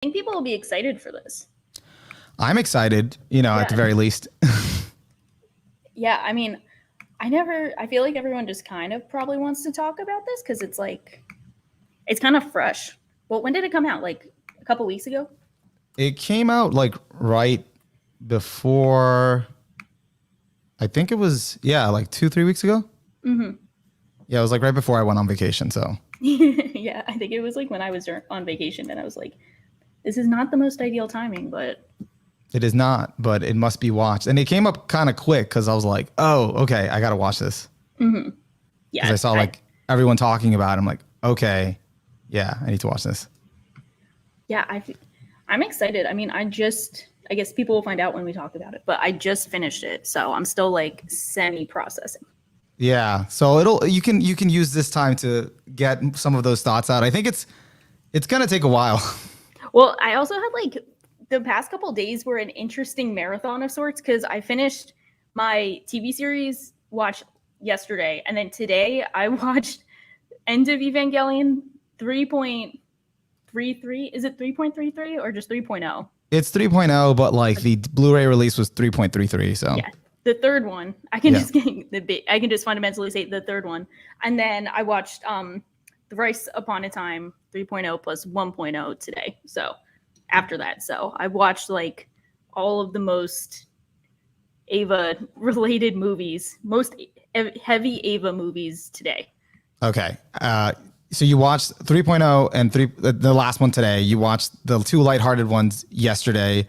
think people will be excited for this. I'm excited, at the very least. Yeah, I mean, I feel like everyone just kind of probably wants to talk about this because it's kind of fresh. Well, when did it come out? Like a couple weeks ago? It came out like right before, I think it was, like 2-3 weeks ago. Mm-hmm. Yeah, it was like right before I went on vacation. So Yeah, I think it was like when I was on vacation and I was like, this is not the most ideal timing, but it is not, but it must be watched. And it came up kind of quick because I was like, oh, okay, I got to watch this. Mm-hmm. Yeah. Because I saw like everyone talking about it. I'm like, okay, yeah, I need to watch this. Yeah, I'm excited. I mean, I guess people will find out when we talk about it, but I just finished it. So I'm still like semi-processing. Yeah. So you can use this time to get some of those thoughts out. I think it's going to take a while. Well, I also had like the past couple days were an interesting marathon of sorts because I finished my TV series watch yesterday, and then today I watched End of Evangelion 3.33. Is it 3.33 or just 3.0? It's 3.0, but like the Blu-ray release was 3.33. So yeah, the third one. I can just fundamentally say the third one, and then I watched Thrice Upon a Time 3.0 plus 1.0 today. So after that, so I watched like all of the most Ava related movies, most heavy Ava movies today. Okay. So you watched 3.0 and the last one today. You watched the two lighthearted ones yesterday,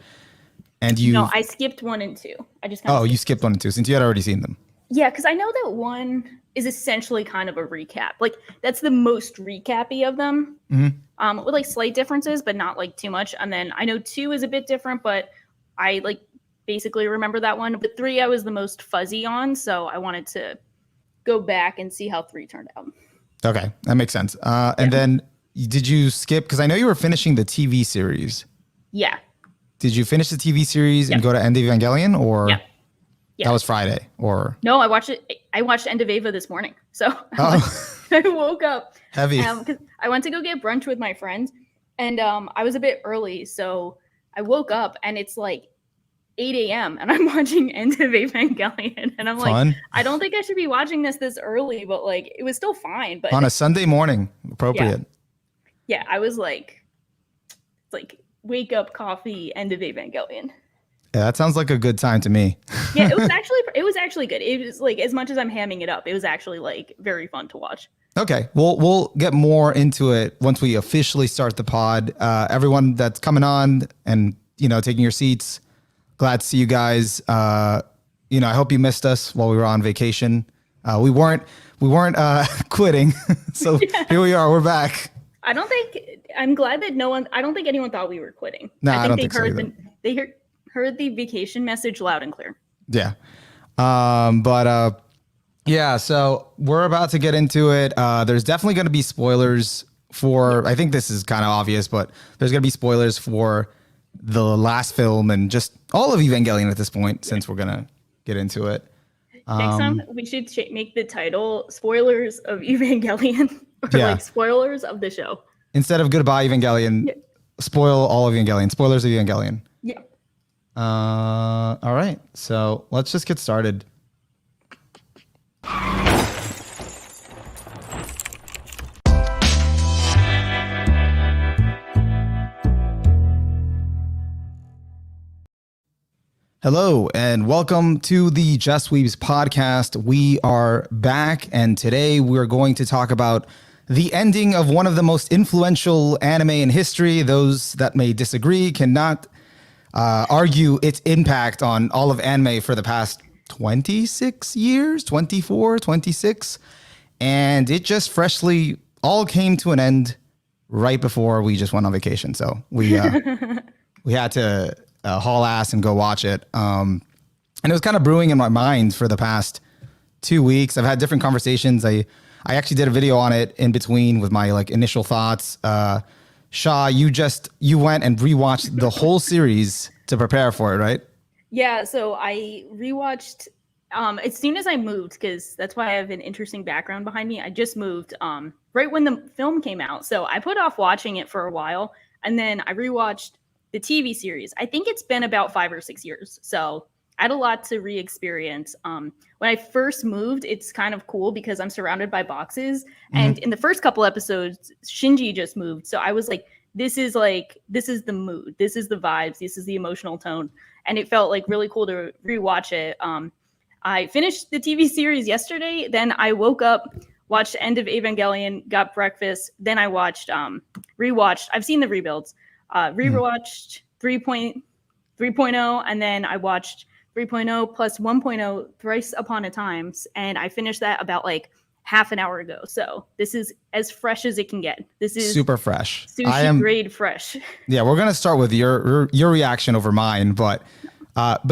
and No, I skipped 1 and 2. I just you skipped 1 and 2 since you had already seen them. Yeah, because I know that 1 is essentially kind of a recap. Like that's the most recappy of them, with like slight differences, but not like too much. And then I know 2 is a bit different, but I like basically remember that one. But 3 I was the most fuzzy on, so I wanted to go back and see how 3 turned out. Okay, that makes sense. And then did you skip? Because I know you were finishing the TV series. Yeah. Did you finish the TV series and go to End of Evangelion, or Yeah. that was Friday? Or no, I watched it. I watched End of Ava this morning. So I woke up heavy because I went to go get brunch with my friends, and I was a bit early, so I woke up and it's like 8 a.m. and I'm watching End of Evangelion, and I'm like, I don't think I should be watching this early, but like it was still fine. But on a Sunday morning, appropriate. Yeah, I was like, it's like wake up, coffee, End of Evangelion. Yeah, that sounds like a good time to me. Yeah, it was actually good. It was like, as much as I'm hamming it up, it was actually like very fun to watch. Okay, we'll get more into it once we officially start the pod. Everyone that's coming on and taking your seats, glad to see you guys. I hope you missed us while we were on vacation. We weren't quitting, so here we are. We're back. I'm glad that I don't think anyone thought we were quitting. No, I don't think so either. They heard the vacation message loud and clear. Yeah. So we're about to get into it. There's definitely going to be spoilers for, I think this is kind of obvious, but there's going to be spoilers for the last film and just all of Evangelion at this point, since we're going to get into it. Next time we should make the title Spoilers of Evangelion, or like Spoilers of the Show. Instead of Goodbye Evangelion, spoil all of Evangelion, Spoilers of Evangelion. Yeah. All right, so let's just get started. Hello, and welcome to the Just Weebs podcast. We are back, and today we're going to talk about the ending of one of the most influential anime in history. Those that may disagree cannot argue its impact on all of anime for the past 26 years, 24, 26. And it just freshly all came to an end right before we just went on vacation. So we had to haul ass and go watch it. And it was kind of brewing in my mind for the past 2 weeks. I've had different conversations. I actually did a video on it in between with my like initial thoughts. Shaw, you went and rewatched the whole series to prepare for it, right? Yeah, so I rewatched as soon as I moved, because that's why I have an interesting background behind me. I just moved right when the film came out, so I put off watching it for a while. And then I rewatched the TV series. I think it's been about 5 or 6 years. So I had a lot to re-experience. When I first moved, it's kind of cool because I'm surrounded by boxes. And in the first couple episodes, Shinji just moved. So I was like, this is the mood. This is the vibes. This is the emotional tone. And it felt like really cool to rewatch it. I finished the TV series yesterday. Then I woke up, watched the end of Evangelion, got breakfast. Then I rewatched. I've seen the rebuilds. Rewatched 3.0, and then I watched 3.0 plus 1.0 thrice upon a times, and I finished that about like half an hour ago. So this is as fresh as it can get. This is super fresh. Sushi grade fresh. Yeah, we're gonna start with your reaction over mine, but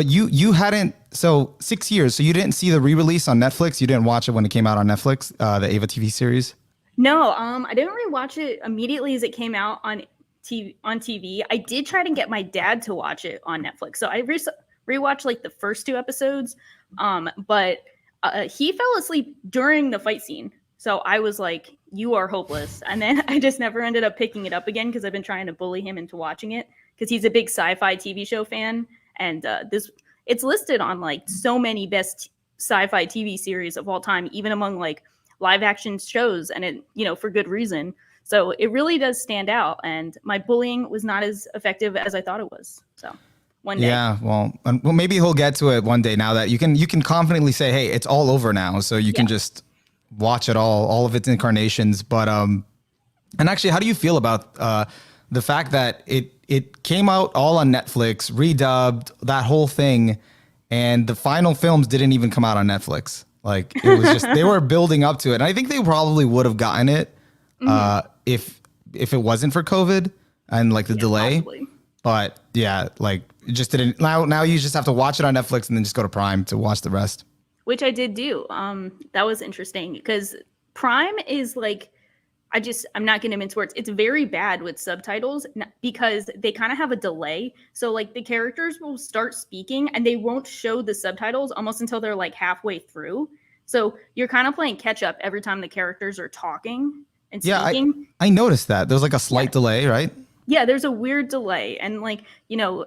you hadn't, so 6 years, so you didn't see the re-release on Netflix. You didn't watch it when it came out on Netflix, the Ava TV series. No, I didn't rewatch it immediately as it came out on TV. I did try to get my dad to watch it on Netflix. So I rewatched like the first 2 episodes, but he fell asleep during the fight scene. So I was like, you are hopeless. And then I just never ended up picking it up again because I've been trying to bully him into watching it because he's a big sci-fi TV show fan. And it's listed on like so many best sci-fi TV series of all time, even among like live action shows, and it, for good reason. So it really does stand out, and my bullying was not as effective as I thought it was. So one day. Yeah, well, maybe he'll get to it one day now that you can confidently say, hey, it's all over now. So you can just watch it all of its incarnations. But and actually, how do you feel about the fact that it came out all on Netflix, redubbed, that whole thing, and the final films didn't even come out on Netflix? Like, it was just, they were building up to it. And I think they probably would have gotten it if it wasn't for COVID and like the delay. Possibly. But yeah, like it just didn't. Now you just have to watch it on Netflix and then just go to Prime to watch the rest. Which I did do. That was interesting because Prime is like, I'm not going to mince words. It's very bad with subtitles because they kind of have a delay. So like the characters will start speaking and they won't show the subtitles almost until they're like halfway through. So you're kind of playing catch up every time the characters are talking and speaking. Yeah, I noticed that. There's like a slight delay, right? Yeah, there's a weird delay. And like,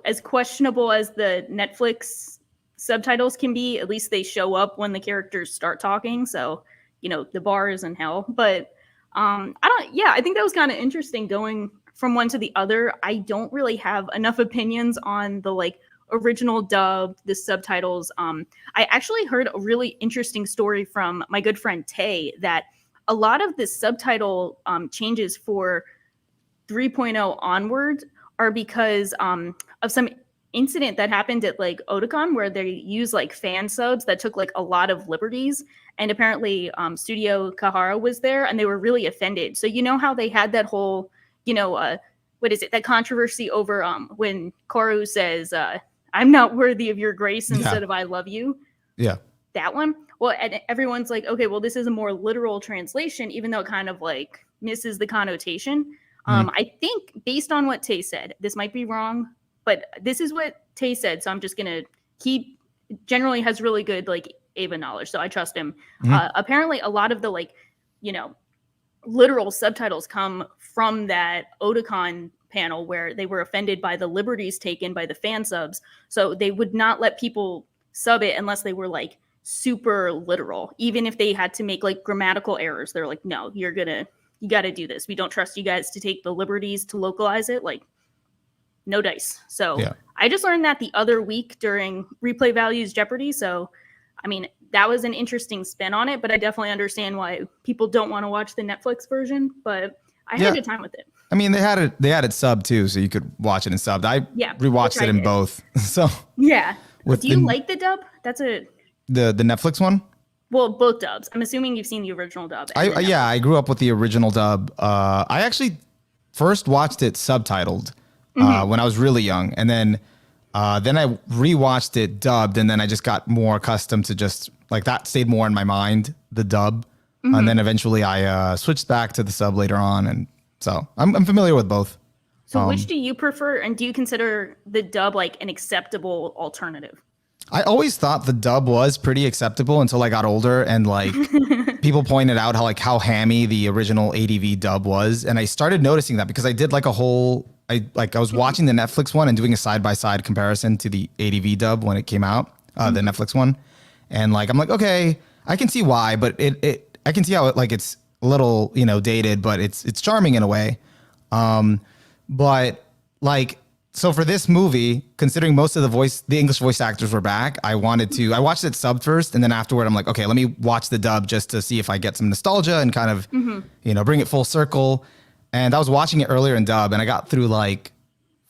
as questionable as the Netflix subtitles can be, at least they show up when the characters start talking. So, the bar is in hell. But I think that was kind of interesting going from one to the other. I don't really have enough opinions on the like original dub, the subtitles. I actually heard a really interesting story from my good friend Tay that a lot of the subtitle changes for 3.0 onward are because of some incident that happened at like Otakon where they use like fan subs that took like a lot of liberties, and apparently Studio Kahara was there and they were really offended. So how they had that whole what is it, that controversy over when Koru says I'm not worthy of your grace instead of I love you. Yeah, that one. Well, and everyone's like, okay, well, this is a more literal translation, even though it kind of like misses the connotation. I think based on what Tay said, this might be wrong, but this is what Tay said. So I'm just going to, he generally has really good like Ava knowledge. So I trust him. Apparently a lot of the like, literal subtitles come from that Otakon panel where they were offended by the liberties taken by the fan subs. So they would not let people sub it unless they were like super literal, even if they had to make like grammatical errors. They're like, no, you got to do this. We don't trust you guys to take the liberties to localize it. Like, no dice. So I just learned that the other week during Replay Values Jeopardy. So, I mean, that was an interesting spin on it, but I definitely understand why people don't want to watch the Netflix version, but I had a good time with it. I mean, they had it sub too, so you could watch it in sub. I rewatched it in both. So yeah. Do you like the dub? That's the Netflix one? Well, both dubs. I'm assuming you've seen the original dub. I grew up with the original dub. I actually first watched it subtitled when I was really young, and then I rewatched it dubbed, and then I just got more accustomed to just like that stayed more in my mind, the dub, and then eventually I switched back to the sub later on, and so I'm familiar with both. So which do you prefer, and do you consider the dub like an acceptable alternative? I always thought the dub was pretty acceptable until I got older, and like people pointed out how hammy the original ADV dub was, and I started noticing that because I I was watching the Netflix one and doing a side by side comparison to the ADV dub when it came out, the Netflix one, and like I'm like, okay, I can see why, but I can see how it's a little dated, but it's charming in a way. But like, so for this movie, considering most of the English voice actors were back, I watched it subbed first, and then afterward, I'm like, okay, let me watch the dub just to see if I get some nostalgia and kind of, bring it full circle. And I was watching it earlier in dub, and I got through like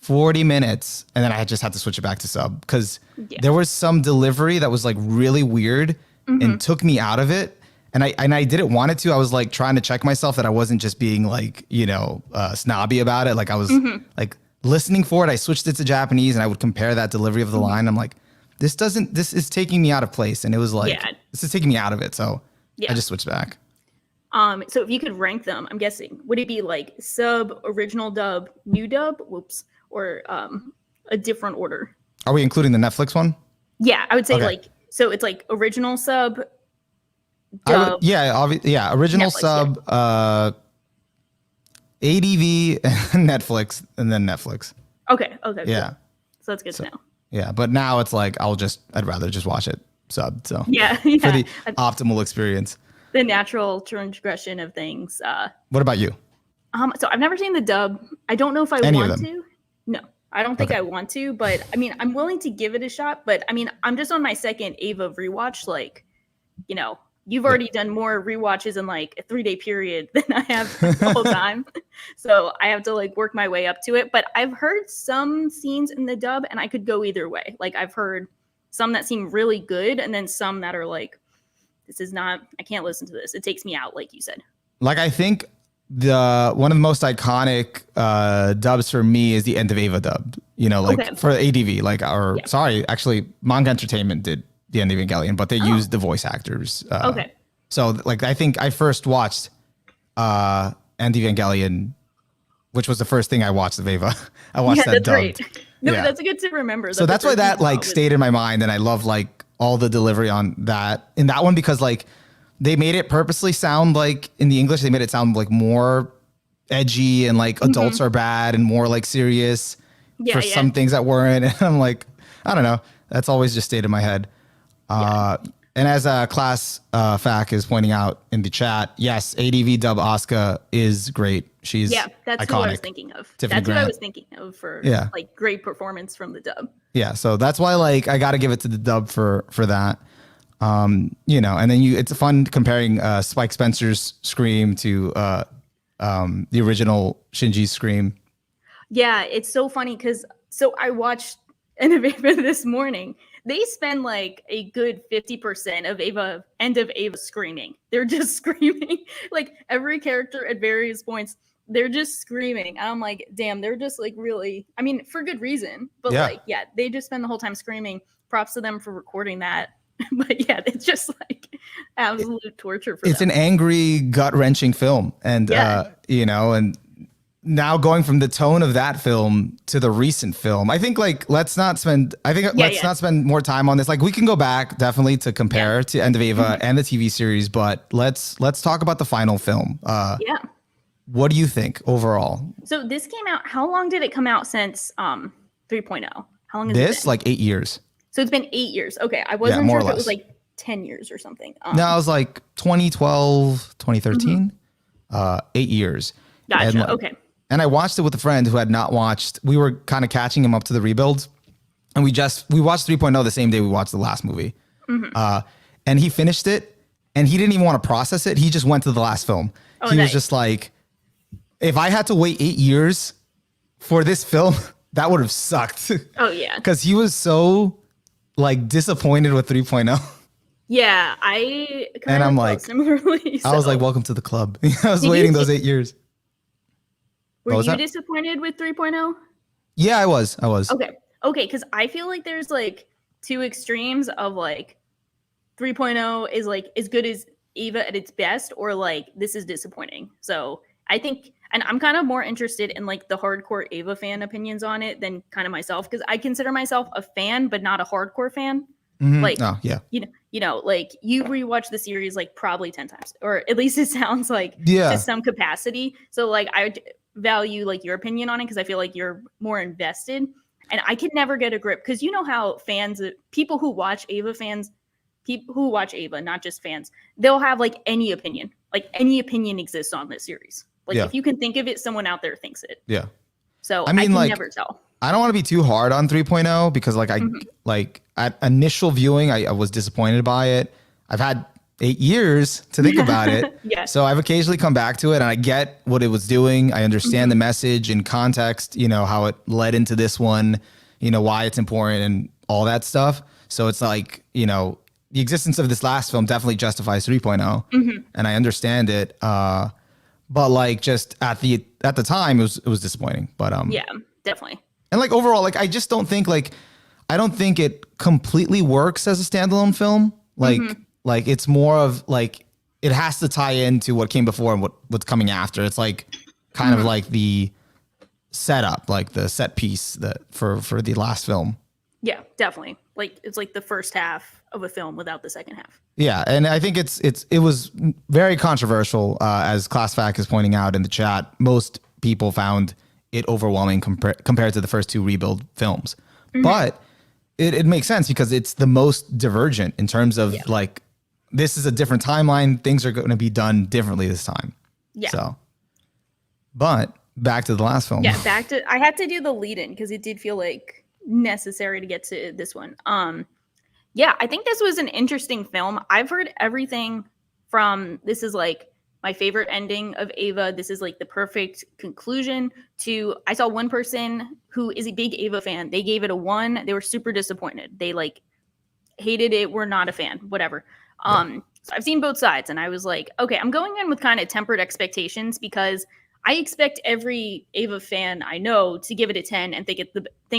40 minutes, and then I just had to switch it back to sub because there was some delivery that was like really weird and took me out of it. And I didn't want it to. I was like trying to check myself that I wasn't just being like, snobby about it. Like I was like listening for it. I switched it to Japanese and I would compare that delivery of the line. I'm like, this is taking me out of place. And it was like, this is taking me out of it. So I just switched back. So if you could rank them, I'm guessing, would it be like sub, original dub, new dub, or a different order? Are we including the Netflix one? Yeah, I would say so it's like original sub, dub. Original Netflix, sub, ADV, Netflix, and then Netflix. Okay. Yeah. Cool. So that's good to know. Yeah, but now it's like I'd rather just watch it subbed. So yeah. for the optimal experience. The natural transgression of things. What about you? So I've never seen the dub. I don't know if I want to. No, I don't think I want to, but I mean, I'm willing to give it a shot. But I mean, I'm just on my second Ava rewatch. Like, you've already done more rewatches in like a 3-day period than I have the whole time. So I have to like work my way up to it. But I've heard some scenes in the dub and I could go either way. Like I've heard some that seem really good and then some that are like, I can't listen to this. It takes me out, like you said. Like, I think one of the most iconic dubs for me is the end of Ava dub, for ADV, actually Manga Entertainment did the end of Evangelion, but they used the voice actors. So like, I think I first watched End Evangelion, which was the first thing I watched of Ava. I watched that dubbed. Great. No, that's good to remember. So that's why that like stayed in my mind. And I love like all the delivery on that in that one, because like they made it purposely sound like in the English, they made it sound like more edgy and like adults are bad and more like serious for some things that weren't. And I'm like, I don't know. That's always just stayed in my head. And as Class Fac is pointing out in the chat, yes, ADV dub Asuka is great. She's that's iconic. who I was thinking of. Tiffany That's Grant. what I was thinking of for like great performance from the dub. Yeah, so that's why like I got to give it to the dub for that. And then it's fun comparing Spike Spencer's scream to the original Shinji's scream. Yeah, it's so funny because I watched End of Ava this morning. They spend like a good 50% of End of Ava screaming. They're just screaming. Like every character at various points, they're just screaming. And I'm like, damn, they're just like really, I mean, for good reason. But they just spend the whole time screaming. Props to them for recording that. But yeah, it's just like absolute torture for them. It's an angry, gut-wrenching film. And, and now going from the tone of that film to the recent film, I think like let's not spend more time on this. Like we can go back definitely to compare to End of Ava and the TV series, but let's talk about the final film. What do you think overall? So this came out, how long did it come out since 3.0? How long has this? it been? Like 8 years. So it's been 8 years. Okay. I wasn't sure if it was like 10 years or something. No, it was like 2012, 2013, 8 years. Gotcha. Okay. And I watched it with a friend who had not watched. We were kind of catching him up to the rebuild. And we watched 3.0 the same day we watched the last movie. And he finished it and he didn't even want to process it. He just went to the last film. He was just like, if I had to wait 8 years for this film, that would have sucked. Oh, yeah. Because he was so like disappointed with 3.0. Yeah, I kind of felt similarly. I was like, welcome to the club. I was waiting those 8 years. Were you disappointed with 3.0? Yeah, I was. Okay, because I feel like there's like two extremes of like 3.0 is like as good as Ava at its best, or like this is disappointing. So I think, and I'm kind of more interested in like the hardcore Ava fan opinions on it than kind of myself, because I consider myself a fan, but not a hardcore fan. Like, like you rewatch the series like probably 10 times, or at least it sounds like to some capacity. So like value like your opinion on it because I feel like you're more invested. And I could never get a grip because you know how people who watch Ava, not just fans, they'll have like any opinion. Like any opinion exists on this series. Like if you can think of it, someone out there thinks it. Yeah. So I mean, I can never tell. I don't want to be too hard on 3.0 because like at initial viewing, I was disappointed by it. I've had 8 years to think about it. Yeah. So I've occasionally come back to it and I get what it was doing. I understand the message and context, how it led into this one, why it's important and all that stuff. So it's like, the existence of this last film definitely justifies 3.0 and I understand it. But like just at the time it was disappointing, but yeah, definitely. And like overall, like I just don't think I don't think it completely works as a standalone film. Like it's more of like it has to tie into what came before and what's coming after. It's like kind of like the setup, like the set piece that for the last film. Yeah, definitely. Like it's like the first half of a film without the second half. Yeah, and I think it was very controversial, as ClassFact is pointing out in the chat. Most people found it overwhelming compared to the first two Rebuild films, but it makes sense because it's the most divergent in terms of like this is a different timeline. Things are going to be done differently this time. Yeah. So, but back to the last film. Yeah, I had to do the lead in because it did feel like necessary to get to this one. Yeah, I think this was an interesting film. I've heard everything from this is like my favorite ending of Ava. This is like the perfect conclusion to I saw one person who is a big Ava fan. They gave it a 1. They were super disappointed. They like hated it. Were not a fan, whatever. So I've seen both sides and I was like, okay, I'm going in with kind of tempered expectations because I expect every Ava fan I know to give it a 10 and think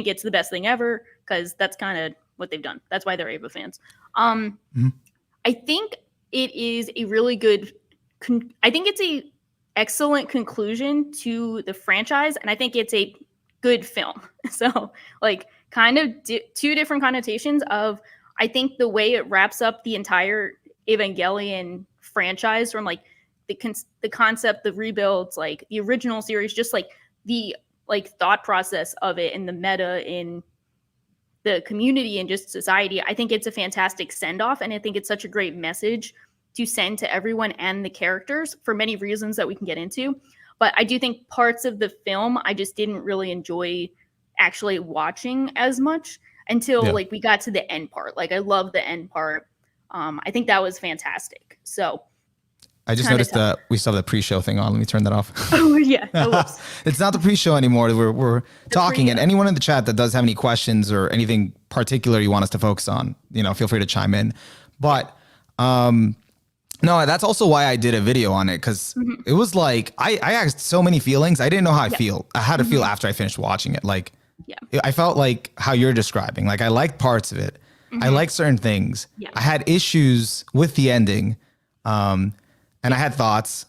it's the best thing ever because that's kind of what they've done. That's why they're Ava fans. I think it is a really good I think it's a excellent conclusion to the franchise and I think it's a good film. So like kind of two different connotations of I think the way it wraps up the entire Evangelion franchise from like the concept, the rebuilds, like the original series, just like the like thought process of it and the meta in the community and just society. I think it's a fantastic send off. And I think it's such a great message to send to everyone and the characters for many reasons that we can get into. But I do think parts of the film, I just didn't really enjoy actually watching as much until like we got to the end part. Like I love the end part. I think that was fantastic. So I just noticed that we still have the pre-show thing on. Let me turn that off. Oh yeah. Oh, it's not the pre-show anymore. We're talking, and anyone in the chat that does have any questions or anything particular you want us to focus on, feel free to chime in. But no, that's also why I did a video on it because it was like I had so many feelings. I didn't know how how to feel after I finished watching it. Like I felt like how you're describing. Like I liked parts of it. I liked certain things. I had issues with the ending. And I had thoughts.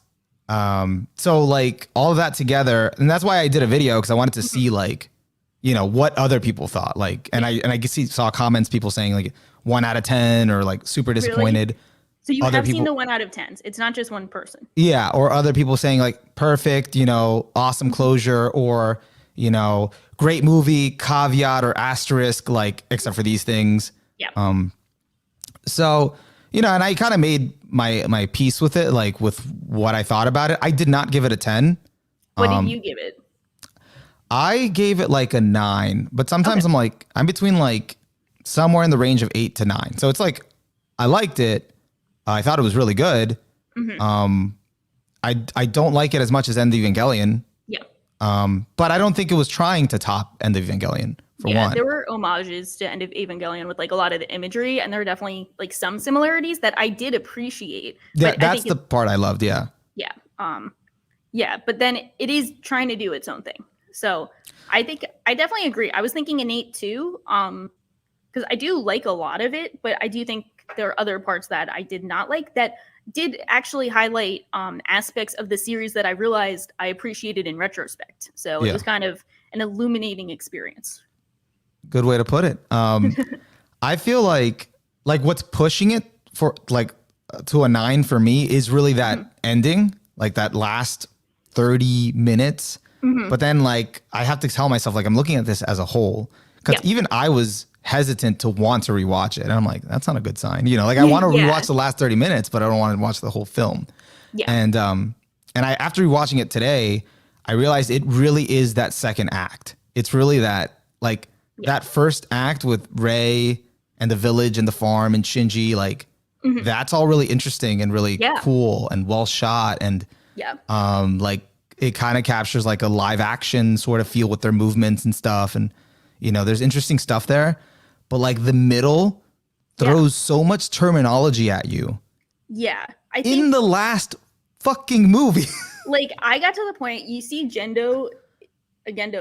So like all of that together, and that's why I did a video because I wanted to see like, what other people thought. Like, and I saw comments, people saying like 1 out of 10 or like super disappointed. Really? So you have seen the 1 out of 10s. It's not just one person. Yeah, or other people saying like perfect, awesome closure, or great movie, caveat or asterisk, like except for these things. Yeah. So. And I kind of made my peace with it, like with what I thought about it. I did not give it a 10. What did you give it? I gave it like a 9, but sometimes I'm between like somewhere in the range of 8 to 9. So it's like, I liked it. I thought it was really good. I don't like it as much as End of Evangelion. Yeah. But I don't think it was trying to top End of Evangelion. For one. There were homages to End of Evangelion with like a lot of the imagery, and there are definitely like some similarities that I did appreciate. But that's the part I loved. Yeah. Yeah. But then it is trying to do its own thing. So I think I definitely agree. I was thinking an 8 too, because I do like a lot of it, but I do think there are other parts that I did not like that did actually highlight aspects of the series that I realized I appreciated in retrospect. So it was kind of an illuminating experience. Good way to put it. I feel like what's pushing it for like to a 9 for me is really that ending, like that last 30 minutes. But then like I have to tell myself like I'm looking at this as a whole, because even I was hesitant to want to rewatch it, and I'm like, that's not a good sign. You know, like I want to rewatch the last 30 minutes, but I don't want to watch the whole film. Yeah. And I after rewatching it today, I realized it really is that second act. It's really that like that first act with Rei and the village and the farm and Shinji, like that's all really interesting and really cool and well shot, and like it kind of captures like a live action sort of feel with their movements and stuff, and you know there's interesting stuff there. But like the middle throws so much terminology at you. Yeah, I think in the last fucking movie. Like I got to the point you see Gendo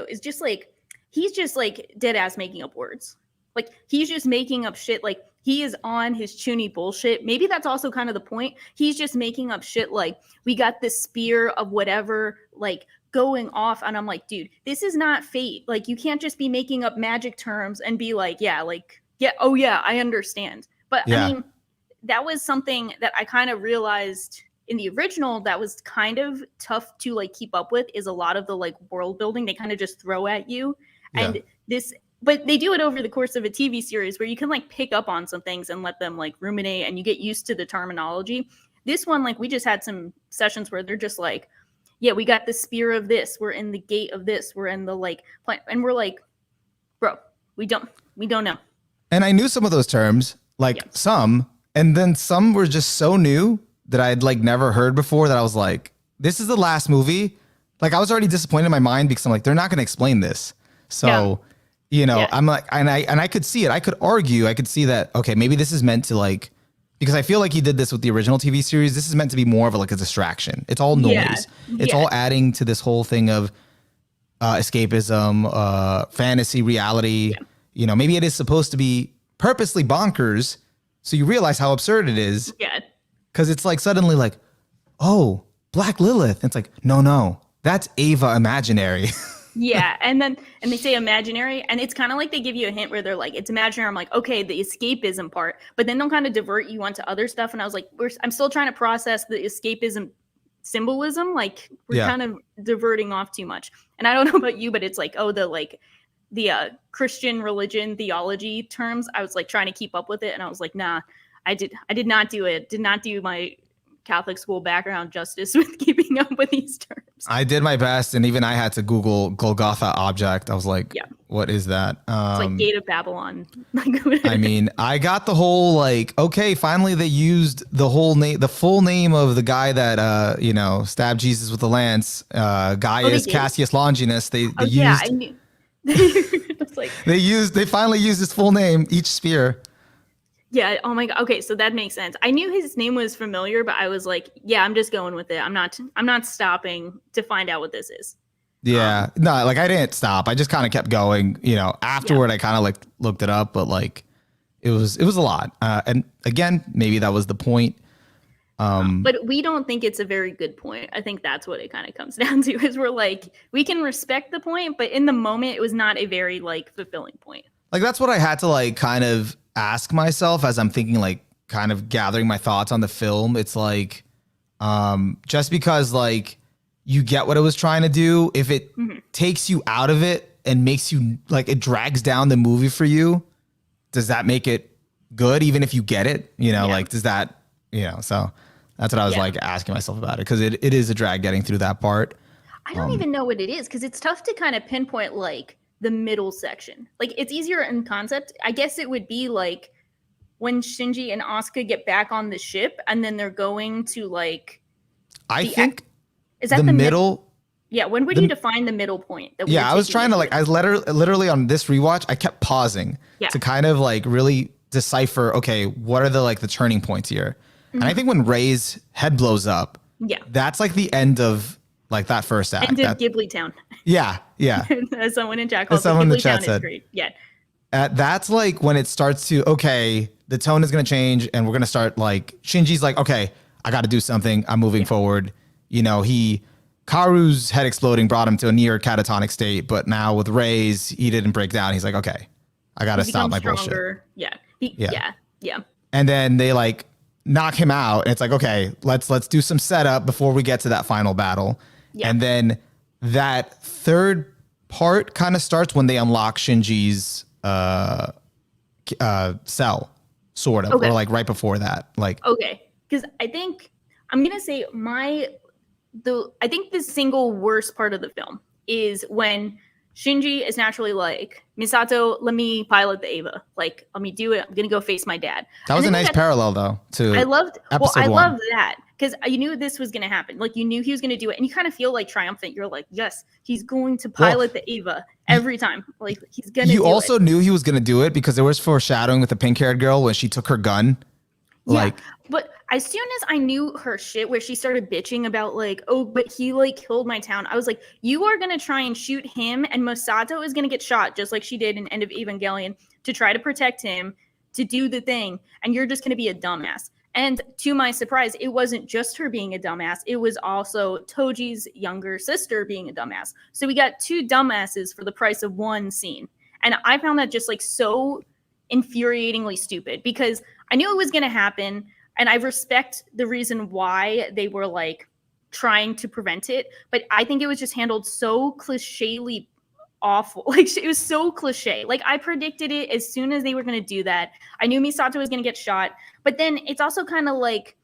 is just like he's just like dead ass making up words. Like he's just making up shit. Like he is on his chuny bullshit. Maybe that's also kind of the point. He's just making up shit. Like we got this spear of whatever, like going off. And I'm like, dude, this is not Fate. Like you can't just be making up magic terms and be like, oh yeah, I understand. But I mean, that was something that I kind of realized in the original that was kind of tough to like keep up with, is a lot of the like world building they kind of just throw at you. And but they do it over the course of a TV series where you can like pick up on some things and let them like ruminate and you get used to the terminology. This one, like we just had some sessions where they're just like, yeah, we got the spear of this. We're in the gate of this. We're in the like plant. And we're like, bro, we don't know. And I knew some of those terms, like some, and then some were just so new that I'd like never heard before that I was like, this is the last movie. Like I was already disappointed in my mind because I'm like, they're not going to explain this. So, you know, I'm like, and I could see it. I could argue, I could see that, okay, maybe this is meant to like, because I feel like he did this with the original TV series. This is meant to be more of like a distraction. It's all noise. It's all adding to this whole thing of escapism, fantasy, reality. You know, maybe it is supposed to be purposely bonkers. So you realize how absurd it is. Yeah. Because it's like suddenly like, oh, Black Lilith. And it's like, no, that's Ava imaginary. And they say imaginary, and it's kind of like they give you a hint where they're like, it's imaginary. I'm like, okay, the escapism part, but then they'll kind of divert you onto other stuff. And I was like, I'm still trying to process the escapism symbolism. Like we're kind of diverting off too much. And I don't know about you, but it's like, oh, the Christian religion theology terms. I was like trying to keep up with it. And I was like, nah, I did not do it. Did not do my Catholic school background justice with keeping up with these terms. I did my best, and even I had to Google Golgotha object. I was like, what is that? It's like Gate of Babylon. I mean, I got the whole like, okay, finally they used the whole name, the full name of the guy that stabbed Jesus with the lance, Gaius Cassius Longinus. They used. I knew. Like, they finally used his full name, each spear. Yeah. Oh my God. Okay. So that makes sense. I knew his name was familiar, but I was like, yeah, I'm just going with it. I'm not stopping to find out what this is. Yeah. No, like I didn't stop. I just kind of kept going, you know, afterward I kind of like looked it up, but like it was a lot. And again, maybe that was the point. But we don't think it's a very good point. I think that's what it kind of comes down to, is we're like, we can respect the point, but in the moment it was not a very like fulfilling point. Like that's what I had to like kind of ask myself as I'm thinking, like kind of gathering my thoughts on the film. It's like, just because like you get what it was trying to do, if it takes you out of it and makes you like, it drags down the movie for you, does that make it good? Even if you get it, you know, like, does that, you know, so that's what I was like asking myself about it. Cause it is a drag getting through that part. I don't even know what it is. Cause it's tough to kind of pinpoint like the middle section. Like it's easier in concept. I guess it would be like when Shinji and Asuka get back on the ship and then they're going to like, I think is that the middle? Yeah. When would you define the middle point? That I was trying to like, I literally on this rewatch, I kept pausing to kind of like really decipher, okay, what are the turning points here? And I think when Rei's head blows up, that's like the end of like that first act. End of Ghibli Town. Yeah. As someone in chat called Ghibli Town is great. Yeah. That's like when it starts to, okay, the tone is going to change and we're going to start like, Shinji's like, okay, I got to do something. I'm moving forward. You know, Karu's head exploding brought him to a near catatonic state, but now with Rei's, he didn't break down. He's like, okay, I got to stop my bullshit. Yeah. And then they like knock him out. And it's like, okay, let's do some setup before we get to that final battle. Yeah. And then that third part kind of starts when they unlock Shinji's cell, sort of, Okay. or like right before that. Like, Okay, because I think I'm gonna say I think the single worst part of the film is when Shinji is naturally like, Misato, let me pilot the Eva. Like, let me do it. I'm gonna go face my dad. that was a nice parallel though to I loved episode one. loved that because you knew this was gonna happen. Like you knew he was gonna do it, and you kind of feel like triumphant. You're like, yes, he's going to pilot the Eva every time. Like he's gonna. You also knew he was gonna do it because there was foreshadowing with the pink-haired girl when she took her gun. Yeah, but as soon as I knew her shit where she started bitching about like, oh, but he like killed my town, I was like, you are gonna try and shoot him, and Masato is gonna get shot just like she did in End of Evangelion to try to protect him, to do the thing, and you're just gonna be a dumbass. And to my surprise, it wasn't just her being a dumbass, it was also Toji's younger sister being a dumbass. So we got two dumbasses for the price of one scene. And I found that just like so infuriatingly stupid because I knew it was going to happen, and I respect the reason why they were like trying to prevent it, but I think it was just handled so clichély awful. Like it was so cliche. Like I predicted it as soon as they were going to do that. I knew Misato was going to get shot, but then it's also kind of like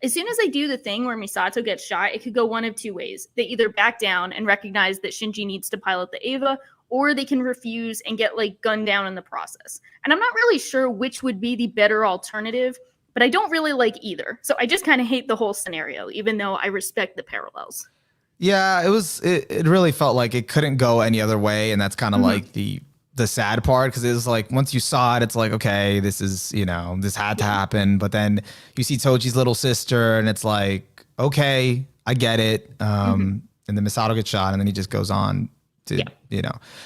as soon as they do the thing where Misato gets shot, it could go one of two ways. They either back down and recognize that Shinji needs to pilot the Eva, or they can refuse and get like gunned down in the process. And I'm not really sure which would be the better alternative, but I don't really like either. So I just kind of hate the whole scenario, even though I respect the parallels. Yeah, it really felt like it couldn't go any other way, and that's kind of like the sad part, because it was like once you saw it, it's like, okay, this is, this had to happen. But then you see Toji's little sister, and it's like, okay, I get it. And then Misato gets shot, and then he just goes on to,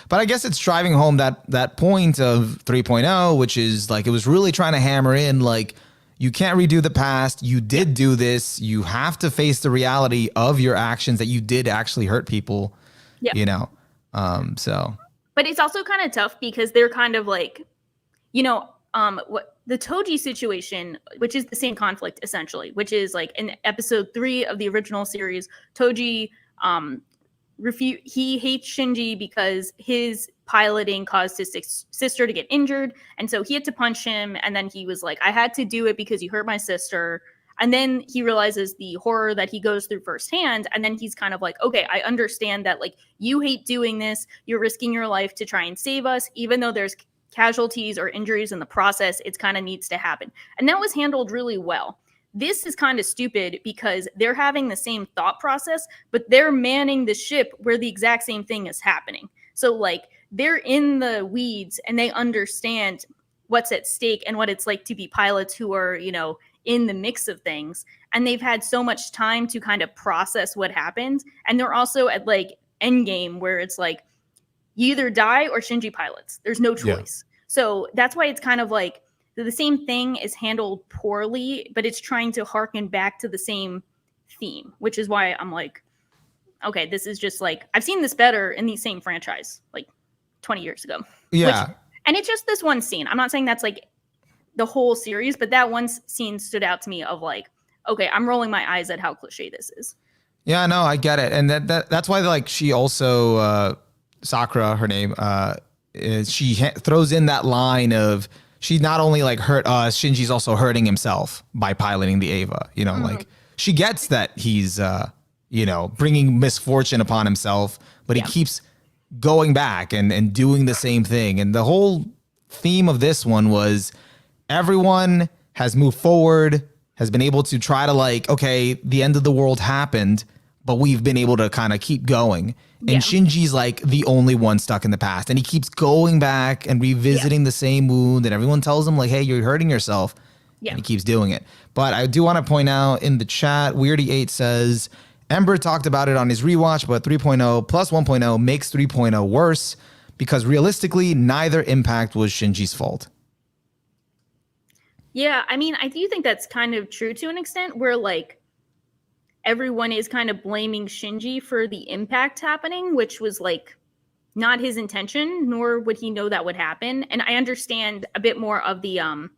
But I guess it's driving home that point of 3.0, which is like it was really trying to hammer in like, you can't redo the past. You did do this. You have to face the reality of your actions that you did actually hurt people. Yeah. So. But it's also kind of tough because they're kind of like, what the Toji situation, which is the same conflict essentially, which is like in episode 3 of the original series, Toji he hates Shinji because his piloting caused his sister to get injured, and so he had to punch him, and then he was like, I had to do it because you hurt my sister. And then he realizes the horror that he goes through firsthand, and then he's kind of like, okay, I understand that like you hate doing this, you're risking your life to try and save us, even though there's casualties or injuries in the process, it kind of needs to happen. And that was handled really well. This is kind of stupid because they're having the same thought process, but they're manning the ship where the exact same thing is happening. So like they're in the weeds and they understand what's at stake and what it's like to be pilots who are, in the mix of things. And they've had so much time to kind of process what happened. And they're also at like endgame where it's like you either die or Shinji pilots. There's no choice. Yeah. So that's why it's kind of like the same thing is handled poorly, but it's trying to harken back to the same theme, which is why I'm like, okay, this is just like, I've seen this better in the same franchise, like 20 years ago. Yeah. And it's just this one scene. I'm not saying that's like the whole series, but that one scene stood out to me of like, okay, I'm rolling my eyes at how cliche this is. Yeah, no, I get it. And that's why like she also, Sakura, her name, she throws in that line of, she not only like hurt us, Shinji's also hurting himself by piloting the Eva. Like she gets that he's, bringing misfortune upon himself, but he keeps going back and doing the same thing. And the whole theme of this one was everyone has moved forward, has been able to try to like, okay, the end of the world happened, but we've been able to kind of keep going. And Shinji's like the only one stuck in the past. And he keeps going back and revisiting the same wound. And everyone tells him like, hey, you're hurting yourself. Yeah. And he keeps doing it. But I do want to point out in the chat, Weirdy8 says, Ember talked about it on his rewatch, but 3.0 plus 1.0 makes 3.0 worse because realistically, neither impact was Shinji's fault. Yeah, I mean, I do think that's kind of true to an extent where like, everyone is kind of blaming Shinji for the impact happening, which was like not his intention, nor would he know that would happen. And I understand a bit more of the, I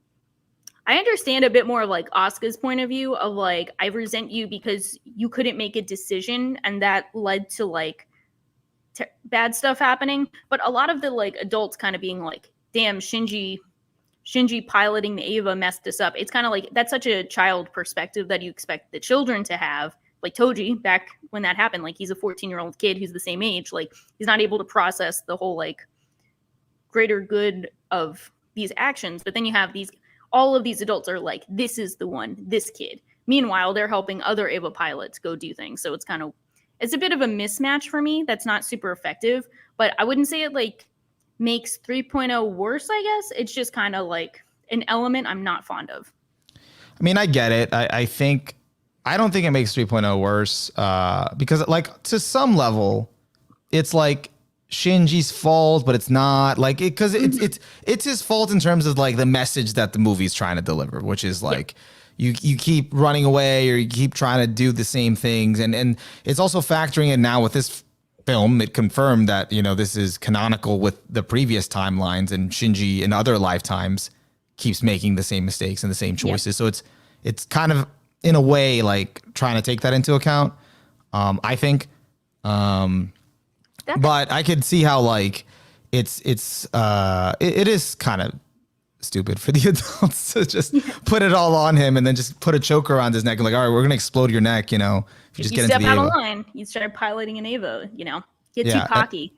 understand a bit more of like Asuka's point of view of like, I resent you because you couldn't make a decision. And that led to like bad stuff happening, but a lot of the like adults kind of being like, damn, Shinji piloting the Eva messed us up. It's kind of like, that's such a child perspective that you expect the children to have. Like Toji, back when that happened, like he's a 14-year-old kid who's the same age. Like he's not able to process the whole like greater good of these actions. But then you have all of these adults are like, this is the one, this kid. Meanwhile, they're helping other Eva pilots go do things. So it's a bit of a mismatch for me. That's not super effective, but I wouldn't say it like makes 3.0 worse, I guess. It's just kind of like an element I'm not fond of. I mean, I get it. I don't think it makes 3.0 worse because like to some level, it's like Shinji's fault, but it's not like it because it's his fault in terms of like the message that the movie's trying to deliver, which is like you keep running away or you keep trying to do the same things. And it's also factoring in now with this film, it confirmed that, you know, this is canonical with the previous timelines and Shinji in other lifetimes keeps making the same mistakes and the same choices. So it's kind of in a way like trying to take that into account. I think, but I could see how like it is kind of stupid for the adults to just put it all on him and then just put a choker around his neck and like, all right, we're gonna explode your neck, you know. If you just step out of line, you start piloting an Ava, you know, get too cocky.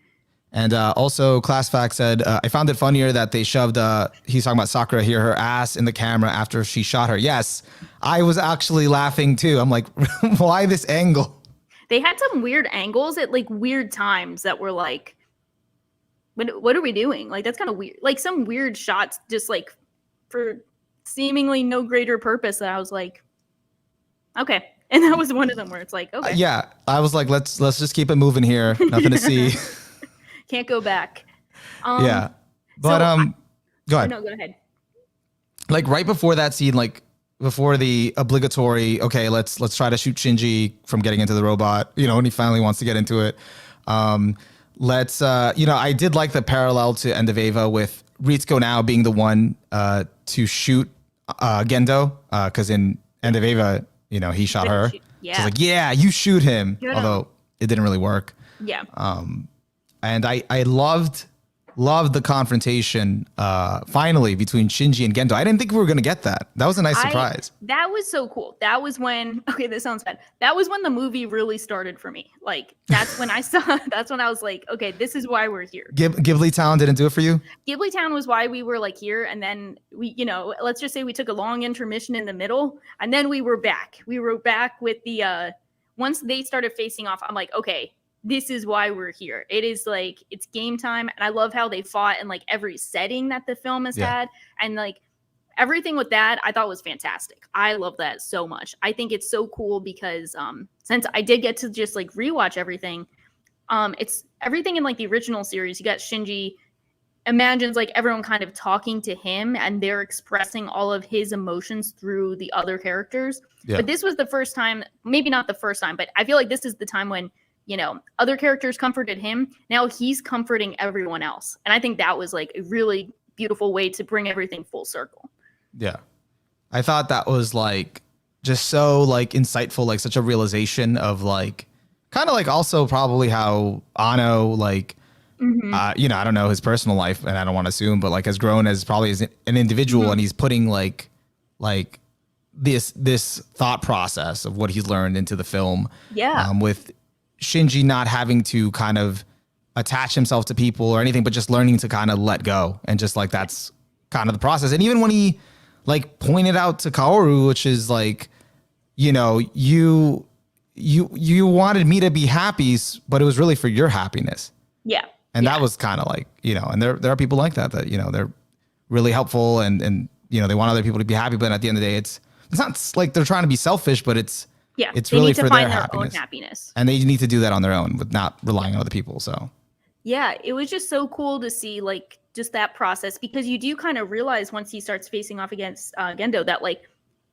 And also, Class Fact said, I found it funnier that they shoved, he's talking about Sakura here, her ass in the camera after she shot her. Yes, I was actually laughing too. I'm like, why this angle? They had some weird angles at like weird times that were like, what are we doing? Like, that's kind of weird. Like some weird shots just like for seemingly no greater purpose that I was like, okay. And that was one of them where it's like, okay. Yeah, I was like, let's just keep it moving here. Nothing to see. Can't go back. Yeah, but go ahead. No, go ahead. Like right before that scene, like before the obligatory, okay, let's try to shoot Shinji from getting into the robot. You know, when he finally wants to get into it. Let's you know, I did like the parallel to End of Eva with Ritsuko now being the one to shoot Gendo, because in End of Ava, you know, he shot her. Yeah. She's like, yeah, you shoot him. Although it didn't really work. Yeah. And I loved the confrontation finally between Shinji and Gendo. I didn't think we were going to get that. That was a nice surprise. That was so cool. That was when, okay, this sounds bad. That was when the movie really started for me. Like, that's when that's when I was like, okay, this is why we're here. Ghibli Town didn't do it for you? Ghibli Town was why we were like here. And then we, you know, let's just say we took a long intermission in the middle and then we were back. We were back with the, once they started facing off, I'm like, okay, this is why we're here. It is like, it's game time. And I love how they fought in like every setting that the film has had. And like everything with that, I thought was fantastic. I love that so much. I think it's so cool because since I did get to just like rewatch everything, it's everything in like the original series. You got Shinji imagines like everyone kind of talking to him and they're expressing all of his emotions through the other characters. But this was the first time, maybe not the first time, but I feel like this is the time when, you know, other characters comforted him. Now he's comforting everyone else. And I think that was like a really beautiful way to bring everything full circle. Yeah. I thought that was like just so like insightful, like such a realization of like, kind of like also probably how Anno, like, you know, I don't know his personal life and I don't want to assume, but like has grown as probably as an individual and he's putting like this thought process of what he's learned into the film. Yeah. With Shinji not having to kind of attach himself to people or anything, but just learning to kind of let go. And just like, that's kind of the process. And even when he like pointed out to Kaoru, which is like, you know, you wanted me to be happy, but it was really for your happiness. Yeah. And that was kind of like, you know, and there are people like that, you know, they're really helpful and, you know, they want other people to be happy. But at the end of the day, it's not like they're trying to be selfish, but it's really for their happiness. And they need to do that on their own with not relying on other people. So, yeah, it was just so cool to see like just that process because you do kind of realize once he starts facing off against Gendo that like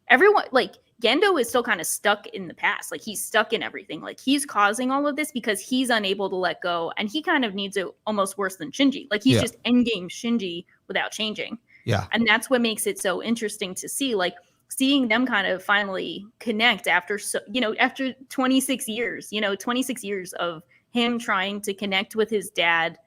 everyone, like Gendo is still kind of stuck in the past. Like he's stuck in everything. Like he's causing all of this because he's unable to let go. And he kind of needs it almost worse than Shinji. Like he's just endgame Shinji without changing. Yeah. And that's what makes it so interesting to see. Like, seeing them kind of finally connect after, you know, after 26 years, you know, 26 years of him trying to connect with his dad,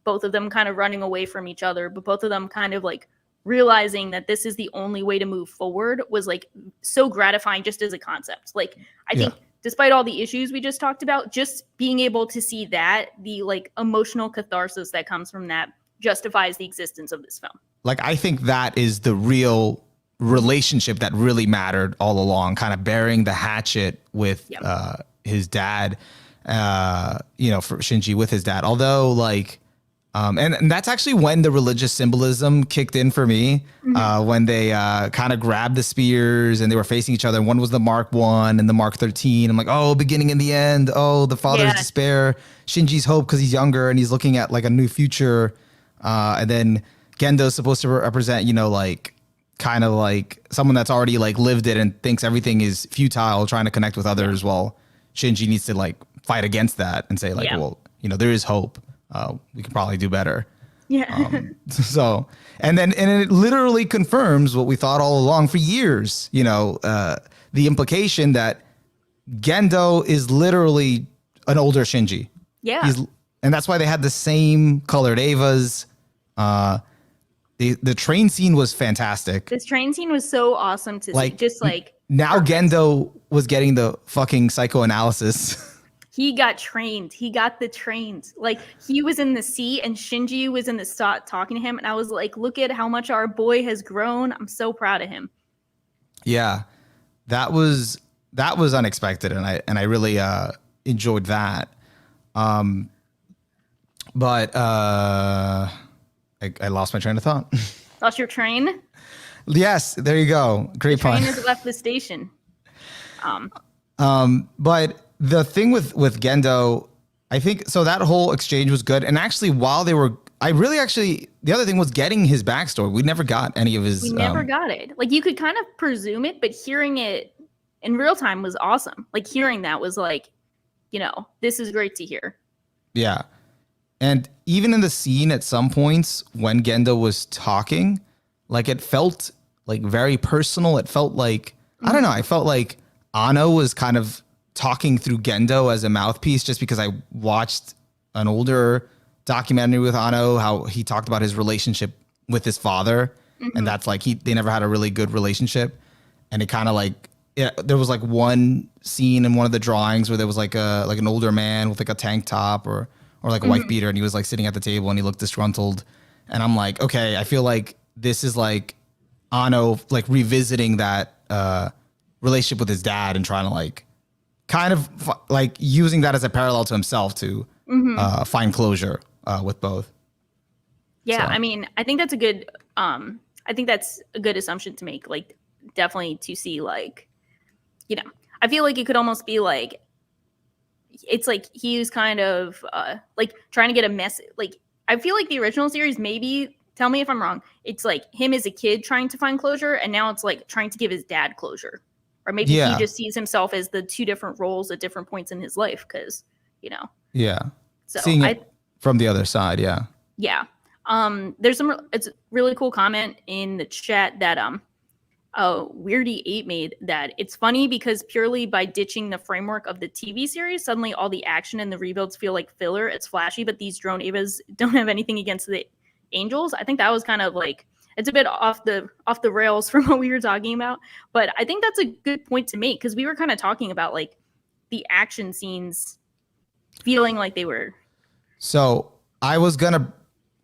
both of them kind of running away from each other, but both of them kind of like realizing that this is the only way to move forward was like so gratifying just as a concept. Like, I think despite all the issues we just talked about, just being able to see that, the like emotional catharsis that comes from that justifies the existence of this film. Like, I think that is the real relationship that really mattered all along, kind of bearing the hatchet with his dad, for Shinji with his dad. Although, like, and that's actually when the religious symbolism kicked in for me, when they kind of grabbed the spears and they were facing each other. And one was the Mark 1 and the Mark 13. I'm like, oh, beginning and the end. Oh, the father's despair, Shinji's hope because he's younger and he's looking at like a new future. And then Gendo's supposed to represent, like kind of like someone that's already like lived it and thinks everything is futile, trying to connect with others, while Shinji needs to like fight against that and say like, well, there is hope. We could probably do better. Yeah. And it literally confirms what we thought all along for years, the implication that Gendo is literally an older Shinji. Yeah. And that's why they had the same colored Evas. The train scene was fantastic. This train scene was so awesome to see. Just like now Gendo was getting the fucking psychoanalysis. He got trained. He got the trains. Like, he was in the seat and Shinji was in the spot talking to him. And I was like, look at how much our boy has grown. I'm so proud of him. Yeah, that was unexpected. And I really enjoyed that. But I lost my train of thought. Lost your train? Yes, there you go. Great pun. The train has left the station. But the thing with Gendo, I think, so that whole exchange was good. And actually, while they were, the other thing was getting his backstory. We never got any of his. We never got it. Like, you could kind of presume it, but hearing it in real time was awesome. Like, hearing that was like, this is great to hear. Yeah. And even in the scene at some points when Gendo was talking, like, it felt like very personal. It felt like, I don't know, I felt like Anno was kind of talking through Gendo as a mouthpiece, just because I watched an older documentary with Anno, how he talked about his relationship with his father. And that's like, they never had a really good relationship. And it kind of like, there was like one scene in one of the drawings where there was like an older man with like a tank top or like a wife beater, and he was like sitting at the table and he looked disgruntled. And I'm like, okay, I feel like this is like Anno like revisiting that relationship with his dad and trying to like kind of like using that as a parallel to himself to find closure with both. Yeah, so. I mean, I think that's a good assumption to make. Like, definitely to see, like, I feel like it could almost be like, it's like he was kind of like trying to get a message. Like, I feel like the original series, maybe, tell me if I'm wrong, it's like him as a kid trying to find closure, and now it's like trying to give his dad closure. Or maybe he just sees himself as the two different roles at different points in his life, because, Yeah. So seeing it from the other side, yeah. Yeah. It's a really cool comment in the chat that Weirdy8 made, that it's funny because purely by ditching the framework of the TV series, suddenly all the action and the rebuilds feel like filler. It's flashy, but these drone Evas don't have anything against the angels. I think that was kind of like, it's a bit off the rails from what we were talking about, but I think that's a good point to make, because we were kind of talking about like the action scenes feeling like they were. So I was gonna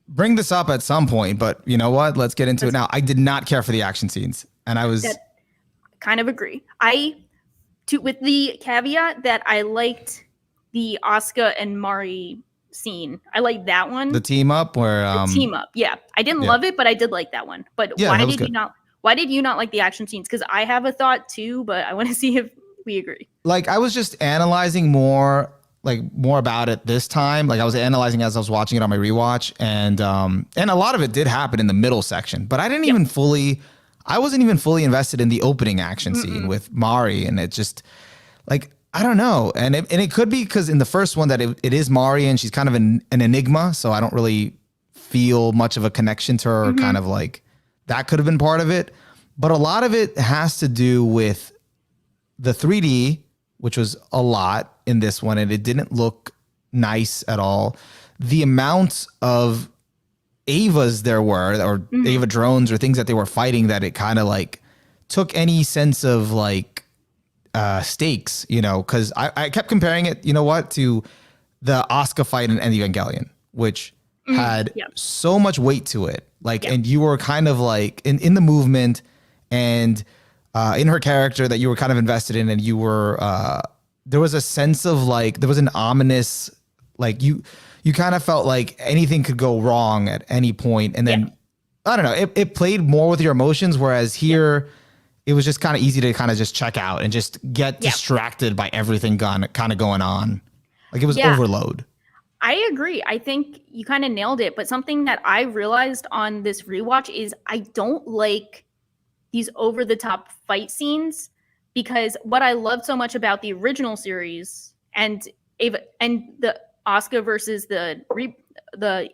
bring this up at some point, but you know what? Let's get into it now. I did not care for the action scenes, and I was kind of agree. With the caveat that I liked the Asuka and Mari scene. I like that one. The team up where team up. Yeah. I didn't love it, but I did like that one. But why did you not like the action scenes? Because I have a thought too, but I want to see if we agree. Like, I was just analyzing more about it this time. Like, I was analyzing as I was watching it on my rewatch, and a lot of it did happen in the middle section, but I wasn't even fully invested in the opening action scene with Mari, and it just like, I don't know. And it could be because in the first one that it is Mari and she's kind of an enigma. So I don't really feel much of a connection to her, kind of like that could have been part of it. But a lot of it has to do with the 3D, which was a lot in this one. And it didn't look nice at all. The amount of Avas there were, or Ava drones or things that they were fighting, that it kind of like took any sense of like stakes, you know, because I kept comparing it, you know what, to the Asuka fight in Evangelion, which had so much weight to it. Like, and you were kind of like in the movement and in her character that you were kind of invested in, and you were there was a sense of like, there was an ominous, like you kind of felt like anything could go wrong at any point. And then I don't know, it played more with your emotions, whereas here it was just kind of easy to kind of just check out and just get distracted by everything kind of going on. Like it was overload. I agree. I think you kind of nailed it. But something that I realized on this rewatch is I don't like these over the top fight scenes, because what I loved so much about the original series and Ava and the Asuka versus the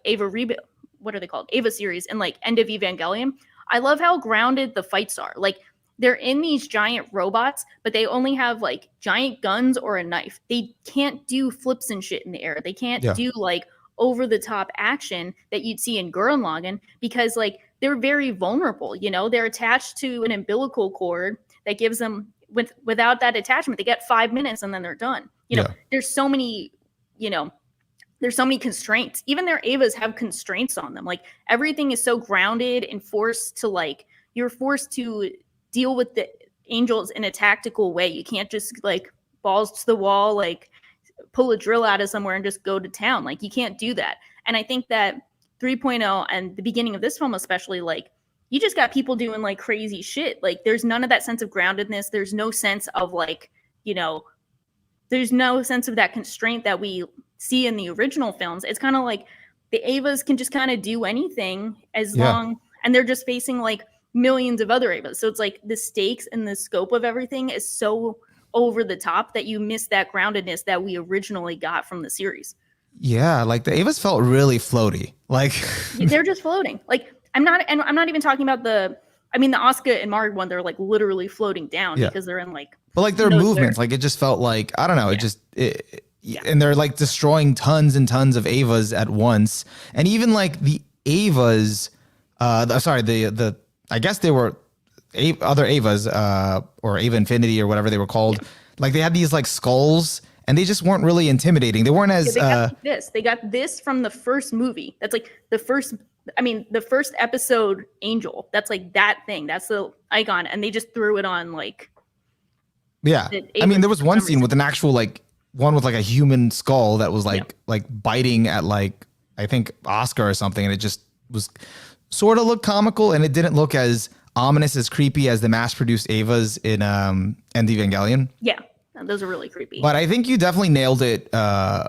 Ava Rebuild, what are they called? Ava series and like End of Evangelion. I love how grounded the fights are. Like they're in these giant robots, but they only have like giant guns or a knife. They can't do flips and shit in the air. They can't do like over the top action that you'd see in Gurren Lagann, because like they're very vulnerable. You know, they're attached to an umbilical cord that gives them without that attachment, they get 5 minutes and then they're done. You know, there's so many, there's so many constraints. Even their Avas have constraints on them. Like everything is so grounded and forced to like, you're forced to deal with the angels in a tactical way. You can't just like balls to the wall, like pull a drill out of somewhere and just go to town. Like you can't do that. And I think that 3.0 and the beginning of this film, especially, like you just got people doing like crazy shit. Like there's none of that sense of groundedness. There's no sense of like, there's no sense of that constraint that we see in the original films. It's kind of like the Avas can just kind of do anything as long, and they're just facing like millions of other Avas. So it's like the stakes and the scope of everything is so over the top that you miss that groundedness that we originally got from the series. Yeah, like the Avas felt really floaty. Like they're just floating. Like I'm not even talking about the Asuka and Mari one, they're like literally floating down because they're in like, but like their movements, like it just felt like, I don't know, and they're like destroying tons and tons of Avas at once. And even like the Avas, I guess they were other Avas, or Ava Infinity or whatever they were called. Yeah. Like they had these like skulls, and they just weren't really intimidating. They weren't as They got this from the first movie. That's like the first episode Angel. That's like that thing. That's the icon, and they just threw it on like. Yeah, I mean, there was one scene with an actual like one with like a human skull that was like biting at like, I think Oscar or something, and it just was sort of looked comical, and it didn't look as ominous, as creepy as the mass-produced Avas in End Evangelion. Yeah, those are really creepy. But I think you definitely nailed it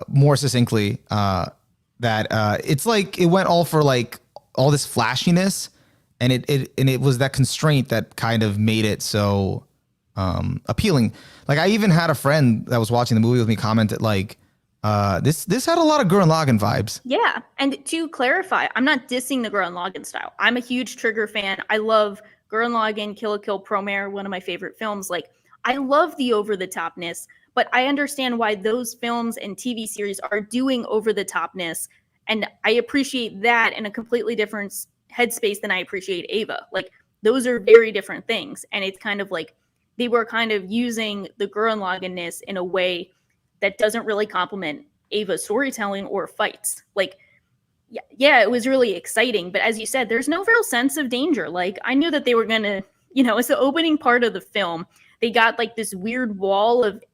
more succinctly. That it's like it went all for like all this flashiness, and it was that constraint that kind of made it so appealing. Like I even had a friend that was watching the movie with me commented like, this had a lot of Gurren Lagann vibes. Yeah, and to clarify, I'm not dissing the Gurren Lagann style. I'm a huge Trigger fan. I love Gurren Lagann, Kill la Kill, Promare, one of my favorite films. Like I love the over the topness, but I understand why those films and TV series are doing over the topness, and I appreciate that in a completely different headspace than I appreciate Ava. Like those are very different things, and it's kind of like they were kind of using the Gurren Lagann-ness in a way that doesn't really complement Ava's storytelling or fights. Like, yeah, it was really exciting, but as you said, there's no real sense of danger. Like, I knew that they were gonna, it's the opening part of the film. They got like this weird wall of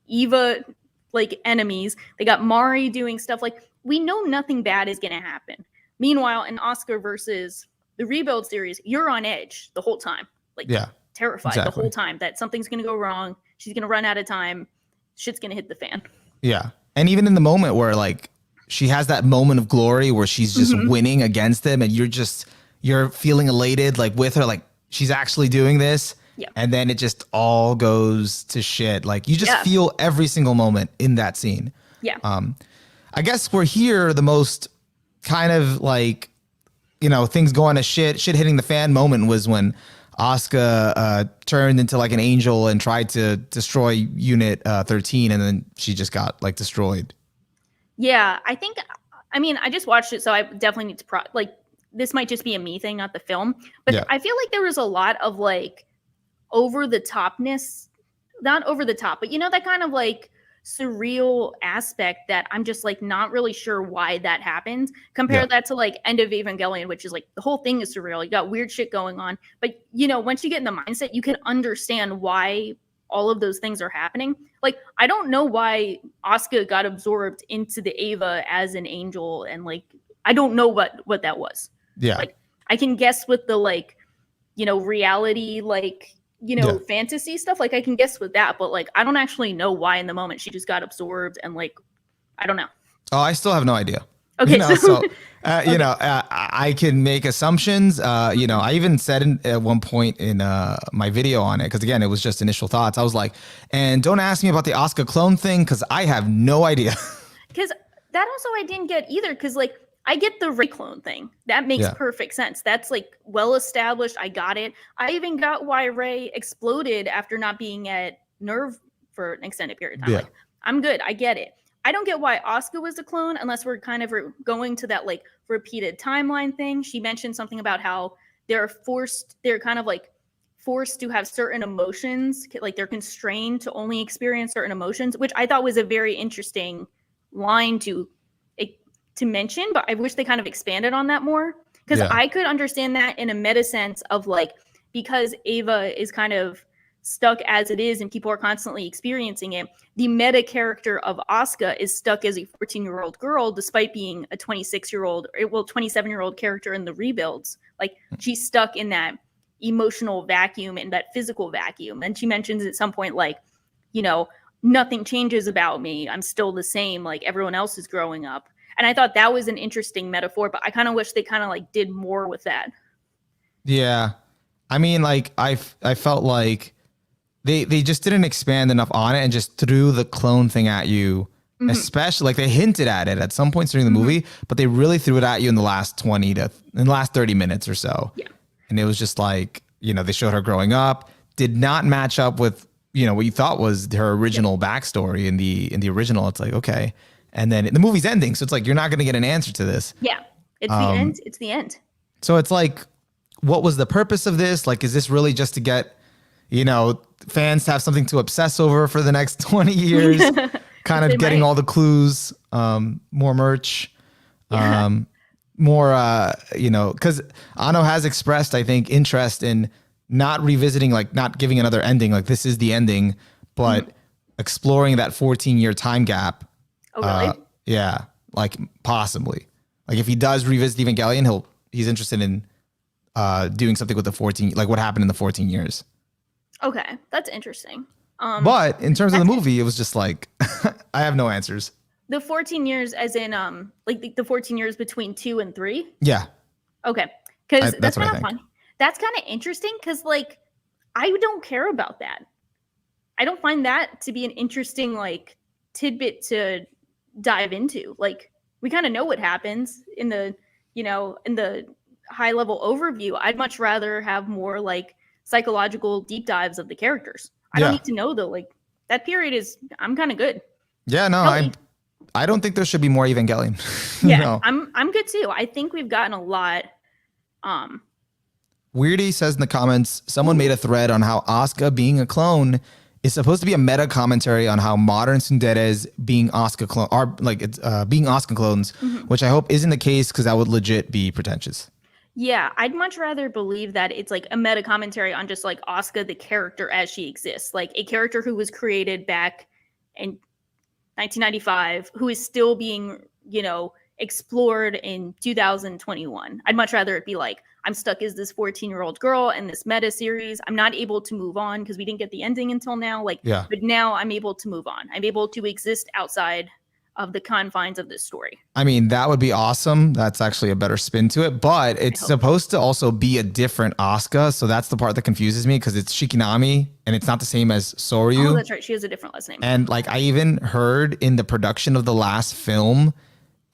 Eva like enemies. They got Mari doing stuff like, we know nothing bad is gonna happen. Meanwhile, in Oscar versus the Rebuild series, you're on edge the whole time. Like, terrified the whole time that something's gonna go wrong. She's gonna run out of time. Shit's gonna hit the fan. Yeah. And even in the moment where like she has that moment of glory where she's just winning against them, and you're feeling elated like with her, like she's actually doing this. Yeah. And then it just all goes to shit. Like you just feel every single moment in that scene. Yeah. I guess we're here the most kind of like, things going to shit hitting the fan moment was when Asuka turned into like an angel and tried to destroy Unit 13, and then she just got like destroyed. Yeah, I mean, I just watched it, so I definitely need to like this might just be a me thing, not the film. But Yeah. I feel like there was a lot of like over the topness, not over the top, but you know that kind of like surreal aspect that I'm just like not really sure why that happened. Compare Yeah. that to like End of Evangelion, which is like the whole thing is surreal. You got weird shit going on, but you know, once you get in the mindset, you can understand why all of those things are happening. Like I don't know why Asuka got absorbed into the Ava as an angel, and like I don't know what that was. Yeah. Like I can guess with the like, you know, reality, like, you know, Yeah. fantasy stuff. Like I can guess with that, but like I don't actually know why in the moment she just got absorbed and like I don't know. Oh, I still have no idea. Okay, so So okay. I can make assumptions. I even said at one point in my video on it, because again, it was just initial thoughts. I was like, and don't ask me about the Asuka clone thing because I have no idea. Because that also I didn't get either. Because like I get the Ray clone thing. That makes Yeah. perfect sense. That's like well established. I got it. I even got why Ray exploded after not being at Nerve for an extended period of time. Yeah. Like I'm good. I get it. I don't get why Asuka was a clone unless we're kind of going to that like repeated timeline thing. She mentioned something about how they're kind of like forced to have certain emotions, like they're constrained to only experience certain emotions, which I thought was a very interesting line to mention, but I wish they kind of expanded on that more because Yeah. I could understand that in a meta sense of like because Ava is kind of stuck as it is and people are constantly experiencing it, the meta character of Asuka is stuck as a 14-year-old girl despite being a 26-year-old, well, 27-year-old character in the rebuilds. Like she's stuck in that emotional vacuum and that physical vacuum. And she mentions at some point, like, you know, nothing changes about me. I'm still the same. Like everyone else is growing up. And I thought that was an interesting metaphor, but I kind of wish they kind of like did more with that. Yeah. I mean, like I felt like they just didn't expand enough on it and just threw the clone thing at you. Mm-hmm. Especially like they hinted at it at some points during the movie, but they really threw it at you in the last 30 minutes or so. Yeah. And it was just like, they showed her growing up, did not match up with, what you thought was her original backstory in the original. It's like, okay. And then the movie's ending. So it's like, you're not going to get an answer to this. Yeah. It's the end. It's the end. So it's like, what was the purpose of this? Like, is this really just to get, fans to have something to obsess over for the next 20 years? Kind of getting all the clues, more merch, more, because Anno has expressed, I think, interest in not revisiting, like not giving another ending, like this is the ending, but exploring that 14-year time gap. Oh, really? Yeah, like possibly. Like if he does revisit Evangelion, he's interested in doing something with the 14, like what happened in the 14 years. Okay, that's interesting. But in terms of the movie, it was just like, I have no answers. The 14 years as in, like the 14 years between 2 and 3? Yeah. Okay, because that's kind of fun. That's kind of interesting because, like, I don't care about that. I don't find that to be an interesting, like, tidbit to dive into. Like, we kind of know what happens in the, in the high-level overview. I'd much rather have more, like, psychological deep dives of the characters. I don't need to know, though. Like, that period I'm kind of good. Yeah, no, I don't think there should be more Evangelion. Yeah, no. I'm good, too. I think we've gotten a lot. Weirdy says in the comments, someone made a thread on how Asuka being a clone is supposed to be a meta commentary on how modern tsunderes being Asuka clone are like it's being Asuka clones, which I hope isn't the case because that would legit be pretentious. Yeah, I'd much rather believe that it's like a meta commentary on just like Asuka the character as she exists, like a character who was created back in 1995, who is still being, explored in 2021. I'd much rather it be like, I'm stuck as this 14-year-old girl in this meta series. I'm not able to move on because we didn't get the ending until now. But now I'm able to move on. I'm able to exist outside of the confines of this story. I mean, that would be awesome. That's actually a better spin to it, but it's supposed to also be a different Asuka. So that's the part that confuses me because it's Shikinami and it's not the same as Soryu. Oh, that's right. She has a different last name. And like I even heard in the production of the last film,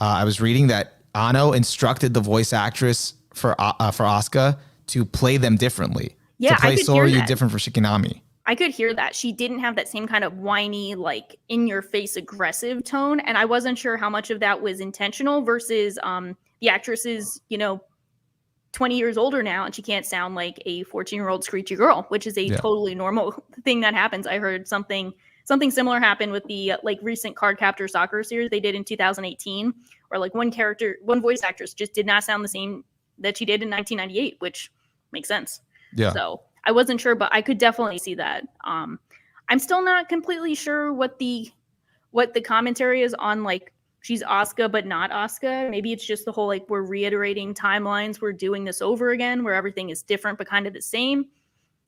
I was reading that Anno instructed the voice actress for Asuka to play them differently. Yeah, to play I could Soryu hear that. different for Shikinami. I could hear that. She didn't have that same kind of whiny, like in your face aggressive tone. And I wasn't sure how much of that was intentional versus the actress is, 20 years older now and she can't sound like a 14-year-old screechy girl, which is a totally normal thing that happens. I heard something similar happened with the recent Card Captor Soccer series they did in 2018, where like one voice actress just did not sound the same that she did in 1998, which makes sense. Yeah. So I wasn't sure, but I could definitely see that. I'm still not completely sure what the commentary is on like she's Asuka but not Asuka. Maybe it's just the whole like we're reiterating timelines, we're doing this over again, where everything is different but kind of the same.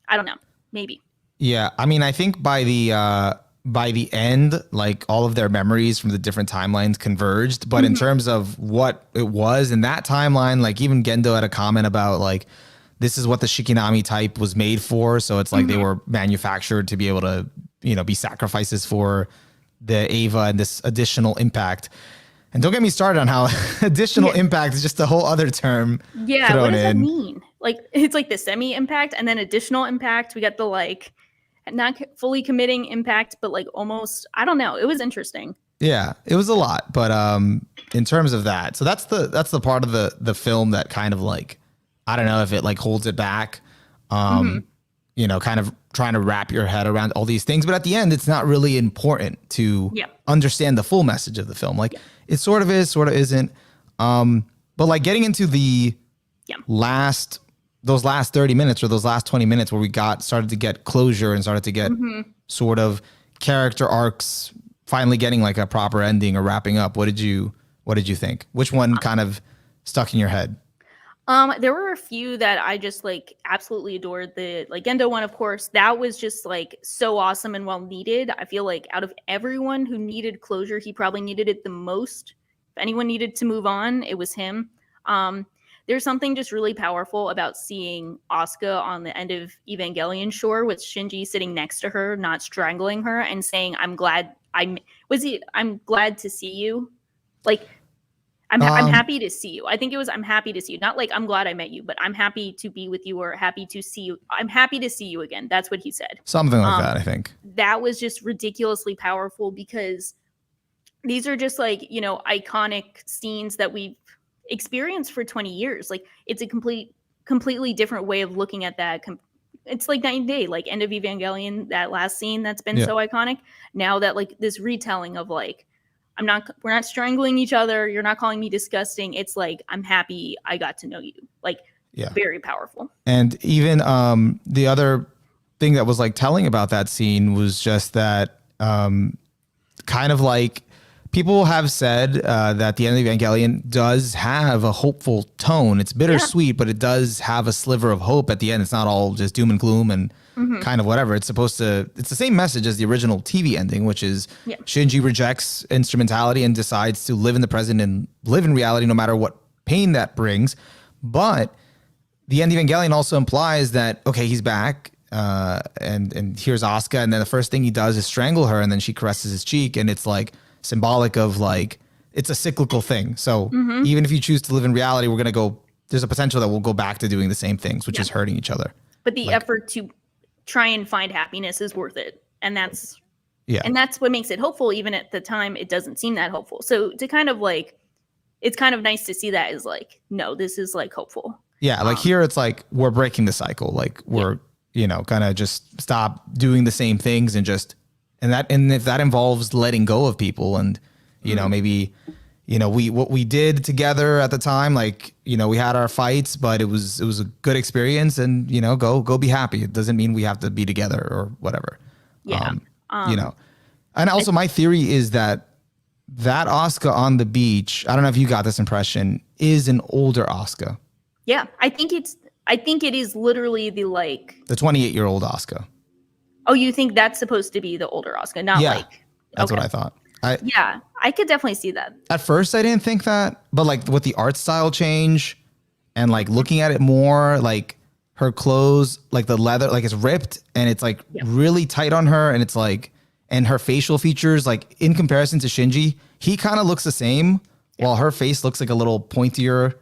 I don't know. Maybe. Yeah, I mean, I think by the end, like all of their memories from the different timelines converged. But in terms of what it was in that timeline, like even Gendo had a comment about like this is what the Shikinami type was made for. So it's like they were manufactured to be able to, be sacrifices for the Ava and this additional impact. And don't get me started on how additional impact is just a whole other term thrown what does that in. mean? Like it's like the semi-impact and then additional impact. We got the like not fully committing impact, but like almost, I don't know. It was interesting. Yeah, it was a lot. But in terms of that, so that's the part of the film that kind of like, I don't know if it like holds it back. Kind of trying to wrap your head around all these things. But at the end, it's not really important to understand the full message of the film. Like it sort of is, sort of isn't. But like getting into the those last 30 minutes or those last 20 minutes where we started to get closure and started to get sort of character arcs finally getting like a proper ending or wrapping up. What did you think? Which one kind of stuck in your head? There were a few that I just like absolutely adored. The like Gendo one, of course, that was just like so awesome and well needed. I feel like out of everyone who needed closure, he probably needed it the most. If anyone needed to move on, it was him. There's something just really powerful about seeing Asuka on the end of Evangelion shore with Shinji sitting next to her, not strangling her, and saying, I'm glad to see you. Like, I'm happy to see you. I think it was, I'm happy to see you. Not like, I'm glad I met you, but I'm happy to be with you or happy to see you. I'm happy to see you again. That's what he said. Something like that, I think. That was just ridiculously powerful because these are just like, iconic scenes that we've experienced for 20 years. Like it's a completely different way of looking at that. It's like night and day, like end of Evangelion, that last scene that's been so iconic. Now that like this retelling of like, we're not strangling each other. You're not calling me disgusting. It's like, I'm happy I got to know you. Like very powerful. And even the other thing that was like telling about that scene was just that kind of like people have said that the end of Evangelion does have a hopeful tone. It's bittersweet, but it does have a sliver of hope at the end. It's not all just doom and gloom and kind of whatever. It's the same message as the original TV ending, which is Shinji rejects instrumentality and decides to live in the present and live in reality no matter what pain that brings. But the end of Evangelion also implies that, okay, he's back and here's Asuka. And then the first thing he does is strangle her. And then she caresses his cheek. And it's like symbolic of like, it's a cyclical thing. So even if you choose to live in reality, there's a potential that we'll go back to doing the same things, which is hurting each other. But the effort to try and find happiness is worth it. And that's what makes it hopeful. Even at the time, it doesn't seem that hopeful. So to kind of like, it's kind of nice to see that as like, no, this is like hopeful. Yeah. Like here, it's like, we're breaking the cycle. Like we're, kind of just stop doing the same things and if that involves letting go of people and, maybe, what we did together at the time, like, we had our fights, but it was a good experience and, go be happy. It doesn't mean we have to be together or whatever. Yeah. And also my theory is that Asuka on the beach, I don't know if you got this impression, is an older Asuka. Yeah. I think it is literally the 28-year-old Asuka. Oh, you think that's supposed to be the older Asuka, not that's what I thought. I could definitely see that. At first, I didn't think that, but like with the art style change and like looking at it more, like her clothes, like the leather, like it's ripped and it's like really tight on her, and it's like, and her facial features, like in comparison to Shinji, he kind of looks the same, while her face looks like a little pointier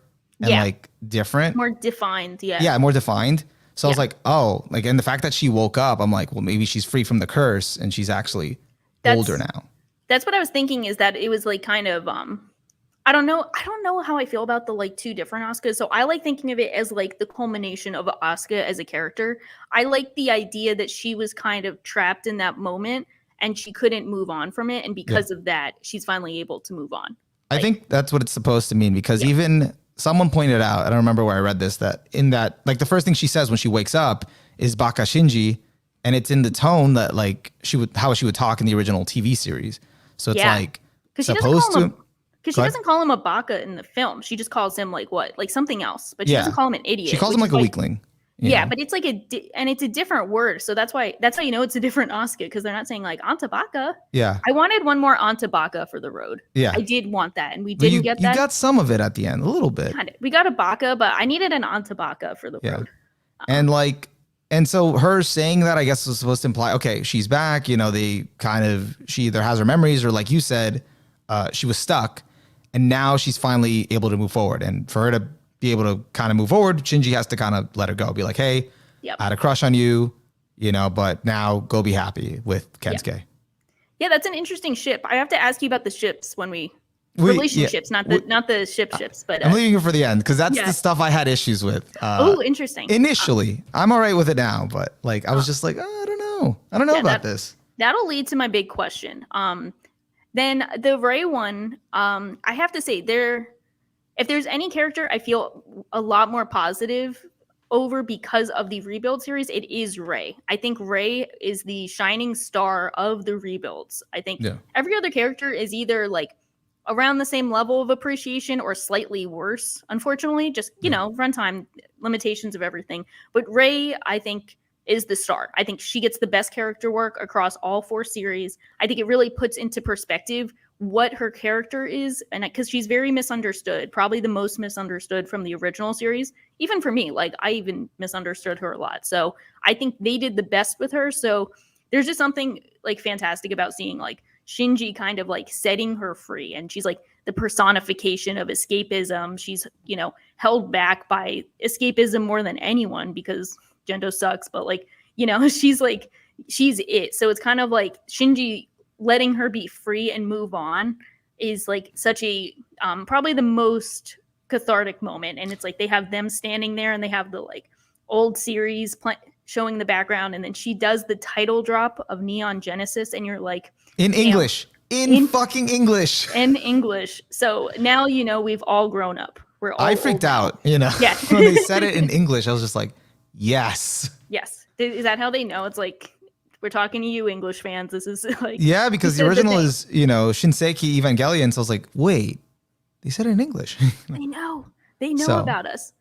and like different, more defined. Yeah, more defined. So I was like, oh, like, and the fact that she woke up, I'm like, well, maybe she's free from the curse and she's actually older now. That's what I was thinking, is that it was like kind of I don't know how I feel about the like two different Asukas. So I like thinking of it as like the culmination of Asuka as a character. I like the idea that she was kind of trapped in that moment and she couldn't move on from it, and because of that, she's finally able to move on. I think that's what it's supposed to mean, because even someone pointed out, I don't remember where I read this, that in that, like, the first thing she says when she wakes up is Baka Shinji, and it's in the tone that like how she would talk in the original TV series. So it's like supposed to. Because she doesn't call him a baka in the film. She just calls him like something else. But she doesn't call him an idiot. She calls him like a weakling. Yeah, but it's like and it's a different word. So that's how you know it's a different Asuka, because they're not saying like Anta Baka. Yeah. I wanted one more Anta Baka for the road. Yeah. I did want that, and we didn't get that. You got some of it at the end, a little bit. We got a Baka, but I needed an Anta Baka for the road. And so her saying that, I guess, was supposed to imply, okay, she's back. You know, she either has her memories, or like you said, she was stuck. And now she's finally able to move forward. And for her to be able to kind of move forward, Shinji has to kind of let her go. Be like, hey, I had a crush on you, but now go be happy with Kensuke. Yeah, that's an interesting ship. I have to ask you about the ships when relationships, not the ships. But I'm leaving it for the end, because that's the stuff I had issues with. Interesting. Initially, I'm all right with it now, but like I was just like, I don't know about this. That'll lead to my big question. Then the Rey one, I have to say, if there's any character I feel a lot more positive over because of the Rebuild series, it is Rey. I think Rey is the shining star of the Rebuilds. I think every other character is either like around the same level of appreciation or slightly worse, unfortunately, just, runtime limitations of everything. But Rey, I think, is the star. I think she gets the best character work across all 4 series. I think it really puts into perspective what her character is, and because she's very misunderstood, probably the most misunderstood from the original series. Even for me, like, I even misunderstood her a lot. So I think they did the best with her. So there's just something like fantastic about seeing like Shinji kind of like setting her free, and she's like the personification of escapism. She's, held back by escapism more than anyone, because Gendo sucks, but like, she's it. So it's kind of like Shinji letting her be free and move on is like such a probably the most cathartic moment. And it's like they have them standing there, and they have the like old series showing the background, and then she does the title drop of Neon Genesis, and you're like, in English, in fucking English, in English. So now we've all grown up. I freaked out, when they said it in English. I was just like, yes. Is that how they know? It's like, we're talking to you, English fans. This is like, because the original is, Shinseki Evangelion. So I was like, wait, they said it in English. They know about us.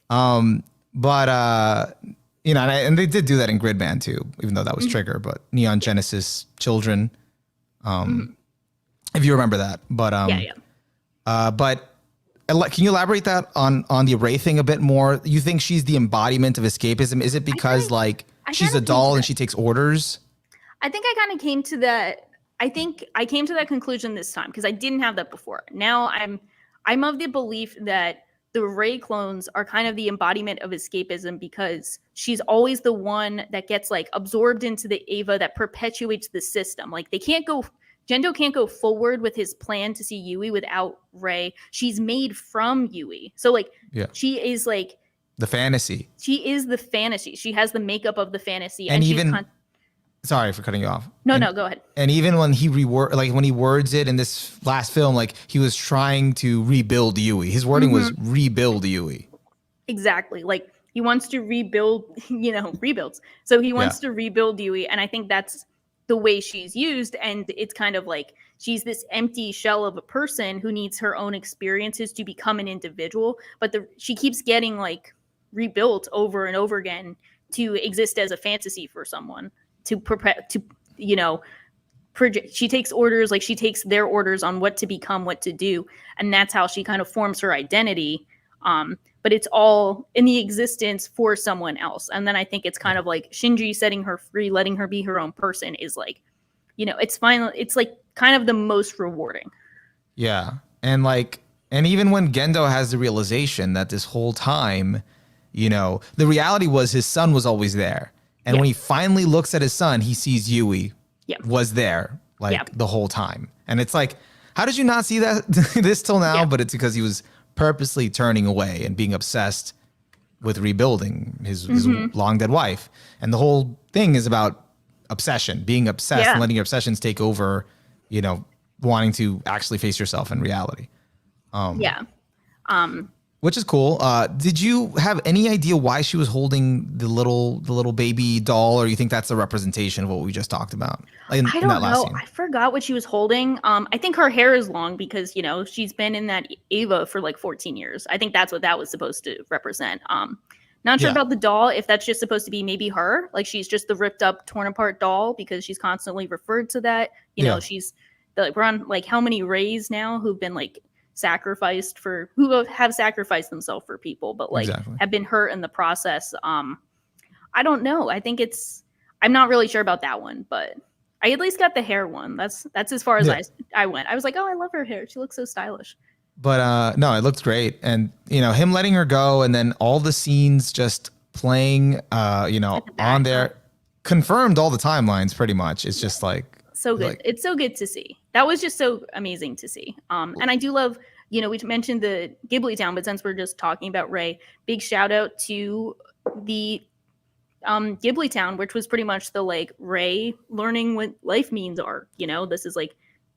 But and they did do that in Gridman too, even though that was Trigger. But Neon Genesis Children, if you remember that. But but can you elaborate that on the Rey thing a bit more? You think she's the embodiment of escapism? Is it because she's a doll and she takes orders? I think I kind of came to that. I think I came to that conclusion this time because I didn't have that before. Now I'm of the belief that the Rey clones are kind of the embodiment of escapism, because she's always the one that gets like absorbed into the Eva that perpetuates the system. Like Gendo can't go forward with his plan to see Yui without Rey. She's made from Yui. So she is like the fantasy. She is the fantasy. She has the makeup of the fantasy. And even sorry for cutting you off. No, go ahead. And even when he when he words it in this last film, like he was trying to rebuild Yui. His wording was rebuild Yui. Exactly. Like he wants to rebuild, rebuilds. So he wants to rebuild Yui, and I think that's the way she's used. And it's kind of like she's this empty shell of a person who needs her own experiences to become an individual, but she keeps getting like rebuilt over and over again to exist as a fantasy for someone to project. She takes orders, like she takes their orders on what to become, what to do, and that's how she kind of forms her identity. But it's all in the existence for someone else. And then I think it's kind of like Shinji setting her free, letting her be her own person is like, it's final. It's like kind of the most rewarding. Yeah. And even when Gendo has the realization that this whole time You know, the reality was his son was always there. And when he finally looks at his son, he sees Yui was there like the whole time. And it's like, how did you not see that this till now? Yeah. But it's because he was purposely turning away and being obsessed with rebuilding his long dead wife. And the whole thing is about obsession, being obsessed and letting your obsessions take over, you know, wanting to actually face yourself in reality. Which is cool. Did you have any idea why she was holding the little baby doll, or you think that's a representation of what we just talked about? I don't know. I forgot what she was holding. I think her hair is long because, you know, she's been in that Ava for like 14 years. I think that's what that was supposed to represent. Not sure about the doll, if that's just supposed to be maybe her, like she's just the ripped up, torn apart doll because she's constantly referred to that. You know, we're on like how many Rays now who've been like sacrificed who have sacrificed themselves for people, but like have been hurt in the process. I don't know. I'm not really sure about that one, but I at least got the hair one. That's as far as I went. I was like, oh, I love her hair. She looks so stylish. But no, it looked great. And, you know, him letting her go and then all the scenes just playing, you know, on there confirmed all the timelines pretty much. It's just like, so good. It's so good to see. That was just so amazing to see. And I do love, you know, we mentioned the Ghibli Town, but since we're just talking about Ray, big shout out to the Ghibli Town, which was pretty much the like Ray learning what life means are. You know, this is like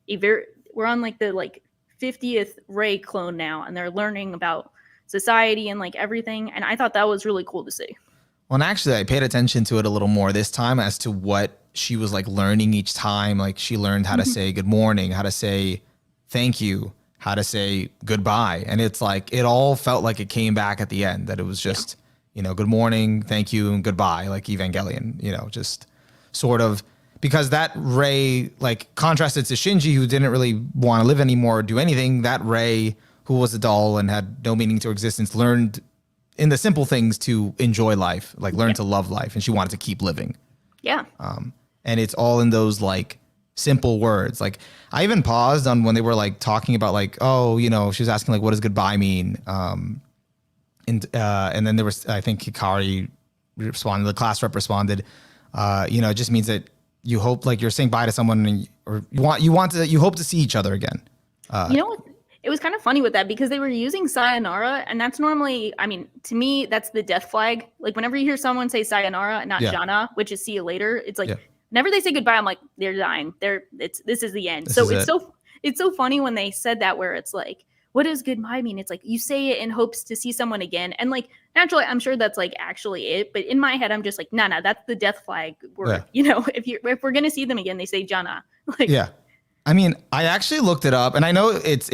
we're on like the like 50th Ray clone now, and they're learning about society and like everything. And I thought that was really cool to see. Well, and actually, I paid attention to it a little more this time as to what she was like learning each time. Like she learned how to say good morning, how to say thank you, how to say goodbye. And it's like, it all felt like it came back at the end, that it was just, you know, good morning, thank you, and goodbye, like Evangelion, you know, just sort of, because that Ray, like contrasted to Shinji, who didn't really want to live anymore or do anything, that Ray, who was a doll and had no meaning to her existence, learned in the simple things to enjoy life, like learn to love life, and she wanted to keep living. Yeah. And it's all in those like simple words. Like I even paused on when they were like talking about like, oh, you know, she was asking like, what does goodbye mean? And then there was, I think Hikari responded, the class rep responded, you know, it just means that you hope, like you're saying bye to someone, and, or you hope to see each other again. You know what? It was kind of funny with that because they were using sayonara, and that's normally, I mean, to me, that's the death flag. Like whenever you hear someone say sayonara and not jana, which is see you later, it's like whenever they say goodbye, I'm like, they're dying. This is the end. It's so funny when they said that, where it's like, what does goodbye mean? It's like you say it in hopes to see someone again. And like naturally, I'm sure that's like actually it. But in my head, I'm just like, no, that's the death flag word. Yeah. You know, if we're gonna see them again, they say jana. Like, yeah. I mean, I actually looked it up, and I know it's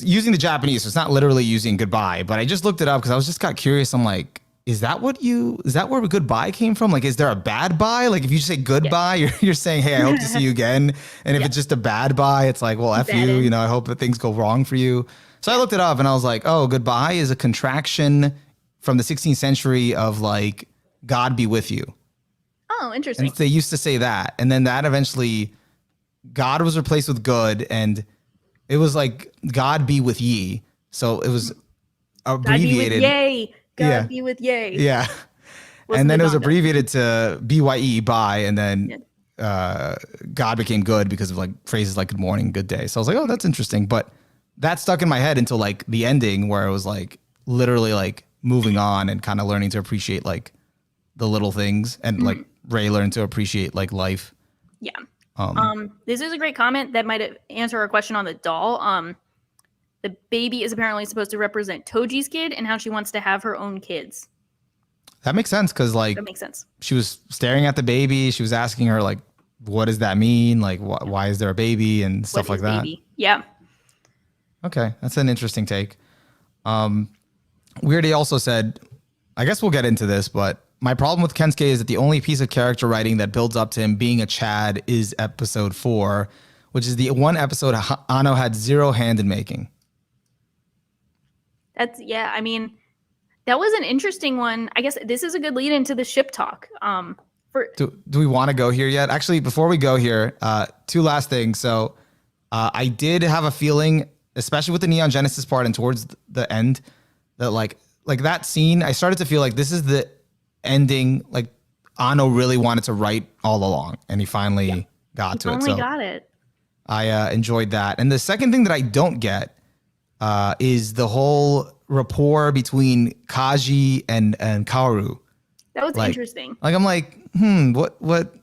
using the Japanese, so it's not literally using goodbye, but I just looked it up because I was just got curious. I'm like, is that where goodbye came from? Like, is there a bad bye? Like if you just say goodbye, you're saying, hey, I hope to see you again. And if it's just a bad bye, it's like, well, F you, you know, I hope that things go wrong for you. So I looked it up and I was like, oh, goodbye is a contraction from the 16th century of like, God be with you. Oh, interesting. And they used to say that. And then that eventually, God was replaced with good, and it was like, God be with ye. So it was abbreviated. God be with yay. God be with yay. Yeah. And then it was abbreviated to BYE, bye. And then God became good because of like phrases like good morning, good day. So I was like, oh, that's interesting. But that stuck in my head until like the ending, where it was like literally like moving on and kind of learning to appreciate like the little things, and like Ray learned to appreciate like life. Yeah. This is a great comment that might answer our question on the doll. The baby is apparently supposed to represent Toji's kid and how she wants to have her own kids. That makes sense, because like, that makes sense. She was staring at the baby. She was asking her like, what does that mean? Like, why is there a baby and stuff like that? Baby? Yeah. Okay, that's an interesting take. Weirdy also said, I guess we'll get into this, but my problem with Kensuke is that the only piece of character writing that builds up to him being a Chad is episode 4, which is the one episode Anno had zero hand in making. I mean, that was an interesting one. I guess this is a good lead into the ship talk. Do we want to go here yet? Actually, before we go here, two last things. So I did have a feeling, especially with the Neon Genesis part and towards the end, that like like that scene, I started to feel like this is the ending. Like Anno really wanted to write all along, and he finally got to it. Only So got it. I enjoyed that. And the second thing that I don't get is the whole rapport between Kaji and Kaoru. That was Like, interesting. Like I'm like,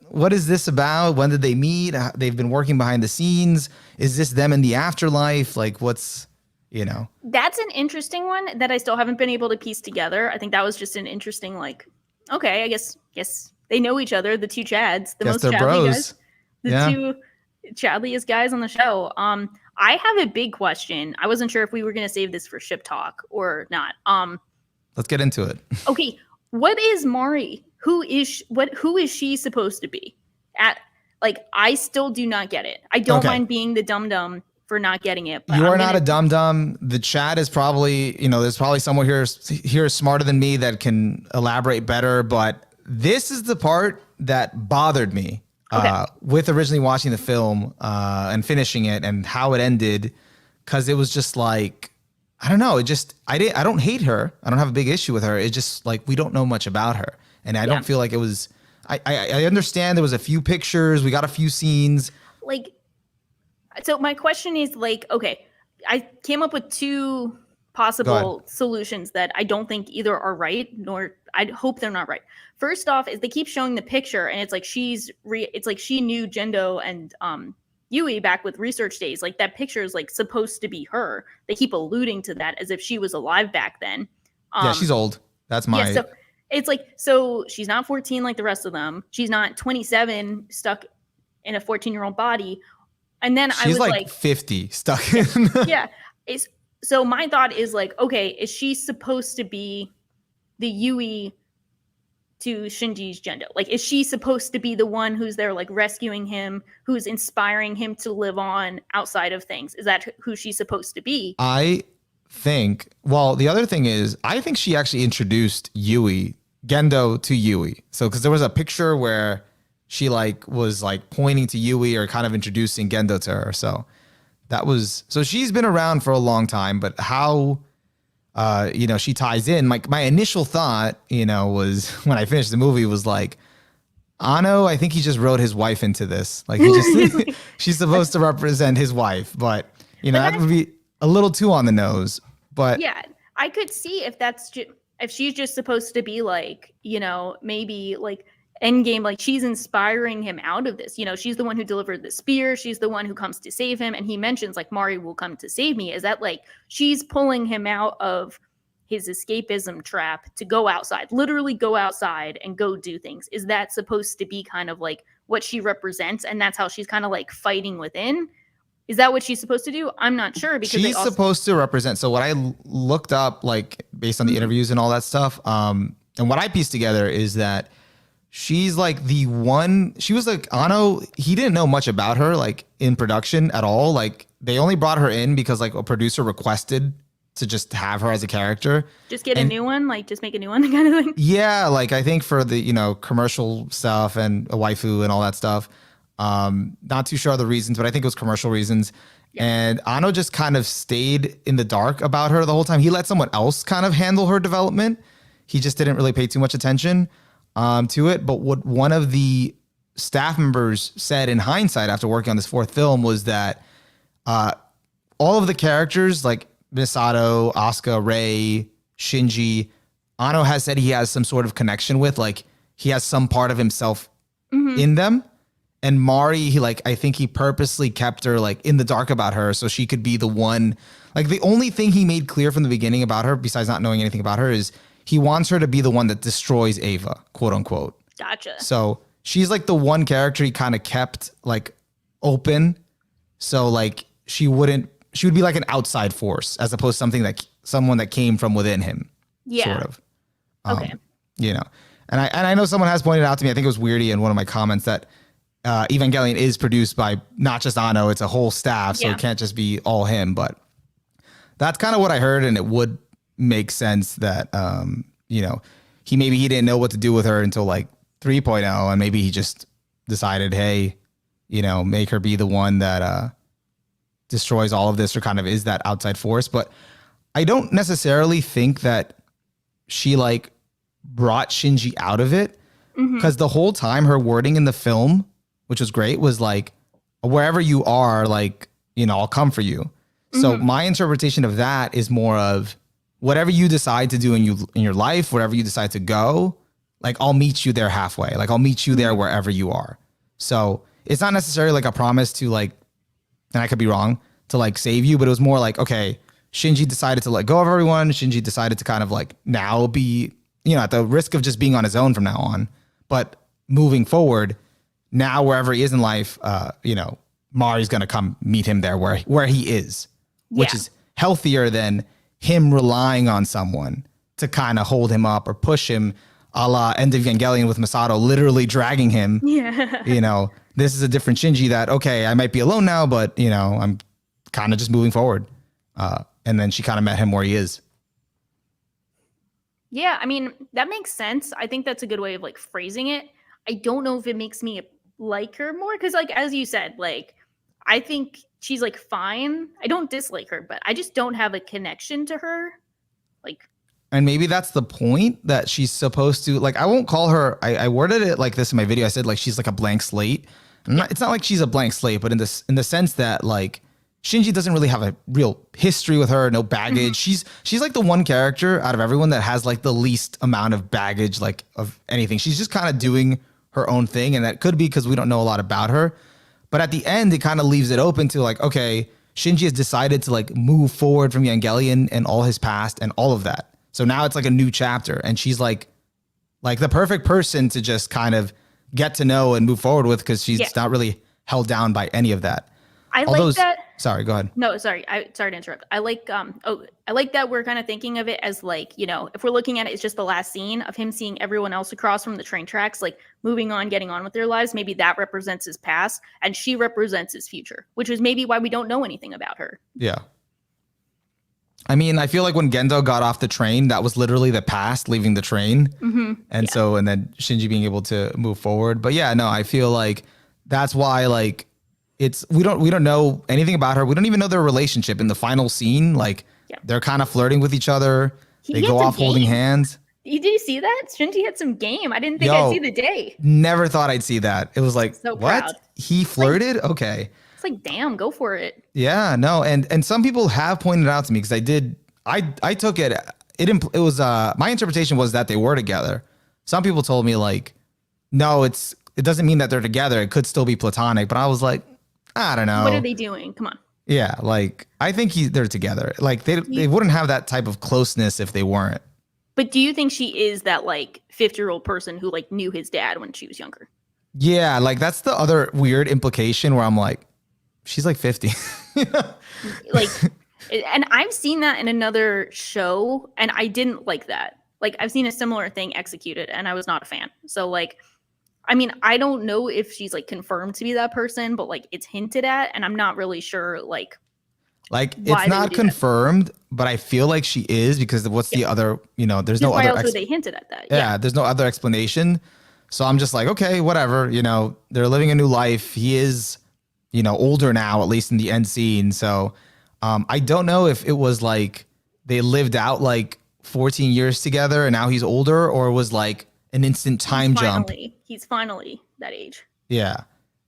what is this about? When did they meet? They've been working behind the scenes. Is this them in the afterlife? Like, what's, you know? That's an interesting one that I still haven't been able to piece together. I think that was just an interesting, like, okay, I guess they know each other, the two Chads, the Guess most they're Chadly bros. guys, the two Chadliest guys on the show. I have a big question. I wasn't sure if we were going to save this for ship talk or not. Let's get into it. Okay, what is Mari? Who is she supposed to be? I still do not get it. I don't mind being the dum-dum for not getting it. But you are not a dum-dum. The chat is probably, there's probably someone here smarter than me that can elaborate better, but this is the part that bothered me with originally watching the film and finishing it and how it ended, because it was just like, I don't know. I don't hate her. I don't have a big issue with her. It's just like, we don't know much about her. And I don't feel like it was, I understand there was a few pictures. We got a few scenes. So my question is okay, I came up with two possible solutions that I don't think either are right, nor I hope they're not right. First off is they keep showing the picture and it's like she knew Gendo and Yui back with research days. Like that picture is like supposed to be her. They keep alluding to that as if she was alive back then. Yeah, she's old. That's my... Yeah, so it's like, so she's not 14 like the rest of them. She's not 27 stuck in a 14-year-old body. And then she's like 50 stuck in. Yeah. So my thought is like, okay, is she supposed to be the Yui to Shinji's Gendo? Like, is she supposed to be the one who's there, like rescuing him, who's inspiring him to live on outside of things? Is that who she's supposed to be? I think, well, the other thing is, I think she actually introduced Gendo to Yui. So, because there was a picture where she was pointing to Yui or kind of introducing Gendo to her. So so she's been around for a long time, but how, she ties in. Like my initial thought, was when I finished the movie was like, Anno, I think he just wrote his wife into this. Like she's supposed to represent his wife, but that would be a little too on the nose. But yeah, I could see if if she's just supposed to be like, maybe like Endgame, like she's inspiring him out of this. She's the one who delivered the spear. She's the one who comes to save him. And he mentions like, Mari will come to save me. Is that like, she's pulling him out of his escapism trap to go outside, literally go outside and go do things? Is that supposed to be kind of like what she represents? And that's how she's kind of like fighting within? Is that what she's supposed to do? I'm not sure, because she's supposed to represent. So what I looked up, like based on the interviews and all that stuff, and what I pieced together is that she's like the one, she was like, Anno, he didn't know much about her, like in production at all. Like they only brought her in because like a producer requested to just have her as a character. Just get a new one, like just make a new one kind of thing. Yeah, like I think for the, commercial stuff and a waifu and all that stuff. Not too sure of the reasons, but I think it was commercial reasons. Yeah. And Anno just kind of stayed in the dark about her the whole time. He let someone else kind of handle her development. He just didn't really pay too much attention to it. But what one of the staff members said in hindsight after working on this fourth film was that all of the characters like Misato, Asuka, Rei, Shinji, Anno has said he has some sort of connection with, like he has some part of himself in them. And Mari, I think he purposely kept her like in the dark about her so she could be the one. Like the only thing he made clear from the beginning about her, besides not knowing anything about her, is he wants her to be the one that destroys Ava, quote unquote. Gotcha. So she's like the one character he kind of kept like open. So like she would be like an outside force as opposed to someone that came from within him. Yeah. Sort of. Okay. And I know someone has pointed out to me, I think it was Weirdy in one of my comments, that Evangelion is produced by not just Anno, it's a whole staff, so it can't just be all him. But that's kind of what I heard, and it would make sense that he didn't know what to do with her until like 3.0, and maybe he just decided, hey, make her be the one that destroys all of this, or kind of is that outside force. But I don't necessarily think that she like brought Shinji out of it. Mm-hmm. Because the whole time her wording in the film, which was great, was like, wherever you are, like, you know, I'll come for you. So my interpretation of that is more of whatever you decide to do in your life, wherever you decide to go, like I'll meet you there halfway. Like I'll meet you there wherever you are. So it's not necessarily like a promise to like, and I could be wrong, to like save you, but it was more like, okay, Shinji decided to let go of everyone. Shinji decided to kind of like now be, you know, at the risk of just being on his own from now on. But moving forward, now wherever he is in life, you know, Mari's going to come meet him there where he is, which is healthier than him relying on someone to kind of hold him up or push him, a la End of Evangelion with Masato literally dragging him. Yeah. You know, this is a different Shinji that, okay, I might be alone now, but, you know, I'm kind of just moving forward. And then she kind of met him where he is. Yeah, I mean, that makes sense. I think that's a good way of like phrasing it. I don't know if it makes me like her more because, like, as you said, like, I think she's like fine. I don't dislike her, but I just don't have a connection to her. Like, and maybe that's the point that she's supposed to, like, I won't call her, I worded it like this in my video. I said, like, she's like a blank slate. It's not like she's a blank slate, but in the sense that, like, Shinji doesn't really have a real history with her, no baggage. She's like the one character out of everyone that has like the least amount of baggage, like of anything. She's just kind of doing her own thing. And that could be because we don't know a lot about her. But at the end, it kind of leaves it open to like, okay, Shinji has decided to like move forward from Evangelion and all his past and all of that. So now it's like a new chapter. And she's like the perfect person to just kind of get to know and move forward with because she's not really held down by any of that. I like that. Sorry, go ahead. No, sorry. Sorry to interrupt. I like I like that we're kind of thinking of it as like, you know, if we're looking at it, it's just the last scene of him seeing everyone else across from the train tracks, like moving on, getting on with their lives. Maybe that represents his past and she represents his future, which is maybe why we don't know anything about her. Yeah. I mean, I feel like when Gendo got off the train, that was literally the past leaving the train. And so, and then Shinji being able to move forward. But yeah, no, I feel like that's why, like, we don't know anything about her. We don't even know their relationship in the final scene. Like they're kind of flirting with each other. They go off holding hands. Did you see that? Shinji had some game. I didn't think I'd see the day. Never thought I'd see that. It was like, so what? Proud. He flirted? Like, okay. It's like, damn, go for it. Yeah, no. And some people have pointed out to me because I took it. It was my interpretation was that they were together. Some people told me like, no, it doesn't mean that they're together. It could still be platonic. But I was like, I don't know. What are they doing? Come on. Yeah, like I think they're together. Like they wouldn't have that type of closeness if they weren't. But do you think she is that like 50-year-old person who like knew his dad when she was younger? Yeah, like that's the other weird implication where I'm like, she's like 50. Like, and I've seen that in another show and I didn't like that. Like I've seen a similar thing executed and I was not a fan. So like, I mean, I don't know if she's like confirmed to be that person, but like it's hinted at, and I'm not really sure like it's not confirmed, but I feel like she is because what's the other, you know, there's no other. Why else would they hinted at that? Yeah, there's no other explanation. So I'm just like, okay, whatever, you know, they're living a new life. He is, you know, older now, at least in the end scene. So I don't know if it was like they lived out like 14 years together and now he's older, or it was like an instant time jump. He's finally that age. Yeah.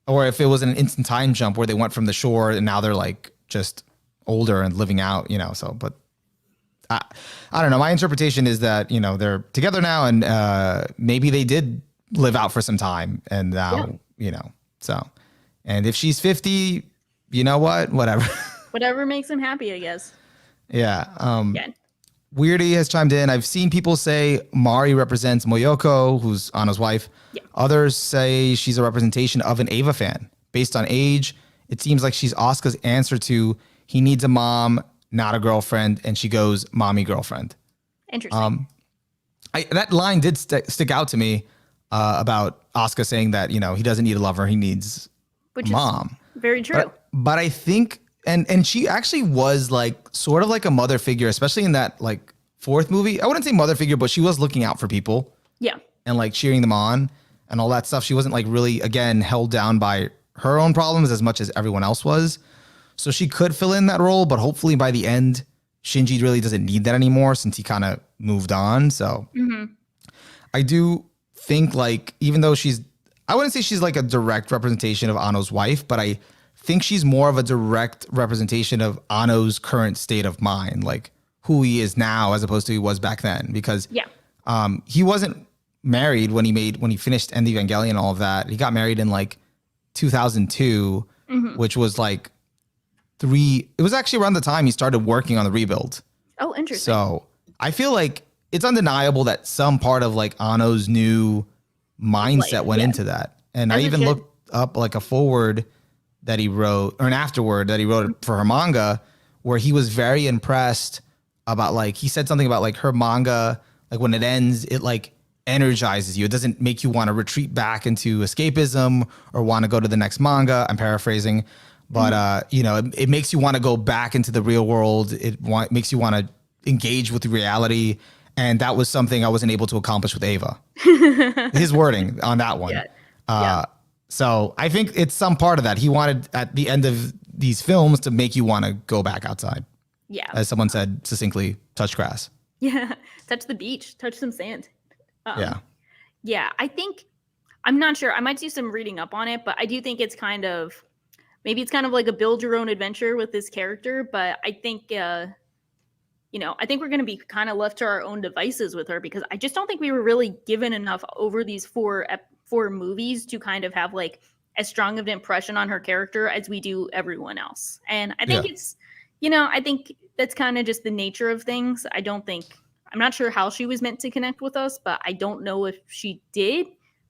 Or if it was an instant time jump where they went from the shore and now they're like just older and living out, you know, so, but I don't know. My interpretation is that, you know, they're together now and maybe they did live out for some time and now, you know, so, and if she's 50, you know what, whatever. Whatever makes him happy, I guess. Yeah. Weirdy has chimed in. I've seen people say Mari represents Moyoko, who's Anno's wife. Yeah. Others say she's a representation of an Eva fan. Based on age, it seems like she's Asuka's answer to he needs a mom, not a girlfriend, and she goes, mommy girlfriend. Interesting. That line did stick out to me about Asuka saying that, you know, he doesn't need a lover, he needs a mom. Very true. But I think... And she actually was like sort of like a mother figure, especially in that like fourth movie. I wouldn't say mother figure, but she was looking out for people. Yeah. And like cheering them on and all that stuff. She wasn't like really, again, held down by her own problems as much as everyone else was. So she could fill in that role, but hopefully by the end, Shinji really doesn't need that anymore since he kind of moved on. So Mm-hmm. I do think like, even though I wouldn't say she's like a direct representation of Anno's wife, but I think she's more of a direct representation of Anno's current state of mind, like who he is now as opposed to who he was back then. Because Yeah. he wasn't married when he finished End of Evangelion and all of that. He got married in like 2002, which was like it was actually around the time he started working on the rebuild. Oh, interesting. So I feel like it's undeniable that some part of like Anno's new mindset went into that. And As I it even should. looked up like a forward that he wrote, or an afterword that he wrote for her manga, where he was very impressed about, like, he said something about like her manga, like when it ends, it like energizes you. It doesn't make you want to retreat back into escapism or want to go to the next manga. I'm paraphrasing, but you know, it makes you want to go back into the real world. Makes you want to engage with reality. And that was something I wasn't able to accomplish with Ava. His wording on that one. Yeah. So I think it's some part of that. He wanted at the end of these films to make you want to go back outside. Yeah. As someone said succinctly, touch grass. Yeah. Touch the beach, touch some sand. Yeah. Yeah. I'm not sure. I might do some reading up on it, but I do think it's maybe it's kind of like a build your own adventure with this character. But I think, I think we're going to be kind of left to our own devices with her, because I just don't think we were really given enough over these four movies to kind of have like as strong of an impression on her character as we do everyone else. And I think I think that's kind of just the nature of things. I'm not sure how she was meant to connect with us, but I don't know if she did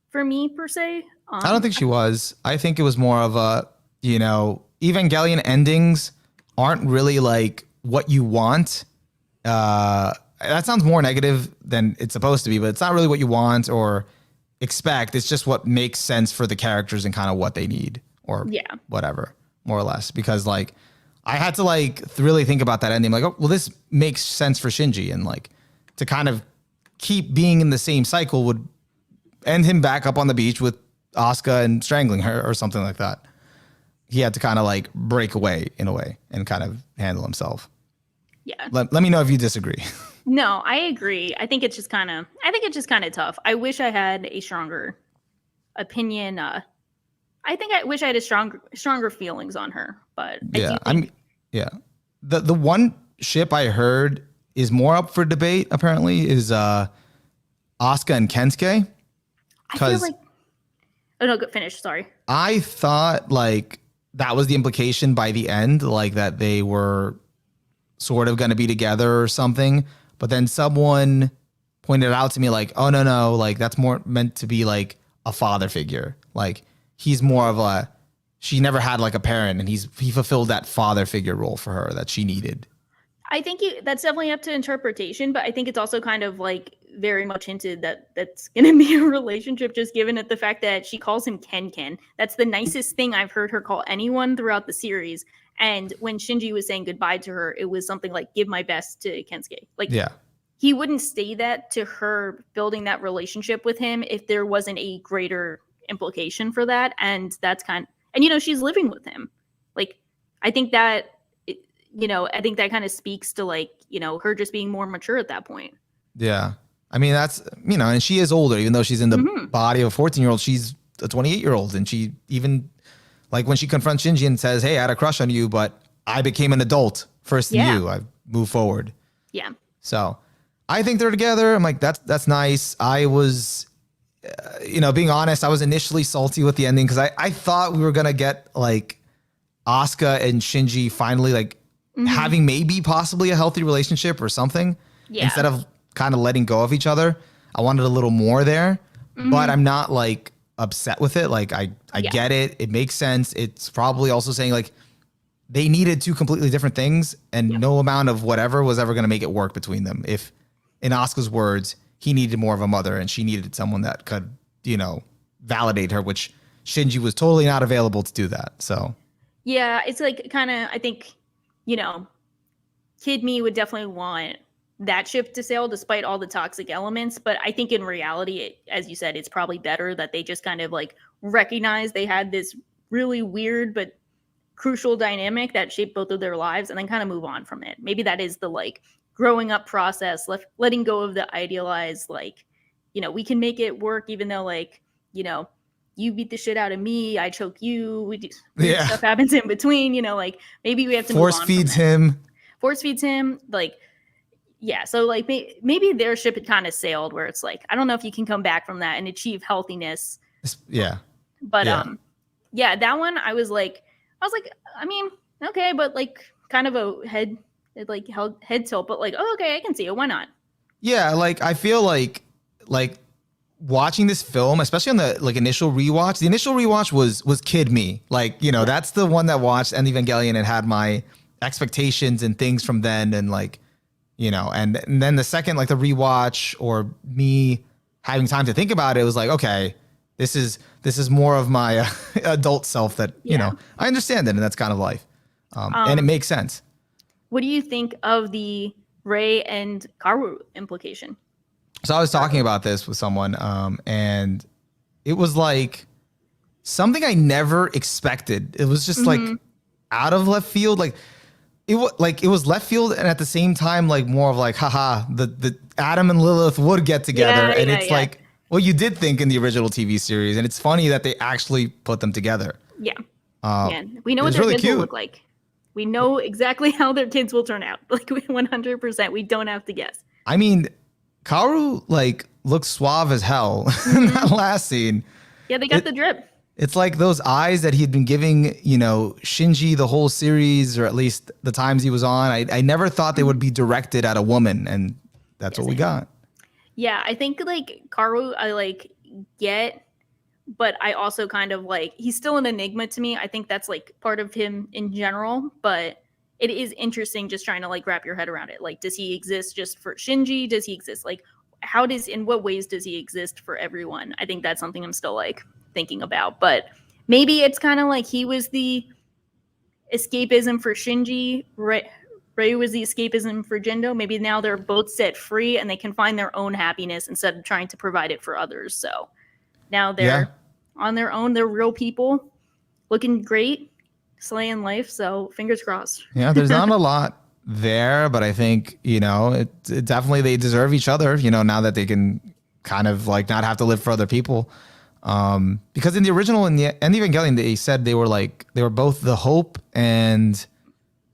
for me per se. I don't think she was. I think it was more of a, Evangelion endings aren't really like what you want. That sounds more negative than it's supposed to be, but it's not really what you want or expect. It's just what makes sense for the characters and kind of what they need, or whatever, more or less. Because like I had to like really think about that ending. Like, oh, well, this makes sense for Shinji, and like to kind of keep being in the same cycle would end him back up on the beach with Asuka and strangling her or something like that. He had to kind of like break away in a way and kind of handle himself. Yeah. Let me know if you disagree. No, I agree. I think it's just kind of tough. I wish I had a stronger opinion. I wish I had stronger feelings on her, but The one ship I heard is more up for debate apparently is Asuka and Kensuke. I feel like, oh no, go finish. Sorry. I thought like that was the implication by the end, like that they were sort of going to be together or something. But then someone pointed out to me like, oh, no, like that's more meant to be like a father figure. Like he's more of she never had like a parent, and he fulfilled that father figure role for her that she needed. I think that's definitely up to interpretation, but I think it's also kind of like very much hinted that that's going to be a relationship, just given it the fact that she calls him Ken. That's the nicest thing I've heard her call anyone throughout the series. And when Shinji was saying goodbye to her, it was something like, give my best to Kensuke. Like, he wouldn't say that to her building that relationship with him if there wasn't a greater implication for that. And that's and she's living with him. Like, I think that, I think that kind of speaks to like, her just being more mature at that point. Yeah. I mean, that's, and she is older, even though she's in the body of a 14-year-old, she's a 28-year-old. And she even, like when she confronts Shinji and says, hey, I had a crush on you, but I became an adult first than you. I've moved forward. Yeah. So I think they're together. I'm like, that's nice. I was, being honest, I was initially salty with the ending because I thought we were going to get like Asuka and Shinji finally like having maybe possibly a healthy relationship or something instead of kind of letting go of each other. I wanted a little more there, but I'm not like upset with it. Like I get it. It makes sense. It's probably also saying like they needed two completely different things, and no amount of whatever was ever going to make it work between them. If in Asuka's words, he needed more of a mother and she needed someone that could, validate her, which Shinji was totally not available to do that. So yeah, it's like kind of, I think, kid me would definitely want that ship to sail despite all the toxic elements. But I think in reality, as you said, it's probably better that they just kind of like recognize they had this really weird but crucial dynamic that shaped both of their lives and then kind of move on from it. Maybe that is the like growing up process, letting go of the idealized, like, we can make it work even though, like, you beat the shit out of me, I choke you, we do weird stuff happens in between, like maybe we have to force feeds him. Force feeds him, like, yeah. So like maybe their ship had kind of sailed where it's like, I don't know if you can come back from that and achieve healthiness. Yeah. But yeah, that one I was like, I mean, okay, but like kind of a head tilt, but like, oh, okay, I can see it. Why not? Yeah, like I feel like watching this film, especially on the like initial rewatch. The initial rewatch was kid me. Like, that's the one that watched End of Evangelion and had my expectations and things from then, and like, and then the second, like the rewatch or me having time to think about it, was like, okay, this is more of my adult self that, I understand it, and that's kind of life. And it makes sense. What do you think of the Rei and Kaoru implication? So I was talking about this with someone, and it was like something I never expected. It was just like out of left field. Like it was left field, and at the same time, like more of like, haha, the Adam and Lilith would get together, and it's like, well, you did think in the original TV series, and it's funny that they actually put them together. Yeah, we know what their kids will look like. We know exactly how their kids will turn out. Like 100%, we don't have to guess. I mean, Kaoru like looks suave as hell in that last scene. Yeah, they got the drip. It's like those eyes that he had been giving, Shinji the whole series, or at least the times he was on. I never thought they would be directed at a woman, and that's what we got. Yeah, I think like Kaoru, I like get, but I also kind of like, he's still an enigma to me. I think that's like part of him in general, but it is interesting just trying to like wrap your head around it. Like, does he exist just for Shinji? Does he exist? Like, in what ways does he exist for everyone? I think that's something I'm still like thinking about, but maybe it's kind of like he was the escapism for Shinji, Rei was the escapism for Gendo. Maybe now they're both set free and they can find their own happiness instead of trying to provide it for others. So now they're on their own. They're real people looking great, slaying life. So fingers crossed. Yeah, there's not a lot there, but I think, it definitely, they deserve each other, now that they can kind of like not have to live for other people. Because in the original, in the End of Evangelion, they said they were both the hope and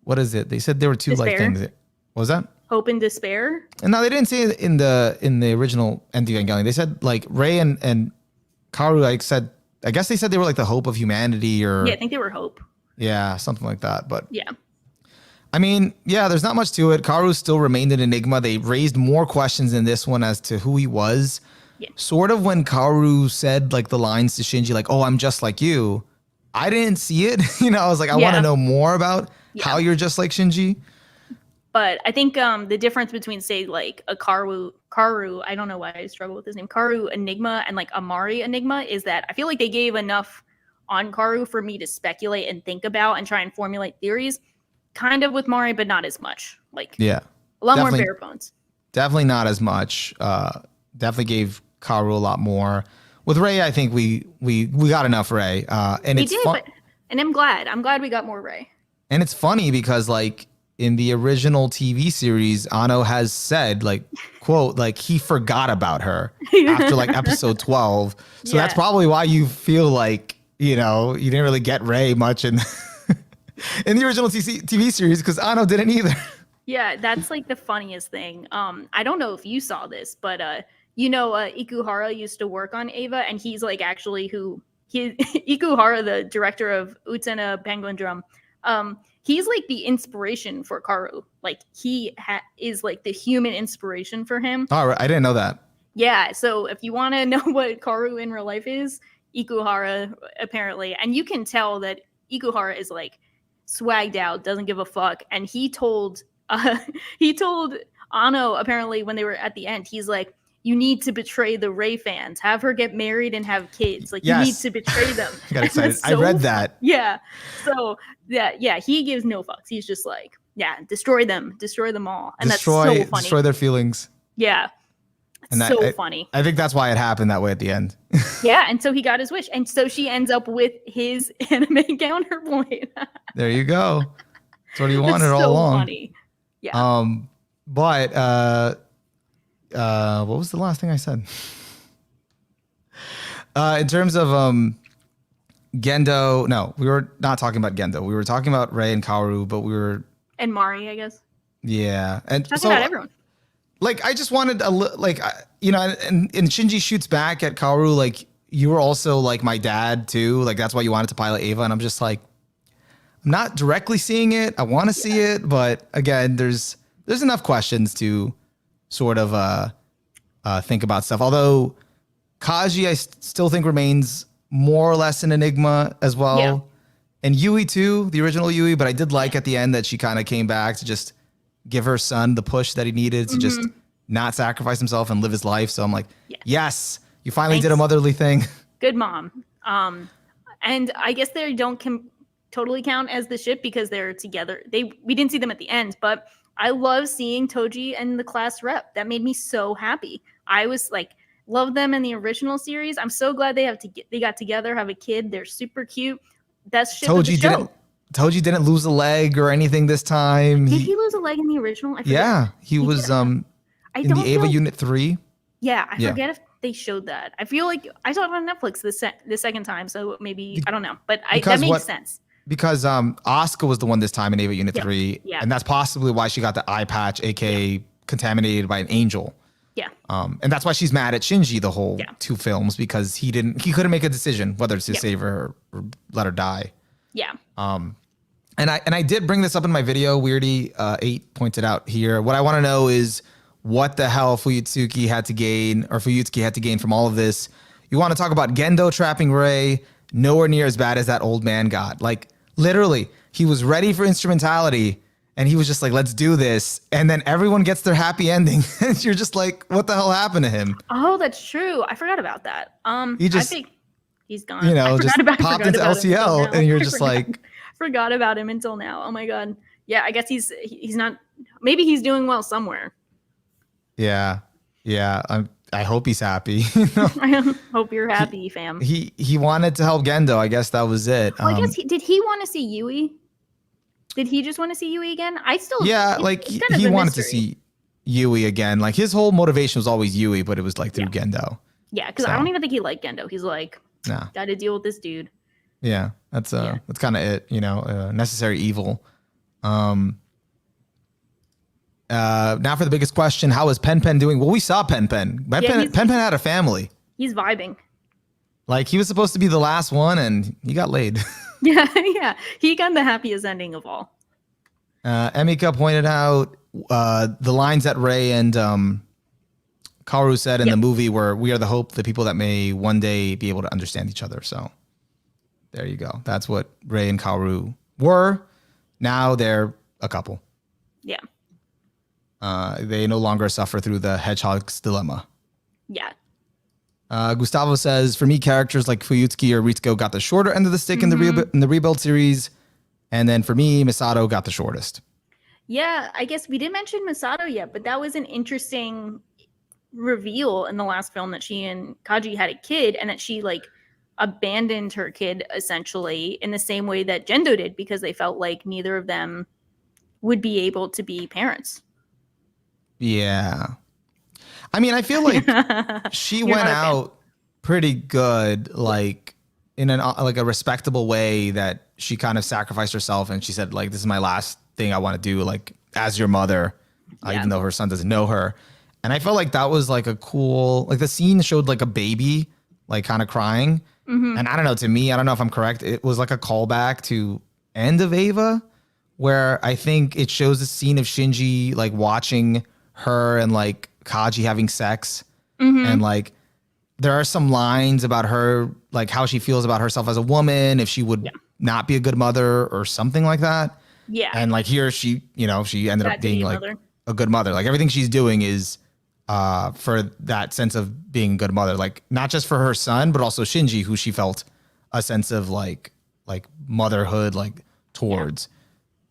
what is it? They said there were two despair. Like things. What was that? Hope and despair. And no, they didn't say it in the original End of Evangelion. They said like Rei and Kaoru, I guess they said they were like the hope of humanity, or yeah, I think they were hope. Yeah, something like that. But yeah. I mean, yeah, there's not much to it. Kaoru still remained an enigma. They raised more questions in this one as to who he was. Yeah. Sort of when Kaoru said like the lines to Shinji, like, "Oh, I'm just like you." I didn't see it. I was like, I want to know more about how you're just like Shinji. But I think the difference between, say, like a Kaoru, I don't know why I struggle with his name, Kaoru Enigma and like Amari Enigma, is that I feel like they gave enough on Kaoru for me to speculate and think about and try and formulate theories. Kind of with Mari, but not as much. Like, a lot more bare bones. Definitely not as much. Definitely gave Kaoru a lot more. With Rei, I think we got enough Rei. And we did, and I'm glad we got more Rei. And it's funny because like in the original TV series, Anno has said like, quote, like he forgot about her after like episode 12. So that's probably why you feel like, you didn't really get Rei much in in the original TV series, because Anno didn't either. Yeah, that's like the funniest thing. I don't know if you saw this, but Ikuhara used to work on Eva, and he's like actually Ikuhara, the director of Utena Penguin Drum. He's like the inspiration for Kaoru. Like he is like the human inspiration for him. Oh, I didn't know that. Yeah, so if you want to know what Kaoru in real life is, Ikuhara apparently, and you can tell that Ikuhara is like swagged out, doesn't give a fuck, and he told Anno apparently when they were at the end, he's like, you need to betray the Rei fans, have her get married and have kids, like you need to betray them. I got excited. So, I read that. Yeah, so he gives no fucks. He's just like, destroy them all, and that's so funny. Destroy their feelings. Yeah. And so funny. I think that's why it happened that way at the end. Yeah, and so he got his wish. And so she ends up with his anime counterpoint. There you go. That's what he wanted all along. Funny. Yeah. But what was the last thing I said? In terms of Gendo, no, we were not talking about Gendo. We were talking about Rei and Kaoru, but we were And Mari, I guess. yeah, and Talking so about everyone. like I just wanted you know, and Shinji shoots back at Kaoru like you were also like my dad too, like that's why you wanted to pilot Eva, and I'm just like I'm not directly seeing it. I want to see it, but again, there's enough questions to sort of think about stuff. Although Kaji, I still think remains more or less an enigma as well. Yeah. And Yui too, the original Yui, but I did like at the end that she kind of came back to just give her son the push that he needed to just not sacrifice himself and live his life. So I'm like, yes, you finally did a motherly thing. Good mom. And I guess they don't totally count as the ship because they're together. We didn't see them at the end, but I love seeing Toji and the class rep. That made me so happy. I was like, love them in the original series. I'm so glad they got together, have a kid. They're super cute. That's ship of the show. Toji didn't lose a leg or anything this time. Did he lose a leg in the original? I forget. Yeah, he was in the Eva Unit 3. Yeah, I forget if they showed that. I feel like I saw it on Netflix the second time, so maybe I don't know, but that makes sense. Because Asuka was the one this time in Eva Unit 3, and that's possibly why she got the eye patch, aka contaminated by an angel. Yeah. And that's why she's mad at Shinji the whole 2 films, because he couldn't make a decision whether to save her or let her die. Yeah. And I did bring this up in my video. Weirdy 8 pointed out here. What I want to know is what the hell Fuyutsuki had to gain from all of this. You want to talk about Gendo trapping Rei? Nowhere near as bad as that old man got. Like literally, he was ready for instrumentality. And he was just like, let's do this. And then everyone gets their happy ending. And you're just like, what the hell happened to him? Oh, that's true. I forgot about that. I think he's gone. You know, just popped into LCL and you're just like. Forgot about him until now. Oh my God. Yeah, I guess he's not, maybe he's doing well somewhere. Yeah. Yeah. I hope he's happy. I hope you're happy, fam. He wanted to help Gendo. I guess that was it. Well, I guess did he want to see Yui? Did he just want to see Yui again? Like he wanted to see Yui again. Like his whole motivation was always Yui, but it was like through Gendo. Yeah, because I don't even think he liked Gendo. He's like, got to deal with this dude. Yeah, that's kind of it. You know, necessary evil. Now for the biggest question: how is Pen Pen doing? Well, we saw Pen Pen. Pen Pen had a family. He's vibing. Like he was supposed to be the last one, and he got laid. Yeah. He got the happiest ending of all. Emika pointed out the lines that Rei and Kaoru said in the movie were, "We are the hope, the people that may one day be able to understand each other." So there you go. That's what Rei and Kaoru were. Now they're a couple. Yeah. They no longer suffer through the hedgehog's dilemma. Yeah. Gustavo says, for me, characters like Fuyutsuki or Ritsuko got the shorter end of the stick in the Rebuild series. And then for me, Misato got the shortest. Yeah, I guess we didn't mention Misato yet, but that was an interesting reveal in the last film that she and Kaji had a kid and that she like abandoned her kid essentially in the same way that Gendo did because they felt like neither of them would be able to be parents. Yeah. I mean, I feel like she went out pretty good, like in a respectable way that she kind of sacrificed herself. And she said, like, this is my last thing I want to do, like, as your mother, even though her son doesn't know her. And I felt like that was like a cool, like the scene showed like a baby, like kind of crying. And I don't know, to me, I don't know if I'm correct. It was like a callback to End of Eva, where I think it shows the scene of Shinji like watching her and like Kaji having sex. And like there are some lines about her, like how she feels about herself as a woman, if she would not be a good mother or something like that. Yeah. And like here she, she ended up being like a good mother. Like everything she's doing is for that sense of being a good mother, like not just for her son, but also Shinji, who she felt a sense of like motherhood, like towards,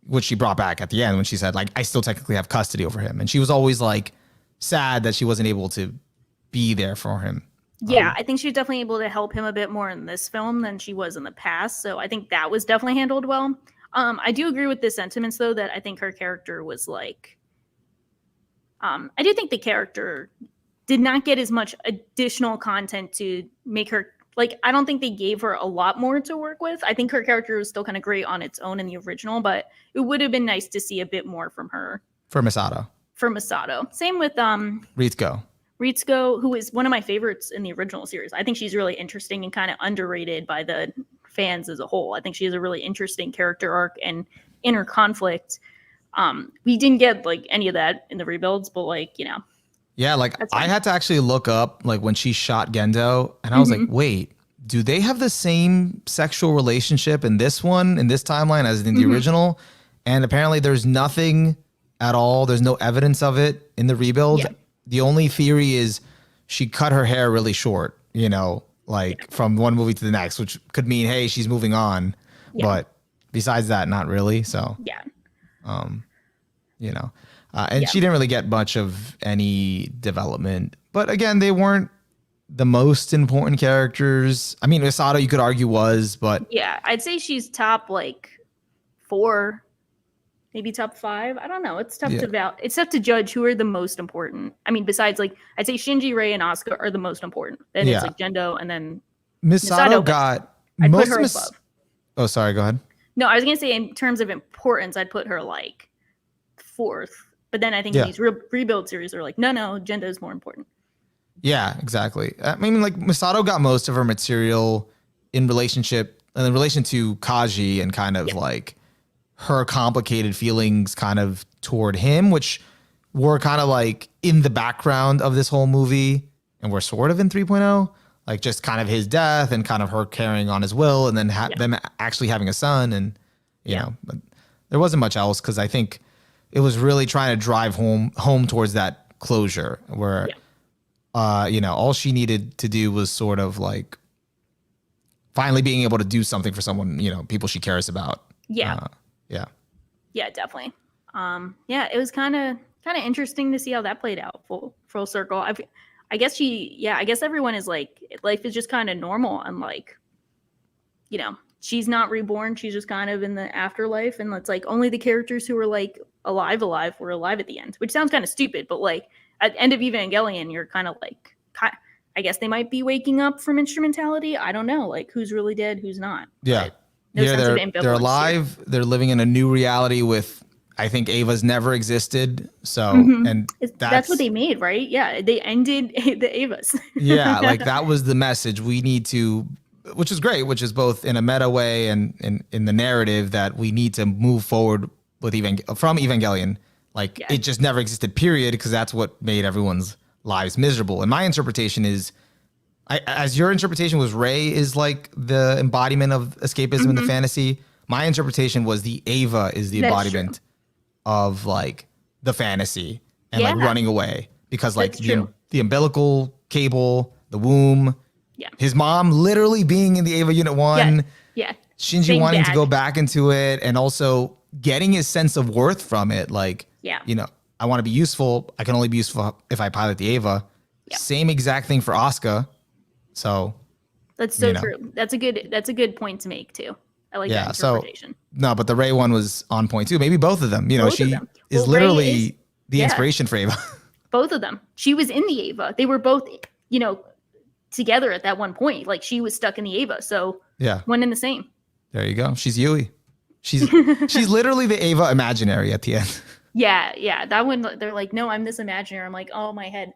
which she brought back at the end when she said, like, I still technically have custody over him. And she was always like sad that she wasn't able to be there for him. Yeah, I think she was definitely able to help him a bit more in this film than she was in the past. So I think that was definitely handled well. I do agree with the sentiments, though, that I think her character was like I do think the character did not get as much additional content to make her, like, I don't think they gave her a lot more to work with. I think her character was still kind of great on its own in the original, but it would have been nice to see a bit more from her. For Masato. Same with Ritsuko, who is one of my favorites in the original series. I think she's really interesting and kind of underrated by the fans as a whole. I think she has a really interesting character arc and inner conflict. We didn't get like any of that in the rebuilds, but like, Yeah, like I had to actually look up like when she shot Gendo, and I was like, wait, do they have the same sexual relationship in this one, in this timeline, as in the original? And apparently there's nothing at all. There's no evidence of it in the rebuild. Yeah. The only theory is she cut her hair really short, from one movie to the next, which could mean, hey, she's moving on. Yeah. But besides that, not really. So, yeah. She didn't really get much of any development. But again, they weren't the most important characters. I mean, Misato, you could argue, was, but yeah, I'd say she's top like 4, maybe top 5. I don't know. It's tough to judge who are the most important. I mean, besides like, I'd say Shinji, Rei, and Asuka are the most important. Then it's like Gendo, and then Misato got I'd put her above. Oh, sorry. Go ahead. No, I was gonna say in terms of importance, I'd put her like 4th. But then I think these rebuild series are like, no, Gendo is more important. Yeah, exactly. I mean, like Misato got most of her material in relation to Kaji and kind of like her complicated feelings kind of toward him, which were kind of like in the background of this whole movie and were sort of in 3.0, like just kind of his death and kind of her carrying on his will and then them actually having a son. And, you know, but there wasn't much else because I think it was really trying to drive home towards that closure where, all she needed to do was sort of like finally being able to do something for someone, people she cares about. Yeah, definitely. It was kind of interesting to see how that played out full circle. I guess everyone is like, life is just kind of normal and like, she's not reborn. She's just kind of in the afterlife. And it's like only the characters who were like alive were alive at the end, which sounds kind of stupid, but like at the end of Evangelion, you're kind of like, I guess they might be waking up from instrumentality. I don't know, like who's really dead, who's not. Yeah. They're alive. Here. They're living in a new reality with, I think Ava's never existed. So, and that's what they made, right? Yeah. They ended the Avas. Yeah. Like that was the message we need to, which is great, which is both in a meta way and in the narrative that we need to move forward with from Evangelion. Like it just never existed, period, because that's what made everyone's lives miserable. And my interpretation is, as your interpretation was Rei is like the embodiment of escapism in the fantasy, my interpretation was the Ava is the embodiment of like the fantasy and like running away because like the umbilical cable, the womb, his mom literally being in the Ava Unit 1, Shinji wanting to go back into it and also getting his sense of worth from it. Like, I want to be useful. I can only be useful if I pilot the Ava. Same exact thing for Asuka. So that's so true. That's a good point to make too. I like that interpretation. No, but the Rei one was on point too. Maybe both of them. She is literally the inspiration for Ava. Both of them. She was in the Ava. They were both, together at that one point. Like she was stuck in the Ava. So one and the same. There you go. She's Yui. She's literally the Ava imaginary at the end. Yeah. That one, they're like, no, I'm this imaginary. I'm like, oh, my head.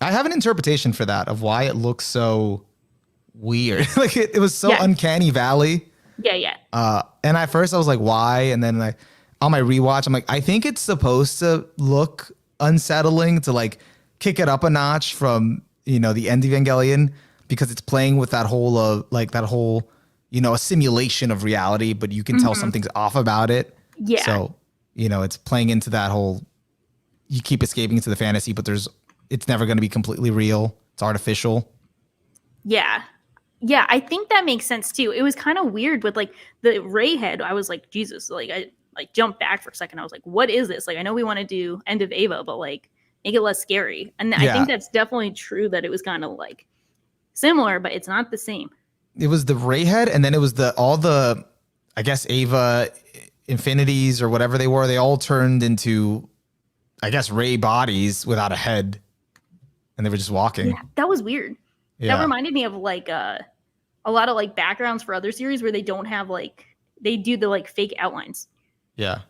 I have an interpretation for that of why it looks so weird. Like it was so uncanny valley. Yeah. And at first I was like, why? And then like on my rewatch, I'm like, I think it's supposed to look unsettling to like kick it up a notch from, the end of Evangelion because it's playing with that whole a simulation of reality, but you can tell something's off about it. Yeah. So, it's playing into that whole, you keep escaping into the fantasy, but it's never going to be completely real. It's artificial. Yeah. Yeah. I think that makes sense too. It was kind of weird with like the Rei head. I was like, Jesus, like I like jumped back for a second. I was like, what is this? Like, I know we want to do End of Ava, but like make it less scary. And I think that's definitely true that it was kind of like similar, but it's not the same. It was the Rei head, and then it was all the, I guess, Ava infinities or whatever they were. They all turned into I guess, Ray bodies without a head, and they were just walking. Yeah, that was weird. Yeah. That reminded me of like a lot of like backgrounds for other series where they don't have like they do the like fake outlines. Yeah.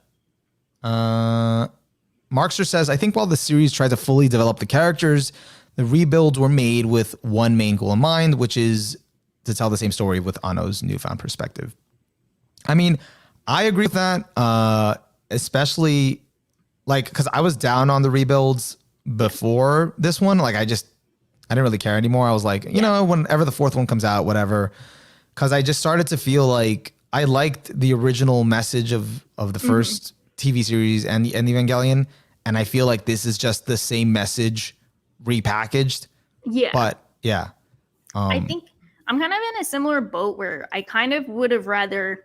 Markster says, I think while the series tried to fully develop the characters, the rebuilds were made with one main goal in mind, which is to tell the same story with Anno's newfound perspective. I mean, I agree with that, especially like because I was down on the rebuilds before this one. Like I didn't really care anymore. I was like, you know, whenever the fourth one comes out, whatever. Because I just started to feel like I liked the original message of the first TV series and the Evangelion, and I feel like this is just the same message repackaged. Yeah. But yeah. I think I'm kind of in a similar boat where I kind of would have rather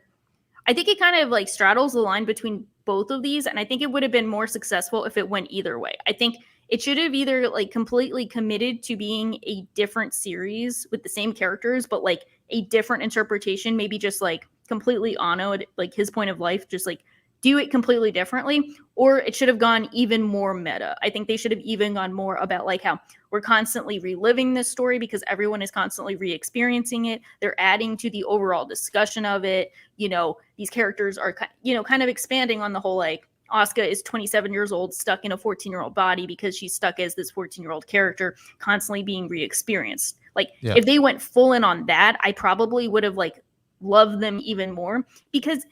I think it kind of like straddles the line between both of these, and I think it would have been more successful if it went either way. I think it should have either like completely committed to being a different series with the same characters, but like a different interpretation, maybe just like completely Anno, like his point of life, just like do it completely differently, or it should have gone even more meta. I think they should have even gone more about like how we're constantly reliving this story because everyone is constantly re-experiencing it. They're adding to the overall discussion of it. You know, these characters are, you know, kind of expanding on the whole like Asuka is 27 years old, stuck in a 14-year-old body because she's stuck as this 14-year-old character, constantly being re-experienced. Like if they went full in on that, I probably would have like loved them even more because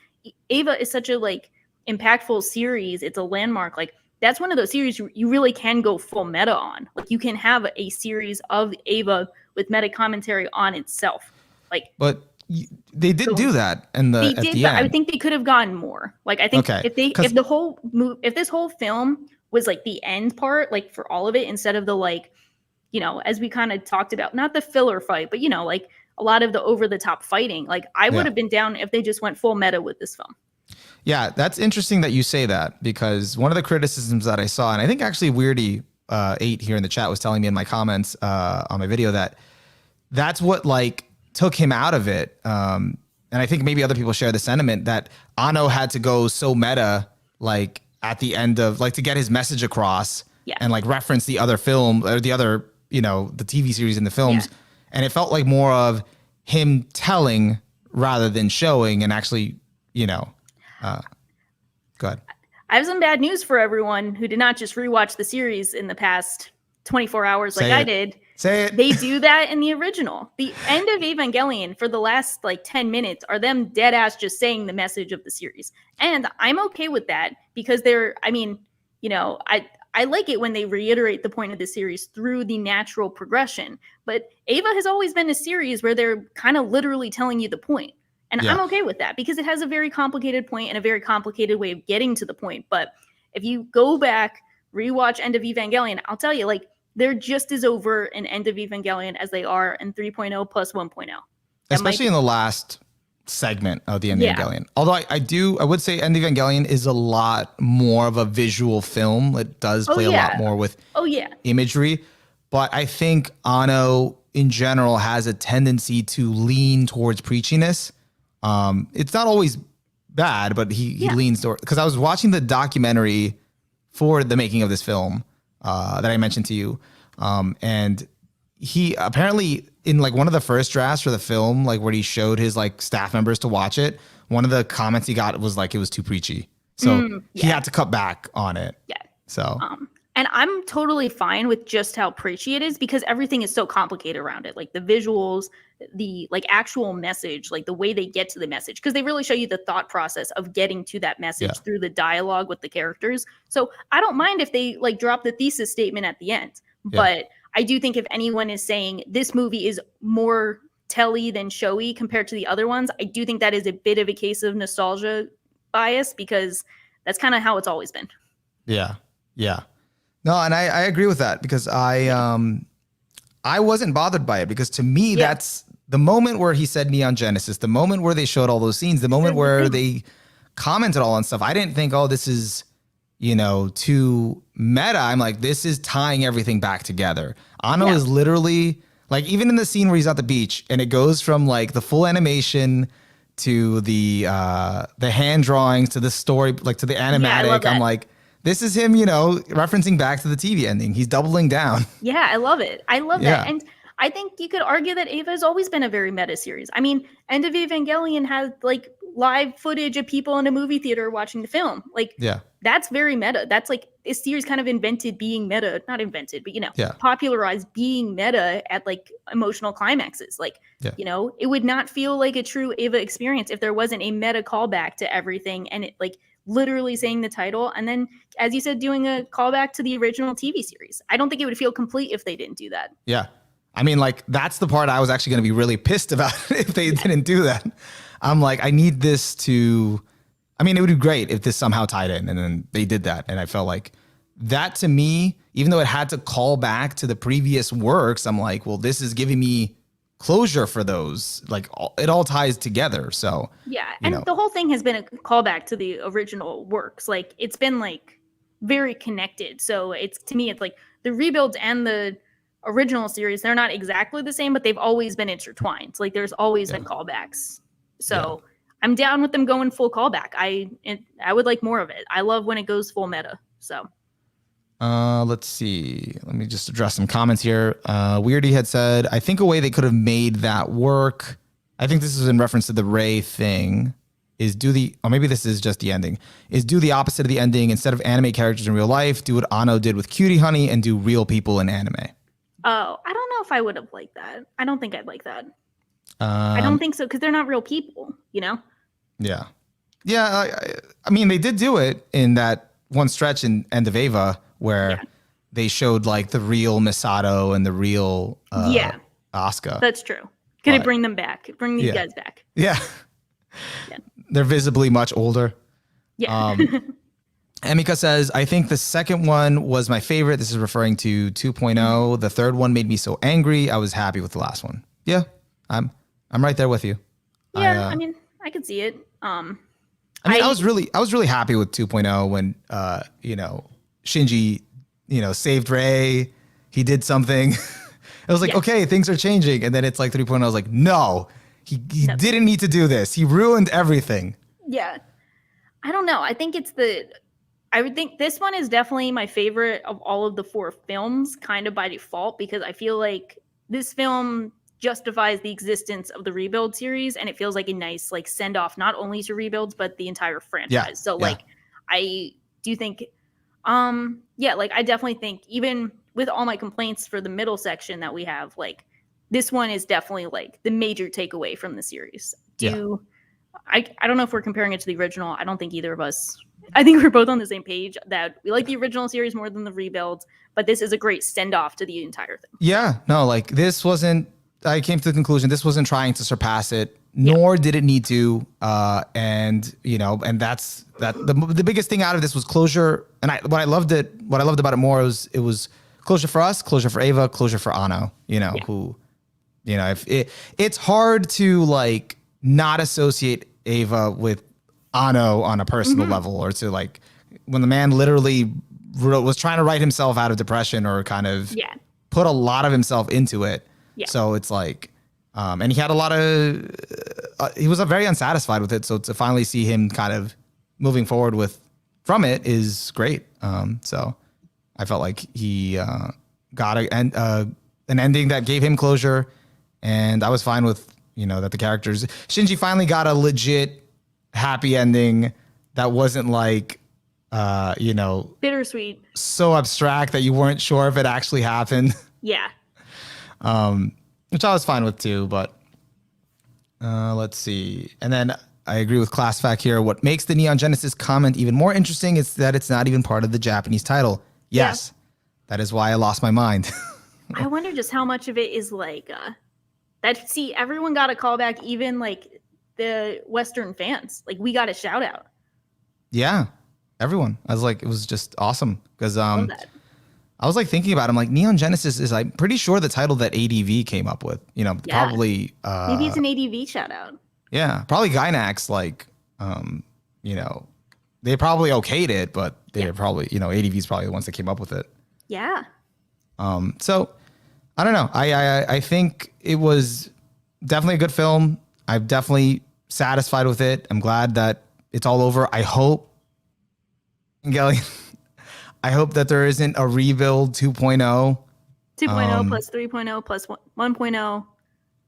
Eva is such a like impactful series. It's a landmark. Like that's one of those series you really can go full meta on. Like you can have a series of Eva with meta commentary on itself. Like, but they did do that in the at the end. I think they could have gotten more. Like I think if this whole film was like the end part, like for all of it, instead of the like, you know, as we kind of talked about, not the filler fight, but you know, like a lot of the over the top fighting. Like I would have been down if they just went full meta with this film. Yeah, that's interesting that you say that because one of the criticisms that I saw, and I think actually Weirdy 8 here in the chat was telling me in my comments on my video that that's what like took him out of it. And I think maybe other people share the sentiment that Anno had to go so meta like at the end of like to get his message across and like reference the other film or the other, you know, the TV series in the films. Yeah. And it felt like more of him telling rather than showing and actually, you know, go ahead. I have some bad news for everyone who did not just rewatch the series in the past 24 hours like I did. Say it. They do that in the original. The end of Evangelion for the last like 10 minutes are them dead ass just saying the message of the series. And I'm okay with that because I mean, you know, I like it when they reiterate the point of the series through the natural progression. But Eva has always been a series where they're kind of literally telling you the point. And I'm okay with that because it has a very complicated point and a very complicated way of getting to the point. But if you go back, rewatch End of Evangelion, I'll tell you, like, they're just as over in End of Evangelion as they are in 3.0 plus 1.0. Especially in the last segment of the End of Evangelion. Although I would say End of Evangelion is a lot more of a visual film. It does play a lot more with imagery. But I think Anno in general has a tendency to lean towards preachiness. It's not always bad, but he leans toward, because I was watching the documentary for the making of this film that I mentioned to you. And he apparently in like one of the first drafts for the film, like where he showed his like staff members to watch it, one of the comments he got was like, it was too preachy. So he had to cut back on it. Yeah. So, and I'm totally fine with just how preachy it is because everything is so complicated around it. Like the visuals, the like actual message, like the way they get to the message, because they really show you the thought process of getting to that message through the dialogue with the characters. So I don't mind if they like drop the thesis statement at the end, but I do think if anyone is saying this movie is more telly than showy compared to the other ones, I do think that is a bit of a case of nostalgia bias because that's kind of how it's always been. Yeah. Yeah. No, and I agree with that because I wasn't bothered by it because to me that's the moment where he said Neon Genesis, the moment where they showed all those scenes, the moment where they commented all on stuff. I didn't think, oh, this is, you know, too meta. I'm like, this is tying everything back together. Anno is literally like, even in the scene where he's at the beach and it goes from like the full animation to the hand drawings to the story, like to the animatic. I'm like, This is him, referencing back to the TV ending. He's doubling down. Yeah, I love it. I love Yeah. that. And I think you could argue that Eva has always been a very meta series. I mean, End of Evangelion had like live footage of people in a movie theater watching the film. Like, Yeah. that's very meta. That's like this series kind of invented being meta, not invented, but Yeah. popularized being meta at like emotional climaxes. Like, Yeah. It would not feel like a true Eva experience if there wasn't a meta callback to everything and it like literally saying the title and then, as you said, doing a callback to the original TV series. I don't think it would feel complete if they didn't do that. Yeah. I mean, like, that's the part I was actually going to be really pissed about if they didn't do that. I'm like, I need this to, I mean, it would be great if this somehow tied in, and then they did that. And I felt like that, to me, even though it had to call back to the previous works, I'm like, well, this is giving me closure for those. Like, it all ties together. So yeah, and the whole thing has been a callback to the original works. Like, it's been like very connected. So it's, to me, it's like the rebuilds and the original series, they're not exactly the same, but they've always been intertwined. Like, there's always been callbacks. So I'm down with them going full callback. I would like more of it. I love when it goes full meta. So let's see. Let me just address some comments here. Weirdy had said, I think a way they could have made that work, I think this is in reference to the Ray thing, is or maybe this is just the ending, is do the opposite of the ending. Instead of anime characters in real life, do what Anno did with Cutie Honey and do real people in anime. Oh, I don't know if I would have liked that. I don't think I'd like that. I don't think so, because they're not real people, Yeah. Yeah. I mean, they did do it in that one stretch in End of Eva where they showed like the real Misato and the real Asuka. That's true. Could it bring them back? Bring these guys back. Yeah. They're visibly much older. Yeah. Emika says, I think the second one was my favorite. This is referring to 2.0. The third one made me so angry. I was happy with the last one. Yeah, I'm right there with you. Yeah, I mean, I could see it. I was really happy with 2.0 when Shinji, saved Rei. He did something. I was like, okay, things are changing. And then it's like 3.0. I was like, no, he didn't need to do this. He ruined everything. Yeah. I don't know. I would think this one is definitely my favorite of all of the 4 films, kind of by default, because I feel like this film justifies the existence of the Rebuild series, and it feels like a nice like send off not only to Rebuilds but the entire franchise. Like, I do think I definitely think, even with all my complaints for the middle section that we have, like, this one is definitely like the major takeaway from the series. I don't know if we're comparing it to the original. I don't think either of us. I think we're both on the same page that we like the original series more than the Rebuilds, but this is a great send off to the entire thing. Yeah, no, like, this wasn't, I came to the conclusion this wasn't trying to surpass it, nor did it need to. And that's the biggest thing out of this was closure. And what I loved about it more was it was closure for us, closure for Ava, closure for Anno, who, if it's hard to like not associate Ava with Anno on a personal level, or to like, when the man literally was trying to write himself out of depression, or kind of put a lot of himself into it. So it's like, and he had a lot of, he was very unsatisfied with it. So to finally see him kind of moving forward from it is great. So I felt like he got an ending that gave him closure, and I was fine with, that the characters, Shinji finally got a legit happy ending that wasn't like, bittersweet, so abstract that you weren't sure if it actually happened. Yeah. Which I was fine with too, but let's see. And then I agree with Class Fact here. What makes the Neon Genesis comment even more interesting is that it's not even part of the Japanese title. Yes, that is why I lost my mind. I wonder just how much of it is like that. See, everyone got a callback, even like the Western fans. Like, we got a shout out. Yeah, everyone. I was like, it was just awesome because I was like thinking about it. I'm like, Neon Genesis is, I'm pretty sure, the title that ADV came up with. Probably. Maybe it's an ADV shout out. Yeah, probably Gynax. Like, they probably okayed it, but they're probably, ADV is probably the ones that came up with it. Yeah. So I don't know. I think it was definitely a good film. I'm definitely satisfied with it. I'm glad that it's all over. I hope Evangelion I hope that there isn't a rebuild 2.0. 2.0 plus 3.0 plus 1.0.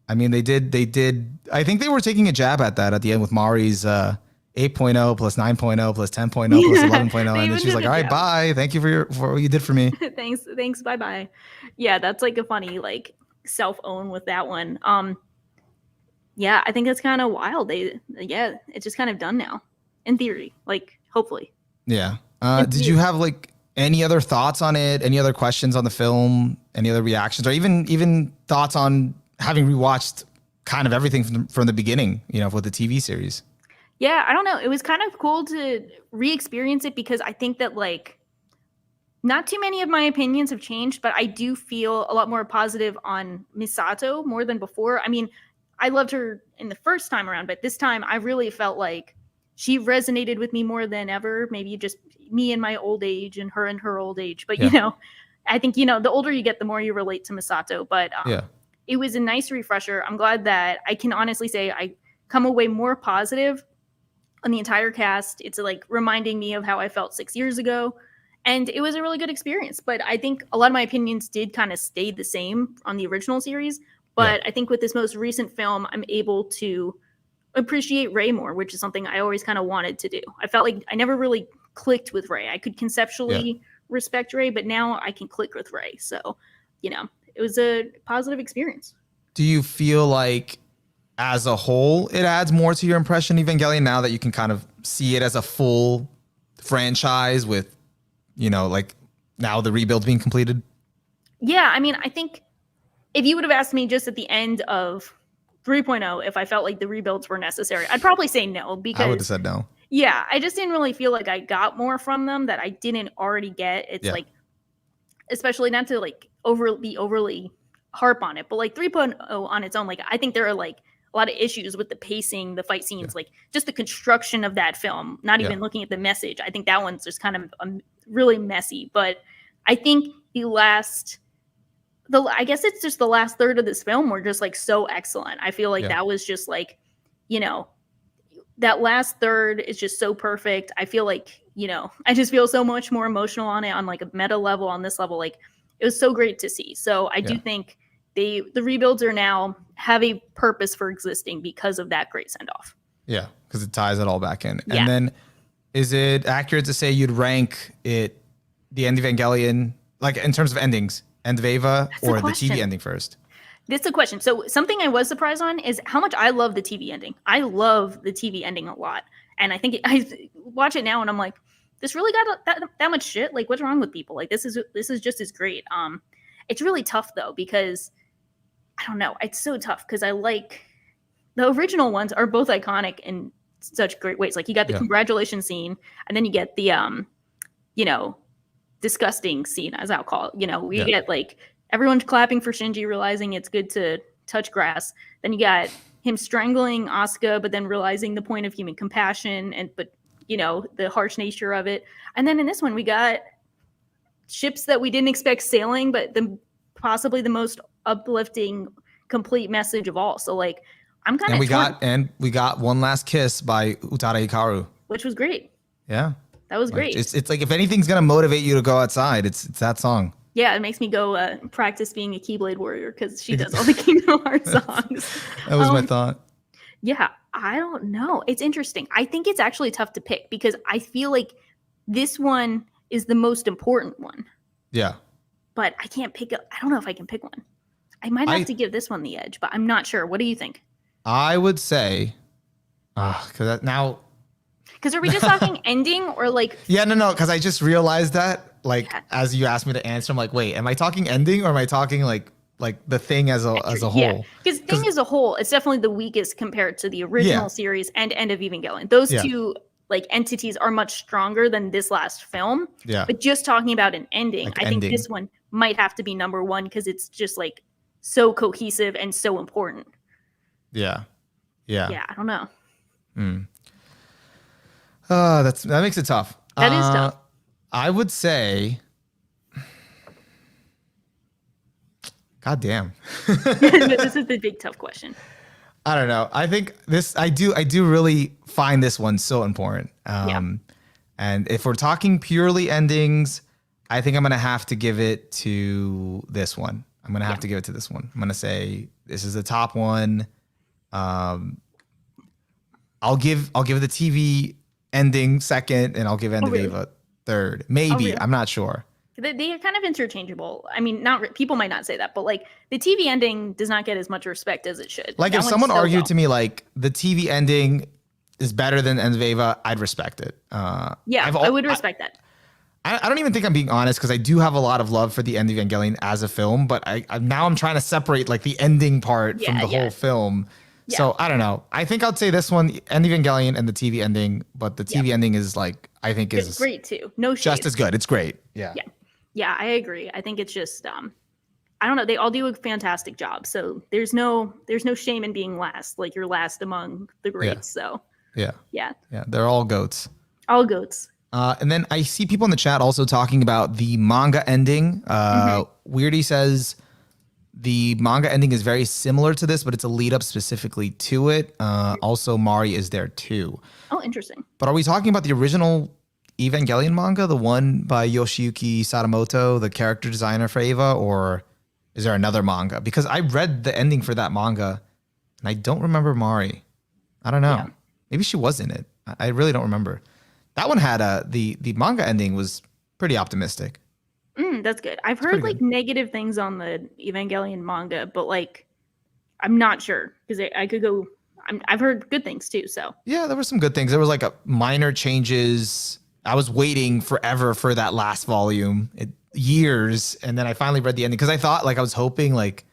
I mean, they did. I think they were taking a jab at that at the end with Mari's 8.0 plus 9.0 plus 10.0 plus 11.0. And then she's like, all right, bye. Thank you for what you did for me. Thanks. Bye. Yeah, that's like a funny, like, self-own with that one. Yeah, I think that's kind of wild. It's just kind of done now, in theory, like, hopefully. Yeah. Did you have like any other thoughts on it? Any other questions on the film? Any other reactions, or even thoughts on having rewatched kind of everything from the beginning, with the TV series? Yeah, I don't know. It was kind of cool to re-experience it because I think that, like, not too many of my opinions have changed, but I do feel a lot more positive on Misato more than before. I mean, I loved her in the first time around, but this time I really felt like she resonated with me more than ever. Maybe just me in my old age and her old age. But, I think, the older you get, the more you relate to Misato. But it was a nice refresher. I'm glad that I can honestly say I come away more positive on the entire cast. It's like reminding me of how I felt 6 years ago. And it was a really good experience. But I think a lot of my opinions did kind of stay the same on the original series. But I think with this most recent film, I'm able to appreciate Rey more, which is something I always kind of wanted to do. I felt like I never really clicked with Rey. I could conceptually respect Rey, but now I can click with Rey. So, it was a positive experience. Do you feel like as a whole, it adds more to your impression of Evangelion now that you can kind of see it as a full franchise with, like now the rebuild being completed? Yeah, I mean, I think if you would have asked me just at the end of 3.0 if I felt like the rebuilds were necessary, I'd probably say no, because I would have said no. Yeah, I just didn't really feel like I got more from them that I didn't already get. It's like, especially not to like overly harp on it, but like 3.0 on its own, like I think there are like a lot of issues with the pacing, the fight scenes, like just the construction of that film, not even looking at the message. I think that one's just kind of really messy. But I think I guess it's just the last third of this film were just like so excellent. I feel like that was just like, that last third is just so perfect. I feel like, I just feel so much more emotional on it on like a meta level, on this level. Like it was so great to see. So I do think the rebuilds are now have a purpose for existing because of that great send off. Yeah, because it ties it all back in. And then is it accurate to say you'd rank it, the end of Evangelion, like in terms of endings, End of Eva or the TV ending first? This is a question. So something I was surprised on is how much I love the TV ending. I love the TV ending a lot. And I think I watch it now and I'm like, this really got that much shit? Like, what's wrong with people? Like, this is just as great. It's really tough though, because I don't know. It's so tough because I like the original ones are both iconic in such great ways. Like you got the congratulations scene and then you get the, disgusting scene, as I'll call it. We get like everyone's clapping for Shinji, realizing it's good to touch grass. Then you got him strangling Asuka, but then realizing the point of human compassion but the harsh nature of it. And then in this one, we got ships that we didn't expect sailing, but possibly the most uplifting, complete message of all. So like, I'm kind of we got one last kiss by Utada Hikaru, which was great. Yeah, that was great. It's like if anything's gonna motivate you to go outside, it's that song. Yeah, it makes me go practice being a Keyblade warrior because she does all the Kingdom Hearts songs. That was my thought. Yeah, I don't know. It's interesting. I think it's actually tough to pick because I feel like this one is the most important one. Yeah. But I can't pick I don't know if I can pick one. I might have to give this one the edge, but I'm not sure. What do you think? I would say, because are we just talking ending or like? Yeah, no, because I just realized that as you asked me to answer, I'm like, wait, am I talking ending or am I talking like the thing as a whole? Yeah, because thing as a whole, it's definitely the weakest compared to the original series and End of Evangelion. Those two like entities are much stronger than this last film. Yeah. But just talking about an ending, I think this one might have to be number one because it's just like so cohesive and so important. Yeah. Yeah, I don't know. That makes it tough. That is tough. I would say, God damn. This is the big tough question. I don't know. I think I do really find this one so important. And if we're talking purely endings, I think I'm gonna have to give it to this one. I'm gonna have to give it to this one. I'm gonna say this is the top one. I'll give the TV ending second, and I'll give End of Eva third. Maybe. I'm not sure. They are kind of interchangeable. I mean, people might not say that, but like the TV ending does not get as much respect as it should. Like if someone argued to me like the TV ending is better than End of Eva, I'd respect it. I would respect that. I don't even think I'm being honest because I do have a lot of love for the End of Evangelion as a film, but I'm trying to separate like the ending part from the whole film. Yeah. So I don't know. I think I'd say this one, End of Evangelion and the TV ending, but the TV ending is like I think is great too. No shade. Just as good. It's great. Yeah. Yeah, I agree. I think it's just I don't know. They all do a fantastic job. So there's no shame in being last. Like you're last among the greats. Yeah. So yeah, they're all goats. All goats. And then I see people in the chat also talking about the manga ending. Weirdy says the manga ending is very similar to this, but it's a lead up specifically to it. Also, Mari is there too. Oh, interesting. But are we talking about the original Evangelion manga, the one by Yoshiyuki Sadamoto, the character designer for Eva, or is there another manga? Because I read the ending for that manga, and I don't remember Mari. I don't know. Yeah. Maybe she was in it. I really don't remember. That one had the manga ending was pretty optimistic. That's good. I've heard like negative things on the Evangelion manga, but like I'm not sure because I could go. I've heard good things too. So yeah, there were some good things. There was like minor changes. I was waiting forever for that last volume, years, and then I finally read the ending because I thought like I was hoping like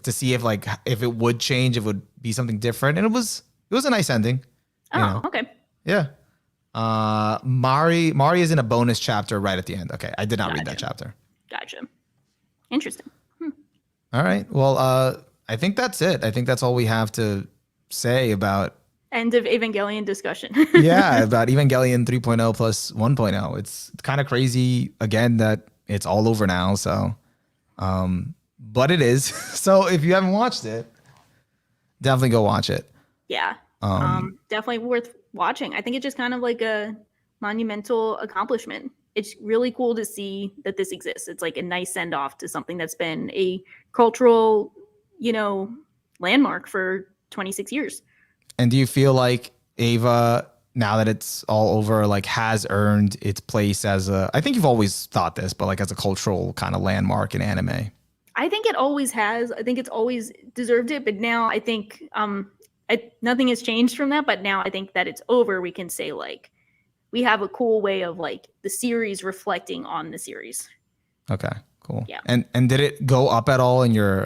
to see if it would change, if it would be something different, and it was a nice ending. Oh, okay. Yeah. Mari is in a bonus chapter right at the end. Okay, I did not read that chapter. Gotcha. Interesting. All right. Well, I think that's it. I think that's all we have to say about end of Evangelion discussion. Yeah, about Evangelion 3.0 plus 1.0. It's kind of crazy again that it's all over now. So, but it is. So if you haven't watched it, definitely go watch it. Yeah. Definitely worth watching. I think it's just kind of like a monumental accomplishment. It's really cool to see that this exists. It's like a nice send off to something that's been a cultural, landmark for 26 years. And do you feel like Eva, now that it's all over, like has earned its place as I think you've always thought this, but like as a cultural kind of landmark in anime? I think it always has. I think it's always deserved it. But now I think nothing has changed from that. But now I think that it's over. We can say like we have a cool way of like the series reflecting on the series. Okay, cool. Yeah. And did it go up at all in your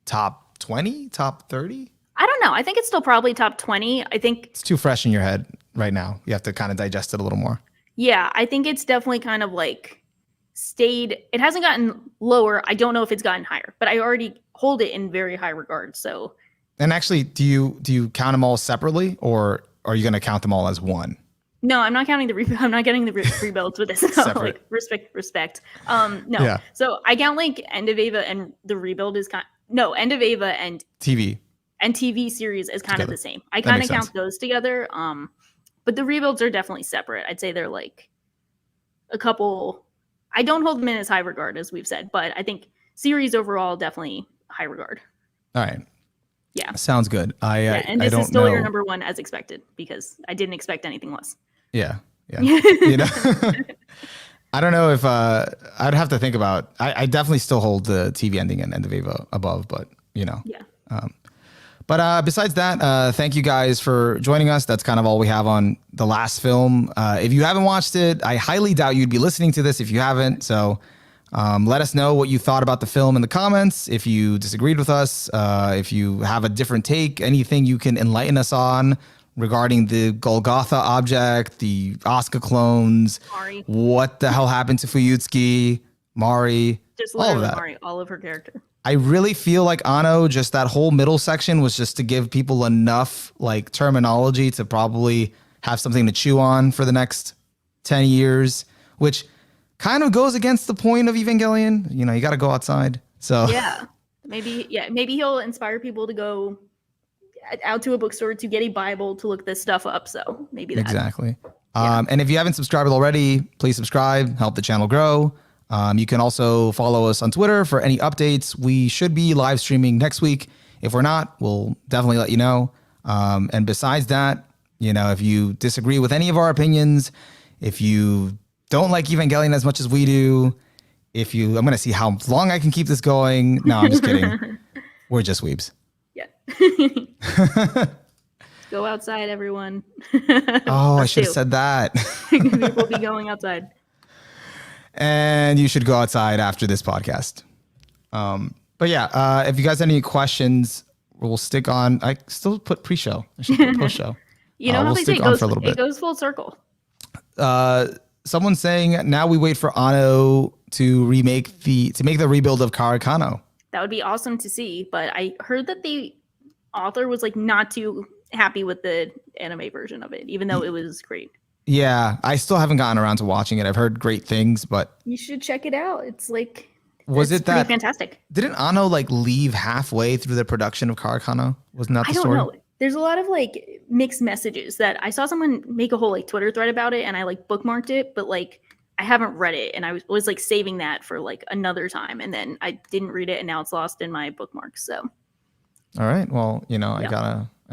top 20, top 30? I don't know. I think it's still probably top 20. I think it's too fresh in your head right now. You have to kind of digest it a little more. Yeah, I think it's definitely kind of like stayed. It hasn't gotten lower. I don't know if it's gotten higher, but I already hold it in very high regard. So. And actually, do you count them all separately, or are you going to count them all as one? No, I'm not counting the I'm not getting the rebuilds with this. Like respect. No. Yeah. So I count like End of Eva and the rebuild is End of Eva and TV. And TV series is kind of the same. I kind of count those together. But the rebuilds are definitely separate. I'd say they're like a couple. I don't hold them in as high regard as we've said, but I think series overall definitely high regard. All right. Yeah. Sounds good. And this is still your number one as expected because I didn't expect anything less. Yeah. I don't know if I'd have to think about. I definitely still hold the TV ending and End of Eva above, but Yeah. But besides that, thank you guys for joining us. That's kind of all we have on the last film. If you haven't watched it, I highly doubt you'd be listening to this if you haven't. So let us know what you thought about the film in the comments. If you disagreed with us, if you have a different take, anything you can enlighten us on regarding the Golgotha object, the Asuka clones, Mari. What the hell happened to Fuyutsuki, Mari, just all of that. Mari, all of her character. I really feel like Anno, just that whole middle section was just to give people enough like terminology to probably have something to chew on for the next 10 years, which kind of goes against the point of Evangelion. You got to go outside. So maybe he'll inspire people to go out to a bookstore to get a Bible to look this stuff up. So maybe that. Exactly. And if you haven't subscribed already, please subscribe, help the channel grow. You can also follow us on Twitter for any updates. We should be live streaming next week. If we're not, we'll definitely let you know. And besides that, if you disagree with any of our opinions, if you don't like Evangelion as much as we do, I'm going to see how long I can keep this going. No, I'm just kidding. We're just weebs. Yeah. Go outside, everyone. Oh, I should have said that. People be going outside. And you should go outside after this podcast. But yeah, if you guys have any questions, we'll stick on. I still put pre-show. I should put post-show. How they say it goes full circle. Someone's saying now we wait for Anno to make the rebuild of Karakano. That would be awesome to see, but I heard that the author was like not too happy with the anime version of it, even though it was great. Yeah, I still haven't gotten around to watching it. I've heard great things, but you should check it out. It's like pretty fantastic? Didn't Anno leave halfway through the production of Karakano? Wasn't that the story? I don't know. There's a lot of mixed messages that I saw someone make a whole Twitter thread about it, and I bookmarked it, but I haven't read it, and I was saving that for another time, and then I didn't read it, and now it's lost in my bookmarks. So, all right, well, I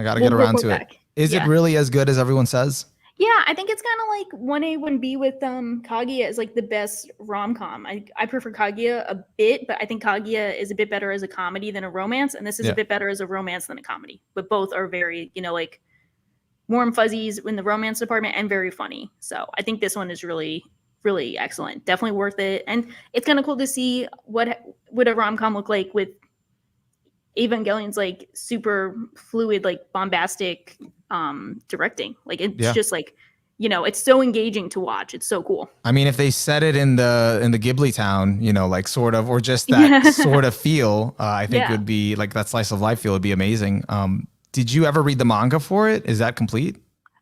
gotta get around to it. Is it really as good as everyone says? Yeah, I think it's kind of 1A, 1B with Kaguya is the best rom-com. I prefer Kaguya a bit, but I think Kaguya is a bit better as a comedy than a romance, and this is a bit better as a romance than a comedy. But both are very, warm fuzzies in the romance department and very funny. So I think this one is really, really excellent. Definitely worth it. And it's kind of cool to see what would a rom-com look like with Evangelion's super fluid, bombastic directing. It's just it's so engaging to watch. It's so cool. I mean, if they set it in the Ghibli town, sort of, or just that sort of feel, I think would be that slice of life feel would be amazing. Did you ever read the manga for it? Is that complete?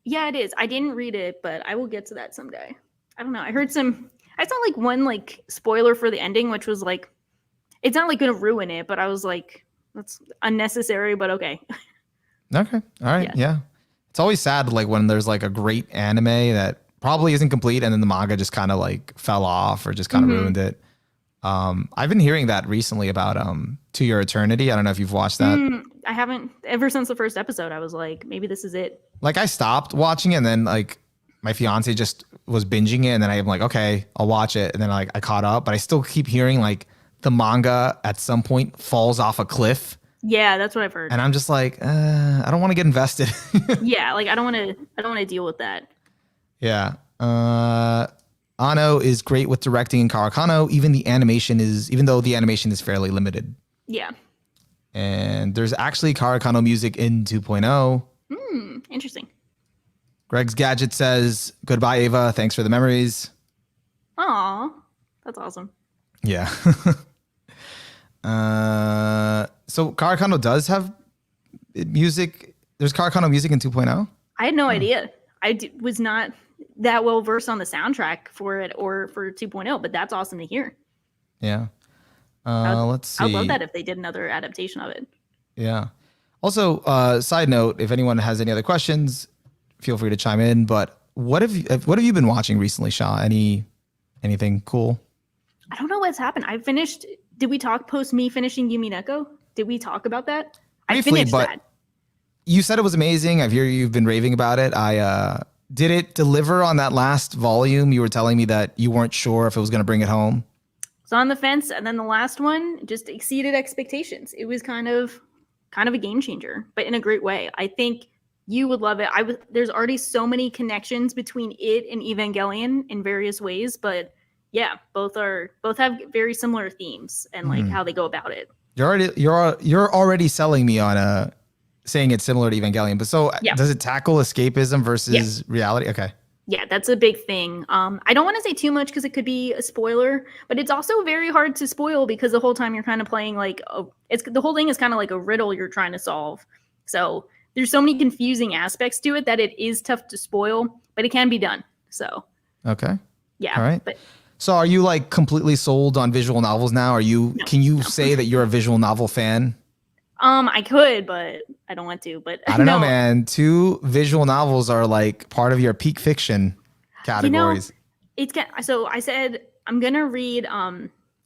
Yeah, it is. I didn't read it, but I will get to that someday. I don't know. I saw one spoiler for the ending, which was it's not going to ruin it, but I was that's unnecessary, but okay. Okay. All right. Yeah. It's always sad when there's a great anime that probably isn't complete and then the manga just kind of fell off or just kind of ruined it. I've been hearing that recently about To Your Eternity. I don't know if you've watched that. I haven't. Ever since the first episode, I was maybe this is it. I stopped watching it and then my fiance just was binging it and then I'm okay, I'll watch it. And then I caught up, but I still keep hearing the manga at some point falls off a cliff. Yeah, that's what I've heard. And I'm just I don't want to get invested. Yeah, I don't want to deal with that. Yeah. Anno is great with directing in Karakano, even though the animation is fairly limited. Yeah. And there's actually Karakano music in 2.0. Interesting. Greg's Gadget says, "Goodbye, Ava. Thanks for the memories." Aw, that's awesome. Yeah. So Karakano does have music. There's Karakano music in 2.0? I had no idea. Was not that well versed on the soundtrack for it or for 2.0, but that's awesome to hear. Yeah. Let's see. I'd love that if they did another adaptation of it. Yeah. Also, side note, if anyone has any other questions, feel free to chime in. But what have you been watching recently, Sha? Anything cool? I don't know what's happened. Did we talk post me finishing Yumi Neko? Did we talk about that? Briefly, I finished but that. You said it was amazing. I hear you've been raving about it. Did it deliver on that last volume? You were telling me that you weren't sure if it was going to bring it home. It's on the fence, and then the last one just exceeded expectations. It was kind of a game changer, but in a great way. I think you would love it. There's already so many connections between it and Evangelion in various ways, but yeah, both have very similar themes and how they go about it. You're already selling me on saying it's similar to Evangelion, but does it tackle escapism versus reality? Okay. Yeah, that's a big thing. I don't want to say too much because it could be a spoiler, but it's also very hard to spoil because the whole time you're kind of playing the whole thing is kind of like a riddle you're trying to solve. So there's so many confusing aspects to it that it is tough to spoil, but it can be done. So okay. Yeah. All right. But so are you completely sold on visual novels now? Can you say that you're a visual novel fan? I could, but I don't want to. But I don't know, man. 2 visual novels are part of your peak fiction. categories. So I said I'm gonna read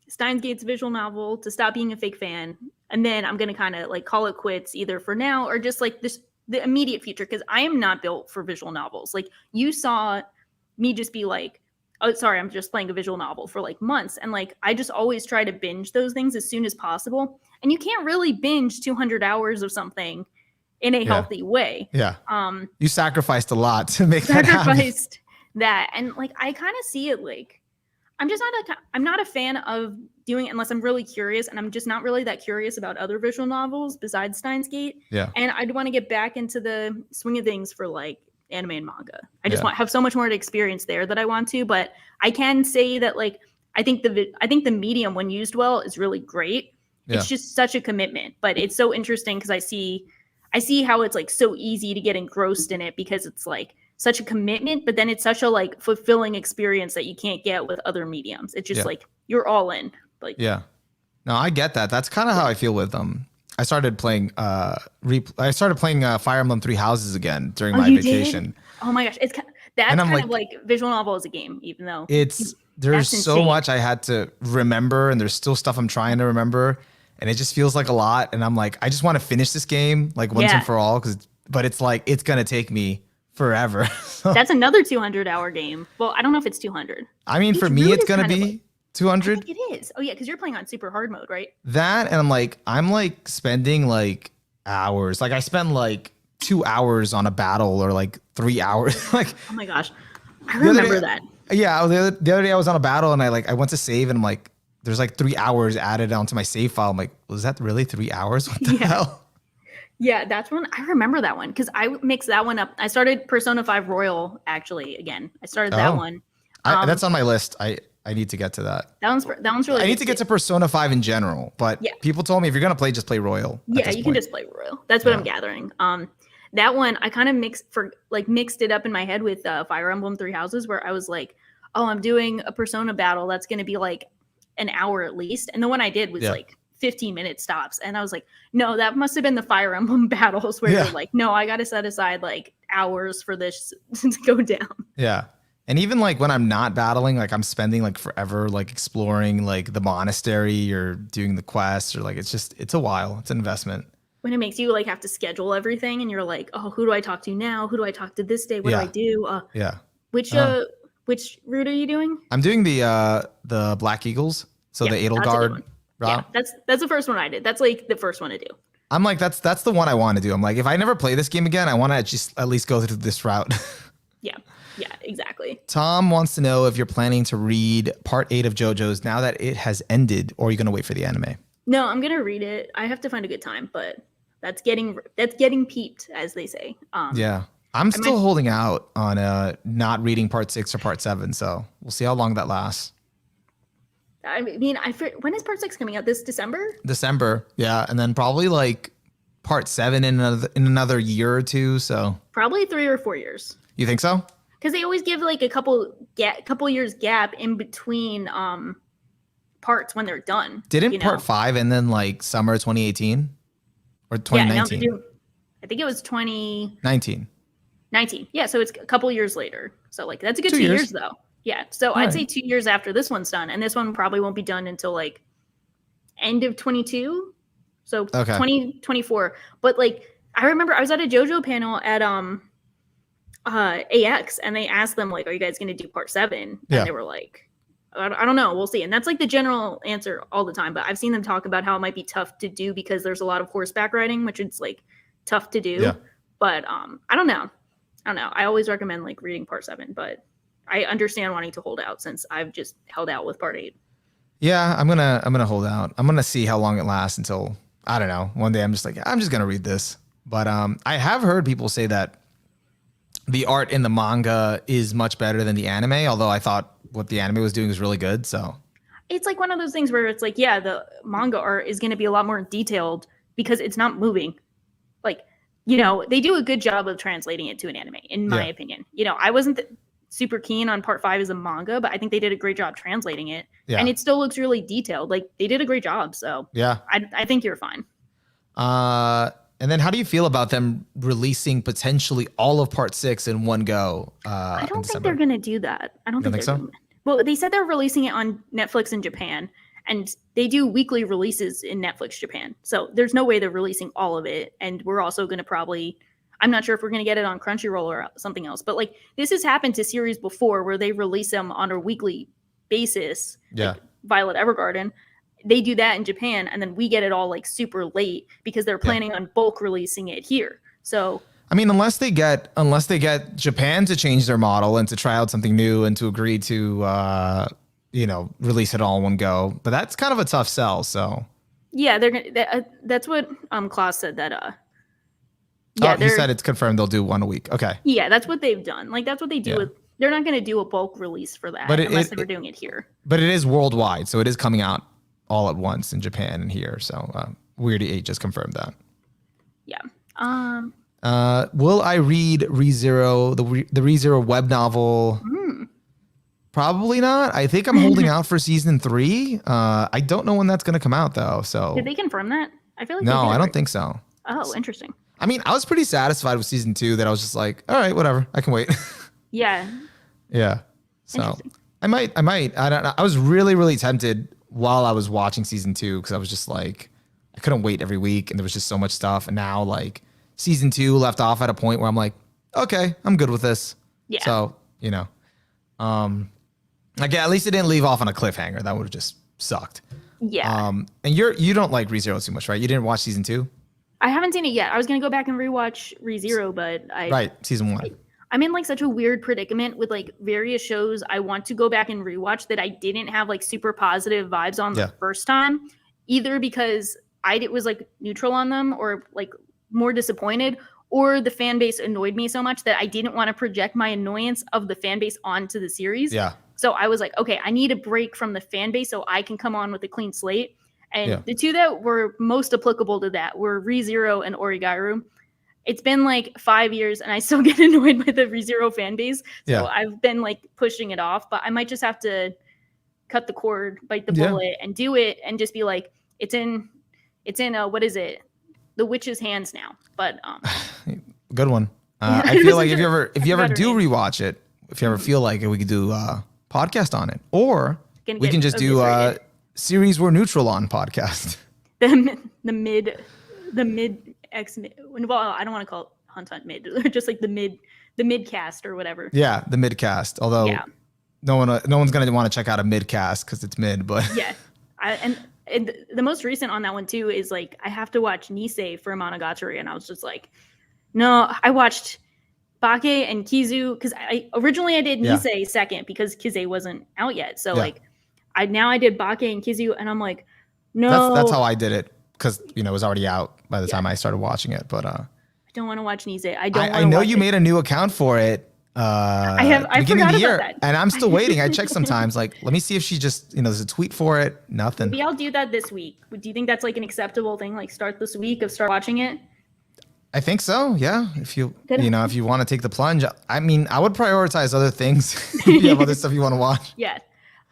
Steins Gate's visual novel to stop being a fake fan, and then I'm gonna kind of like call it quits either for now or just like the immediate future, because I am not built for visual novels. Like, you saw me just be like, oh, sorry, I'm just playing a visual novel for like months, and like I just always try to binge those things as soon as possible, and you can't really binge 200 hours of something in a healthy way. Yeah. You sacrificed a lot to make that happen. That, and like I kind of see it like I'm not a fan of doing it unless I'm really curious, and I'm just not really that curious about other visual novels besides Steins Gate. Yeah. And I'd want to get back into the swing of things for like anime and manga. I just have so much more to experience there that I want to, but I can say that like I think the medium, when used well, is really great. Yeah. It's just such a commitment, but it's so interesting because I see how it's like so easy to get engrossed in it because it's like such a commitment, but then it's such a like fulfilling experience that you can't get with other mediums. It's just like you're all in. Like, yeah, no, I get that. That's kind of how I feel with them. I started playing Fire Emblem Three Houses again during my vacation. Did? Oh my gosh, that's kind of like visual novel as a game, even though there's so much I had to remember, and there's still stuff I'm trying to remember, and it just feels like a lot. And I'm like, I just want to finish this game like once and for all, but it's like it's gonna take me forever. That's another 200-hour game. Well, I don't know if it's 200. I mean, for me, it's gonna be 200. It is. Oh yeah, because you're playing on super hard mode, right? That, and I'm like spending like hours. Like I spend like 2 hours on a battle, or like 3 hours. Like, oh my gosh, I remember that. Yeah, the other day I was on a battle, and I went to save, and I'm like, there's like 3 hours added onto my save file. I'm like, was that really 3 hours? What the hell? Yeah, that's one. I remember that one because I mixed that one up. I started Persona 5 Royal actually again. I started that one. That's on my list. I need to get to that. That one's really. I need to get to Persona 5 in general, but people told me if you're gonna play, just play Royal. Yeah, you can just play Royal. That's what I'm gathering. That one I kind of mixed it up in my head with Fire Emblem Three Houses, where I was like, oh, I'm doing a Persona battle that's gonna be like an hour at least, and the one I did was like 15-minute stops, and I was like, no, that must have been the Fire Emblem battles where you're like, no, I got to set aside like hours for this to go down. Yeah. And even like when I'm not battling, like I'm spending like forever like exploring like the monastery or doing the quests, or like it's a while. It's an investment. When it makes you like have to schedule everything, and you're like, oh, who do I talk to now? Who do I talk to this day? What do I do? Which route are you doing? I'm doing the Black Eagles, so the Edelgard. Yeah, that's the first one I did. That's like the first one to do. I'm like, that's the one I want to do. I'm like, if I never play this game again, I want to just at least go through this route. Yeah, exactly. Tom wants to know if you're planning to read part 8 of JoJo's now that it has ended, or are you going to wait for the anime? No, I'm gonna read it. I have to find a good time, but that's getting peeped, as they say. Yeah, I'm still holding out on not reading part 6 or part 7, so we'll see how long that lasts. I mean, when is part 6 coming out? This December? December, yeah, and then probably like part 7 in another year or two. So probably 3 or 4 years. You think so? Because they always give like a couple years gap in between parts when they're done. Didn't part 5 and then like summer 2018 or 2019? Yeah, I think it was 2019. 19. Yeah, so it's a couple years later. So like that's a good 2 years though. Yeah, so I'd say 2 years after this one's done, and this one probably won't be done until like end of 22, so 2024. But like I remember I was at a JoJo panel at AX, and they asked them like, "Are you guys going to do part 7?" And they were like, "I don't know, we'll see." And that's like the general answer all the time. But I've seen them talk about how it might be tough to do because there's a lot of horseback riding, which is like tough to do. Yeah. But I don't know. I always recommend like reading part 7, but I understand wanting to hold out since I've just held out with part 8. Yeah, I'm gonna hold out. I'm gonna see how long it lasts until, I don't know, one day I'm just gonna read this. But I have heard people say that the art in the manga is much better than the anime, although I thought what the anime was doing was really good. So it's like one of those things where it's like, yeah, the manga art is gonna be a lot more detailed because it's not moving. Like, you know, they do a good job of translating it to an anime, in my opinion. You know, I wasn't super keen on part 5 as a manga, but I think they did a great job translating it. Yeah. And it still looks really detailed. Like they did a great job. So yeah, I think you're fine. And And then how do you feel about them releasing potentially all of part 6 in one go? I don't think they're going to do that. I don't think so. Well, they said they're releasing it on Netflix in Japan, and they do weekly releases in Netflix Japan. So there's no way they're releasing all of it. And we're also going to probably, I'm not sure if we're going to get it on Crunchyroll or something else, but like this has happened to series before where they release them on a weekly basis. Yeah. Like Violet Evergarden. They do that in Japan, and then we get it all like super late because they're planning on bulk releasing it here. So I mean, unless they get Japan to change their model and to try out something new and to agree to release it all in one go, but that's kind of a tough sell. So yeah, that's what Klaus said that he said it's confirmed they'll do one a week. Okay. Yeah, that's what they've done. Like that's what they do with. They're not going to do a bulk release for that unless they were doing it here. But it is worldwide, so it is coming out all at once in Japan and here. So Weird 8 just confirmed that. Yeah. Will I read ReZero, the ReZero web novel? Probably not. I think I'm holding out for season 3. I don't know when that's going to come out though. So did they confirm that? I feel like no, I don't think so. Oh, interesting. I mean, I was pretty satisfied with season 2 that I was just like, all right, whatever, I can wait. Yeah. Yeah. So I might. I don't know. I was really, really tempted while I was watching season 2 because I was just like, I couldn't wait every week, and there was just so much stuff. And now, like, season 2 left off at a point where I'm like, okay, I'm good with this. Yeah. So like at least it didn't leave off on a cliffhanger. That would have just sucked. Yeah. And you don't like ReZero too much, right? You didn't watch season 2? I haven't seen it yet. I was gonna go back and rewatch ReZero, but season 1. I'm in like such a weird predicament with like various shows I want to go back and rewatch that I didn't have like super positive vibes on the first time, either because I was like neutral on them or like more disappointed, or the fan base annoyed me so much that I didn't want to project my annoyance of the fan base onto the series. Yeah. So I was like, okay, I need a break from the fan base so I can come on with a clean slate. And the two that were most applicable to that were ReZero and Origairu. It's been like 5 years and I still get annoyed by the ReZero fan base. So I've been like pushing it off, but I might just have to cut the cord, bite the bullet and do it and just be like, it's in what is it? The witch's hands now. But good one. I feel like if you ever do rewatch it, if you ever feel like it, we could do a podcast on it, or we can just do a series we're neutral on podcast. The mid X mid. Well, I don't want to call it Hunt mid. Just like the mid cast or whatever. Yeah, the mid cast. Although no one's gonna want to check out a mid cast because it's mid. But yeah, and the most recent on that one too is like I have to watch Nisei for Monogatari, and I was just like, no, I watched Bake and Kizu because I originally did Nisei second because Kize wasn't out yet. So like I did Bake and Kizu, and I'm like, no, that's how I did it because it was already out by the time I started watching it. But I don't want to watch Nisei. I know you made a new account for it. I forgot about that, and I'm still waiting. I check sometimes. Like, let me see if she just there's a tweet for it. Nothing. Maybe I'll do that this week. Do you think that's like an acceptable thing? Like, start this week of start watching it. I think so. Yeah. If you if you want to take the plunge, I mean, I would prioritize other things. If you have other stuff you want to watch. Yeah.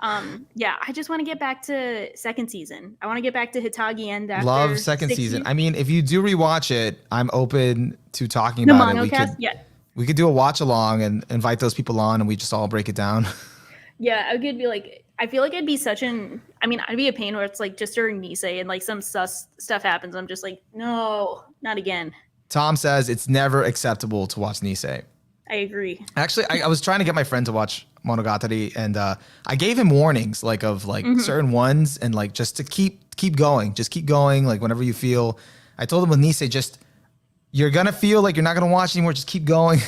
I just want to get back to second season. I want to get back to Hitagi End after love second season. I mean, if you do rewatch it, I'm open to talking about it. We could do a watch along and invite those people on, and we just all break it down. Yeah, I could be like, I feel like it'd be I'd be a pain where it's like just during Nisei and like some sus stuff happens. I'm just like, no, not again. Tom says it's never acceptable to watch Nisei. I agree. Actually, I was trying to get my friend to watch Monogatari, and I gave him warnings like of like certain ones, and like just to keep going, just keep going. Like whenever you feel, I told him with Nisei, you're gonna feel like you're not gonna watch anymore. Just keep going.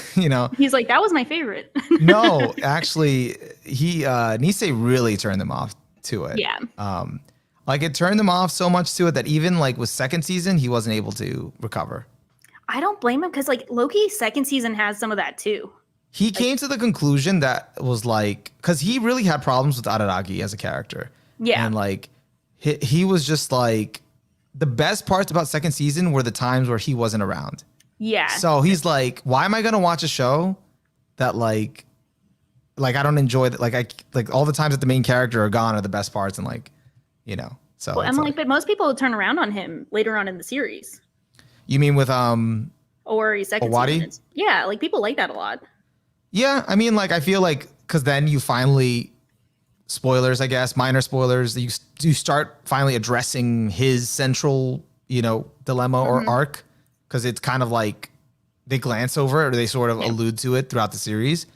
He's like, that was my favorite. No, actually, Nisei really turned them off to it. Yeah. Like it turned them off so much to it that even like with second season, he wasn't able to recover. I don't blame him because like Loki's second season has some of that too. He came to the conclusion that was like, because he really had problems with Araragi as a character. Yeah. And like, he was just like, the best parts about second season were the times where he wasn't around. Yeah. So he's like, why am I going to watch a show that like I don't enjoy that? Like all the times that the main character are gone are the best parts. And like, so. Well, I'm like, but most people turn around on him later on in the series. You mean with Or second Owari? season. Yeah, like people like that a lot. Yeah, I mean, like I feel like because then you finally spoilers, I guess, minor spoilers. You start finally addressing his central, dilemma or arc, because it's kind of like they glance over it or they sort of allude to it throughout the series.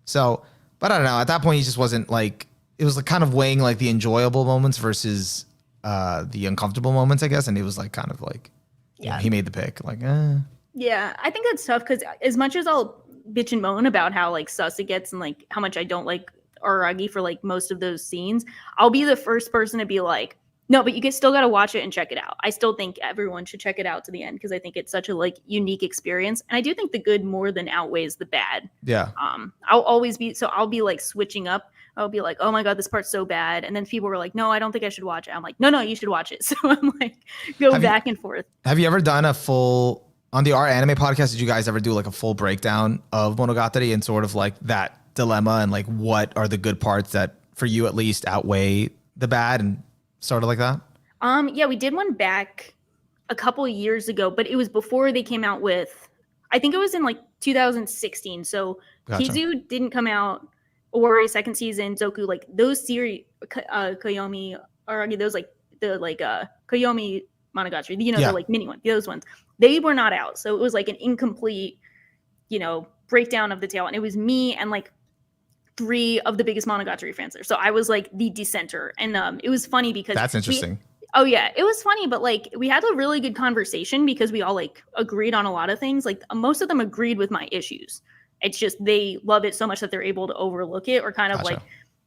So, but I don't know. At that point, he just wasn't like it was like kind of weighing like the enjoyable moments versus the uncomfortable moments, I guess. And it was like kind of like, he made the pick. Like, Yeah, I think that's tough because as much as I'll bitch and moan about how like sus it gets and like how much I don't like Aragi for like most of those scenes, I'll be the first person to be like, no, but still got to watch it and check it out. I still think everyone should check it out to the end because I think it's such a like unique experience, and I do think the good more than outweighs the bad. Yeah. I'll be like switching up. I'll be like, oh my god, this part's so bad, and then people were like, no, I don't think I should watch it. I'm like, no, you should watch it. So I'm like, back and forth. Have you ever done a full on the Our Anime podcast? Did you guys ever do like a full breakdown of Monogatari and sort of like that dilemma and like what are the good parts that for you at least outweigh the bad and sort of like that? Yeah, we did one back a couple of years ago, but it was before they came out with, I think it was in like 2016. So Gotcha. Kizu didn't come out, or second season, Zoku, like those series, Koyomi, or those like the like Koyomi Monogatari, the like mini one, those ones, they were not out. So it was like an incomplete, breakdown of the tale. And it was me and like 3 of the biggest Monogatari fans there. So I was like the dissenter. And it was funny because that's interesting. It was funny, but like we had a really good conversation because we all like agreed on a lot of things. Like most of them agreed with my issues. It's just they love it so much that they're able to overlook it or kind of like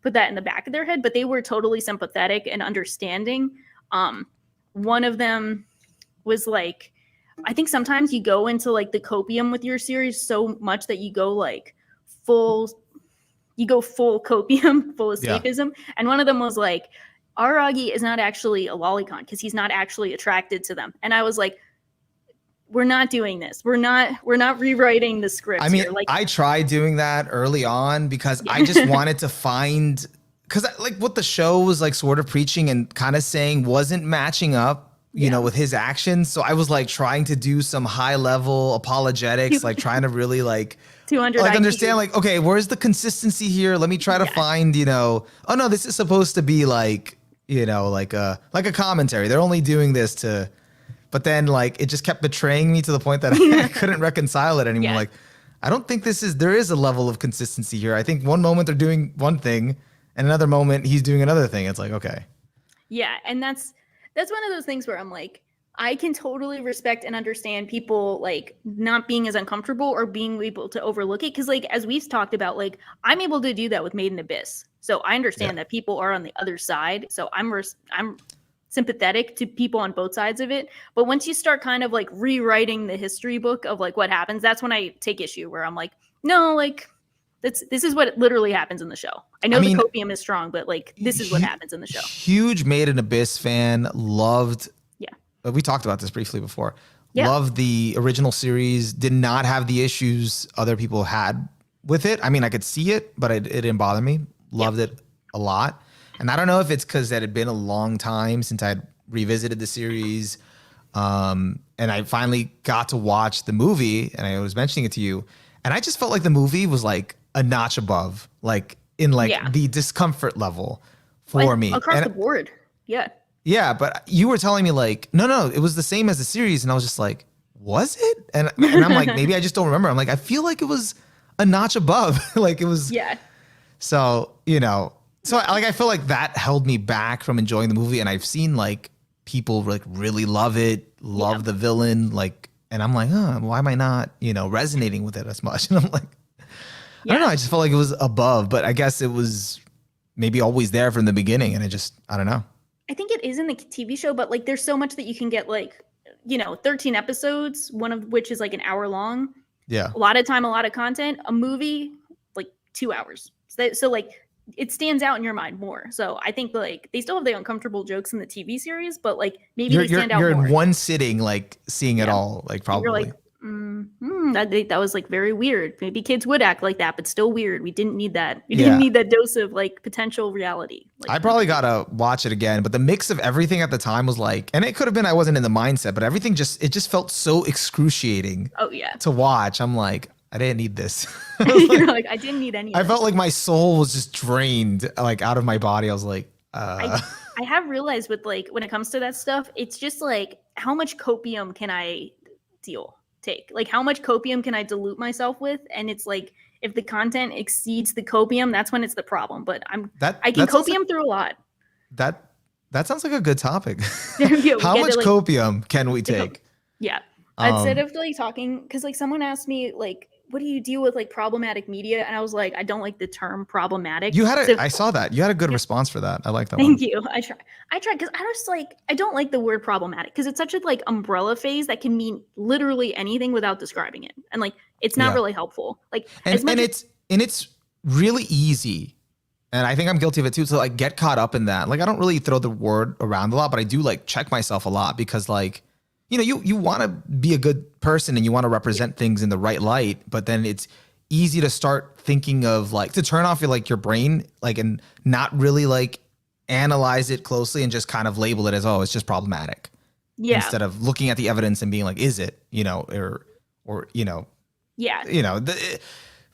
put that in the back of their head. But they were totally sympathetic and understanding. One of them was like, I think sometimes you go into like the copium with your series so much that you go like full copium, full escapism. Yeah. And one of them was like, Aragi is not actually a lolicon because he's not actually attracted to them. And I was like, we're not doing this. We're not rewriting the script. I mean, here. Like, I tried doing that early on because I just wanted to find, because like what the show was like sort of preaching and kind of saying wasn't matching up, with his actions. So I was like trying to do some high level apologetics, like trying to really like 200 like understand like, okay, where's the consistency here? Let me try to find, oh no, this is supposed to be like, like a commentary. They're only doing this to, but then like it just kept betraying me to the point that I couldn't reconcile it anymore. Like, I don't think there is a level of consistency here. I think one moment they're doing one thing and another moment he's doing another thing. It's like, okay. Yeah. And that's one of those things where I'm like, I can totally respect and understand people like not being as uncomfortable or being able to overlook it. Cause like, as we've talked about, like I'm able to do that with Made in Abyss. So I understand that people are on the other side. So I'm sympathetic to people on both sides of it. But once you start kind of like rewriting the history book of like what happens, that's when I take issue where I'm like, no, like this is what literally happens in the show. I know the copium is strong, but like this is what happens in the show. Huge Made in Abyss fan, loved. We talked about this briefly before. Loved the original series, did not have the issues other people had with it. I mean, I could see it, but it didn't bother me. Loved it a lot. And I don't know if it's because it had been a long time since I had revisited the series. And I finally got to watch the movie, and I was mentioning it to you. And I just felt like the movie was like a notch above, like in like the discomfort level for me. Across the board. Yeah. Yeah, but you were telling me like, no, it was the same as the series. And I was just like, was it? And I'm like, maybe I just don't remember. I'm like, I feel like it was a notch above. Like it was. Yeah. So, so like, I feel like that held me back from enjoying the movie. And I've seen like people like really love it, love the villain. Like, and I'm like, why am I not, resonating with it as much? And I'm like, I don't know. I just felt like it was above, but I guess it was maybe always there from the beginning. And I don't know. I think it is in the TV show, but like there's so much that you can get like, 13 episodes, one of which is like an hour long. Yeah. A lot of time, a lot of content. A movie, like 2 hours. So like it stands out in your mind more. So I think like they still have the uncomfortable jokes in the TV series, but like maybe they stand out more. You're in one sitting, like seeing it all, like probably. You're like, That was like very weird. Maybe kids would act like that, but still weird. We didn't need that. We didn't need that dose of like potential reality. Like, I probably gotta watch it again, but the mix of everything at the time was like, and it could have been I wasn't in the mindset, but everything just felt so excruciating. Oh yeah. To watch, I'm like, I didn't need this. You're like, I didn't need any. I felt like my soul was just drained, like out of my body. I was like, I have realized with like when it comes to that stuff, it's just like how much copium can I take? Like how much copium can I dilute myself with? And it's like if the content exceeds the copium, that's when it's the problem. But I can copium through a lot. That sounds like a good topic. Yeah, how much copium can we take? Yeah. Instead of like talking, because like someone asked me like, what do you deal with like problematic media? And I was like, I don't like the term problematic. I saw that. You had a good response for that. I like that. Thank you. I tried because I don't like the word problematic because it's such a like umbrella phase that can mean literally anything without describing it. And like, it's not really helpful. Like, it's really easy. And I think I'm guilty of it too. To like get caught up in that. Like, I don't really throw the word around a lot, but I do like check myself a lot because like, you know, you want to be a good person and you want to represent things in the right light, but then it's easy to start thinking of like to turn off your brain, like, and not really like analyze it closely and just kind of label it as, oh, it's just problematic. Yeah. Instead of looking at the evidence and being like, is it, you know, or, you know,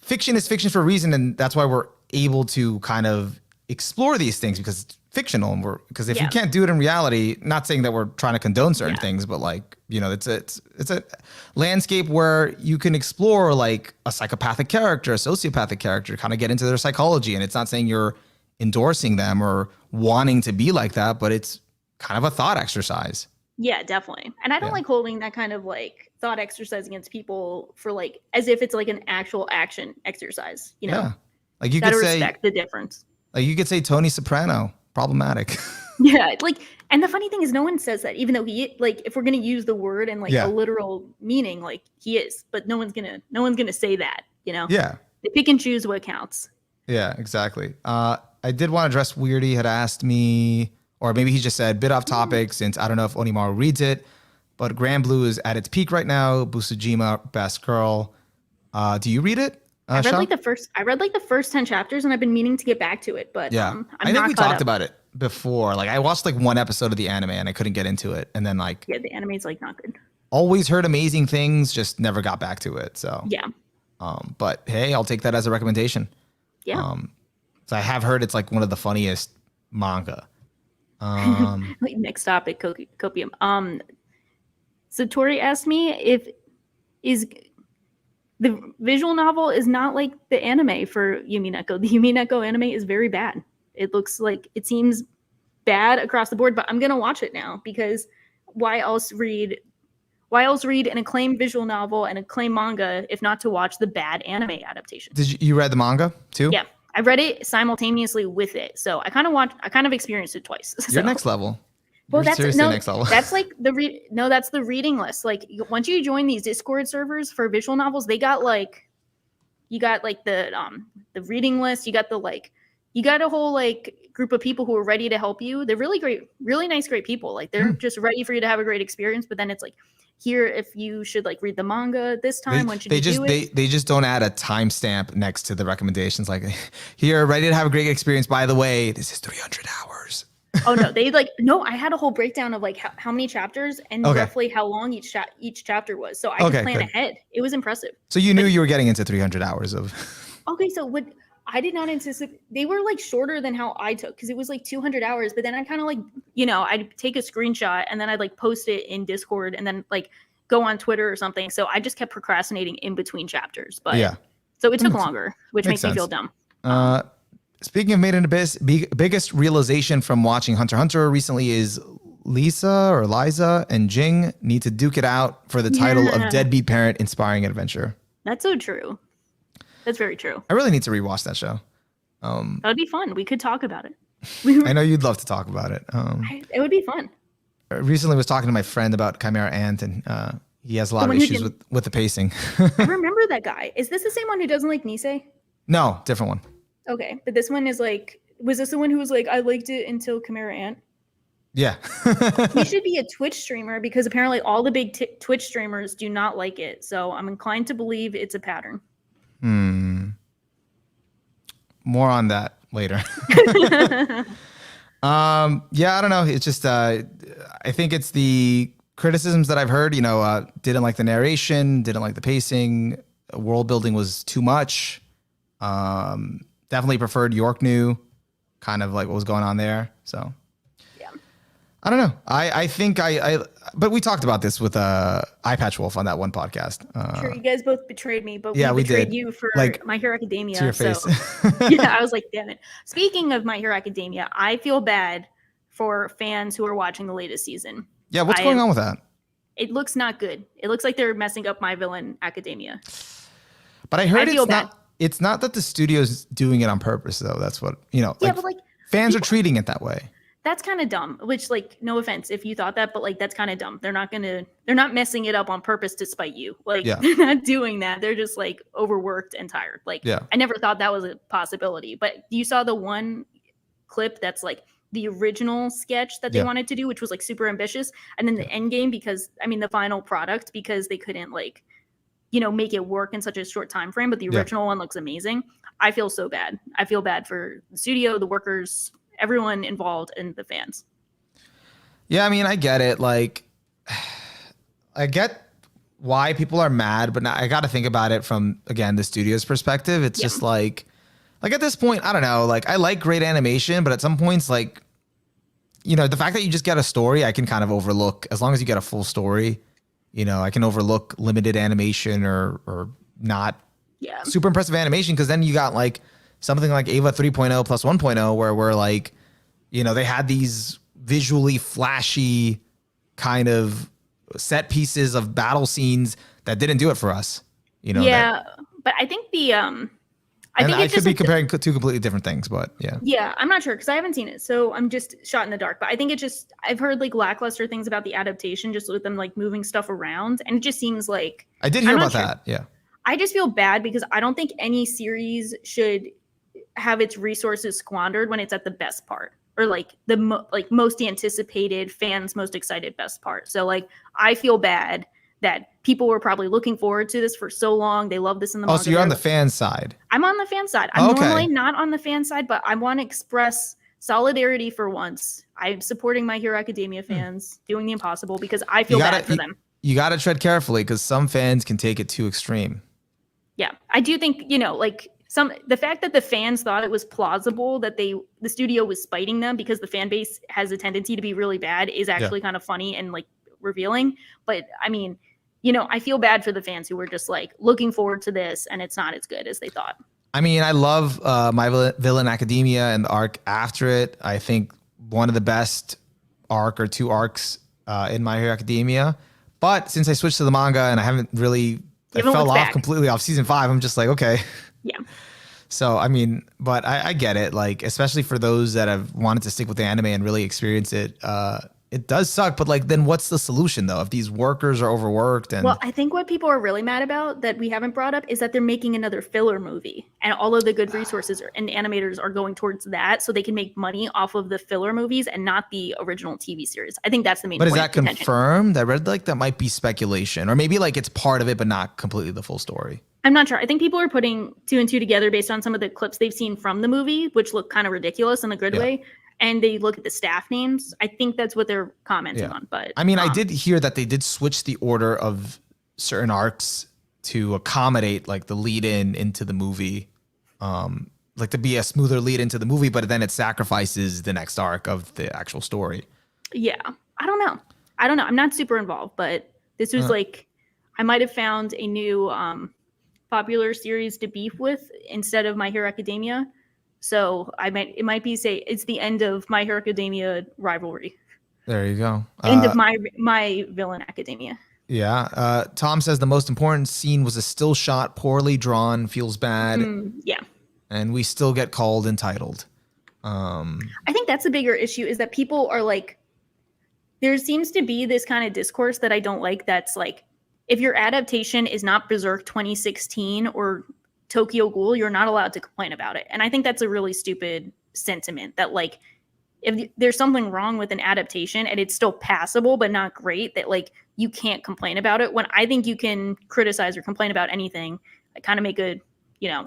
fiction is fiction for a reason. And that's why we're able to kind of explore these things because it's fictional, and because if you can't do it in reality, not saying that we're trying to condone certain things, but like, you know, it's a landscape where you can explore like a psychopathic character, a sociopathic character, kind of get into their psychology. And it's not saying you're endorsing them or wanting to be like that, but it's kind of a thought exercise. Yeah, definitely. And I don't like holding that kind of like thought exercise against people for like as if it's like an actual action exercise, you know? Yeah. Like you could say respect the difference. Like you could say Tony Soprano, problematic. Yeah, like, and the funny thing is no one says that, even though he, like, if we're going to use the word and like a literal meaning, like he is, but no one's going to say that, you know? Yeah. They pick and choose what counts. Yeah, exactly. I did want to address Weirdy had asked me, or maybe he just said bit off topic since I don't know if Onimaru reads it, but Grand Blue is at its peak right now. Busujima, best girl. Do you read it? I read like the first 10 chapters and I've been meaning to get back to it, but I think we talked about it before. Like I watched like one episode of the anime and I couldn't get into it. And then like, the anime's like not good. Always heard amazing things, just never got back to it. So yeah. But hey, I'll take that as a recommendation. Yeah. So I have heard it's like one of the funniest manga. Next topic, copium. Satori asked me the visual novel is not like the anime for Yumi Neko. The Yumi Neko anime is very bad. It seems bad across the board, but I'm going to watch it now because why else read an acclaimed visual novel and acclaimed manga if not to watch the bad anime adaptation? Did you read the manga too? Yeah. I read it simultaneously with it. So I kind of experienced it twice. So. You're next level. Well, that's next level. That's like that's the reading list. Like once you join these Discord servers for visual novels, you got the reading list. You got a whole like group of people who are ready to help you. They're really great, really nice, great people. Like they're just ready for you to have a great experience. But then it's like, here, if you should like read the manga this time, when should you do it? They just don't add a timestamp next to the recommendations. Like, here, ready to have a great experience. By the way, this is 300 hours. Oh no, I had a whole breakdown of like how many chapters and roughly how long each chapter was, so I could plan ahead. It was impressive. So you knew you were getting into 300 hours of. Okay, so I did not anticipate, they were like shorter than how I took because it was like 200 hours, but then I kind of like, you know, I'd take a screenshot and then I'd like post it in Discord and then like go on Twitter or something. So I just kept procrastinating in between chapters, but so it took longer, which makes me feel dumb. Speaking of made in abyss, biggest realization from watching Hunter x Hunter recently is Liza and Jing need to duke it out for the title of Deadbeat Parent Inspiring Adventure. That's so true. That's very true. I really need to rewatch that show. That'd be fun. We could talk about it. I know you'd love to talk about it. It would be fun. I recently was talking to my friend about Chimera Ant, and he has a lot of issues with the pacing. I remember that guy. Is this the same one who doesn't like Nisei? No, different one. Okay, but this one is like, was this the one who was like, I liked it until Chimera Ant? Yeah. You should be a Twitch streamer because apparently all the big Twitch streamers do not like it. So I'm inclined to believe it's a pattern. More on that later. Yeah, I don't know. It's just I think it's the criticisms that I've heard, didn't like the narration, didn't like the pacing, world building was too much. Definitely preferred York New, kind of like what was going on there. So yeah. I don't know. I think but we talked about this with Eye Patch Wolf on that one podcast. Sure, you guys both betrayed me, but yeah, we betrayed did. you for Like, My Hero Academia. to your face. So yeah, I was like, damn it. Speaking of My Hero Academia, I feel bad for fans who are watching the latest season. Yeah, what's going on with that? It looks not good. It looks like they're messing up My Villain Academia. But I heard it's not that the studio's doing it on purpose, though. That's what, Yeah, but like fans are treating it that way. That's kind of dumb, which, like, no offense if you thought that, but like that's kind of dumb. They're not messing it up on purpose to spite you. Like, they're not doing that. They're just like overworked and tired. Like, I never thought that was a possibility. But you saw the one clip that's like the original sketch that they wanted to do, which was like super ambitious, and then the end game, because the final product, because they couldn't like make it work in such a short time frame. But the original one looks amazing. I feel so bad. I feel bad for the studio, the workers, everyone involved, and the fans. Yeah, I get it. Like, I get why people are mad, but now I got to think about it from, again, the studio's perspective. It's just like at this point, I don't know. Like, I like great animation, but at some points, like, the fact that you just get a story, I can kind of overlook. As long as you get a full story, I can overlook limited animation or not super impressive animation, because then you got like something like Ava 3.0 plus 1.0 where we're like, they had these visually flashy kind of set pieces of battle scenes that didn't do it for us. But I think I could be comparing two completely different things, but yeah. Yeah, I'm not sure because I haven't seen it, so I'm just shot in the dark. But I think I've heard like lackluster things about the adaptation, just with them like moving stuff around, and it just seems like I did hear about that. Yeah, I just feel bad because I don't think any series should have its resources squandered when it's at the best part, or like the most anticipated, fans most excited best part. So like I feel bad that people were probably looking forward to this for so long. They love this in the manga. Oh, so you're on the fan side. I'm on the fan side. I'm normally not on the fan side, but I want to express solidarity for once. I'm supporting My Hero Academia fans doing the impossible because I feel bad for them. You got to tread carefully because some fans can take it too extreme. Yeah, I do think, the fact that the fans thought it was plausible that the studio was spiting them because the fan base has a tendency to be really bad is actually kind of funny and like revealing. But I feel bad for the fans who were just like looking forward to this and it's not as good as they thought. I love My Villain Academia and the arc after it. I think one of the best arc or two arcs in My Hero Academia. But since I switched to the manga and I haven't really, I fell off completely off season 5. I'm just like, okay. Yeah. So, but I get it. Like, especially for those that have wanted to stick with the anime and really experience it, it does suck, but like, then what's the solution though? If these workers are overworked and... Well, I think what people are really mad about that we haven't brought up is that they're making another filler movie, and all of the good resources and animators are going towards that so they can make money off of the filler movies and not the original TV series. I think that's the main point. But is that confirmed? I read like that might be speculation, or maybe like it's part of it, but not completely the full story. I'm not sure. I think people are putting 2 and 2 together based on some of the clips they've seen from the movie, which look kind of ridiculous in a good way. And they look at the staff names. I think that's what they're commenting on. But I did hear that they did switch the order of certain arcs to accommodate like the lead into the movie, like to be a smoother lead into the movie, but then it sacrifices the next arc of the actual story. Yeah, I don't know. I'm not super involved, but this was like I might have found a new popular series to beef with instead of My Hero Academia. So it might be say it's the end of My Hero Academia rivalry. There you go. End of my Villain Academia. Yeah. Tom says the most important scene was a still shot, poorly drawn, feels bad. Yeah. And we still get called entitled. I think that's a bigger issue is that people are like, there seems to be this kind of discourse that I don't like. That's like, if your adaptation is not Berserk 2016 or Tokyo Ghoul, you're not allowed to complain about it. And I think that's a really stupid sentiment that like, if there's something wrong with an adaptation and it's still passable but not great, that like you can't complain about it. When I think you can criticize or complain about anything, I kind of make a,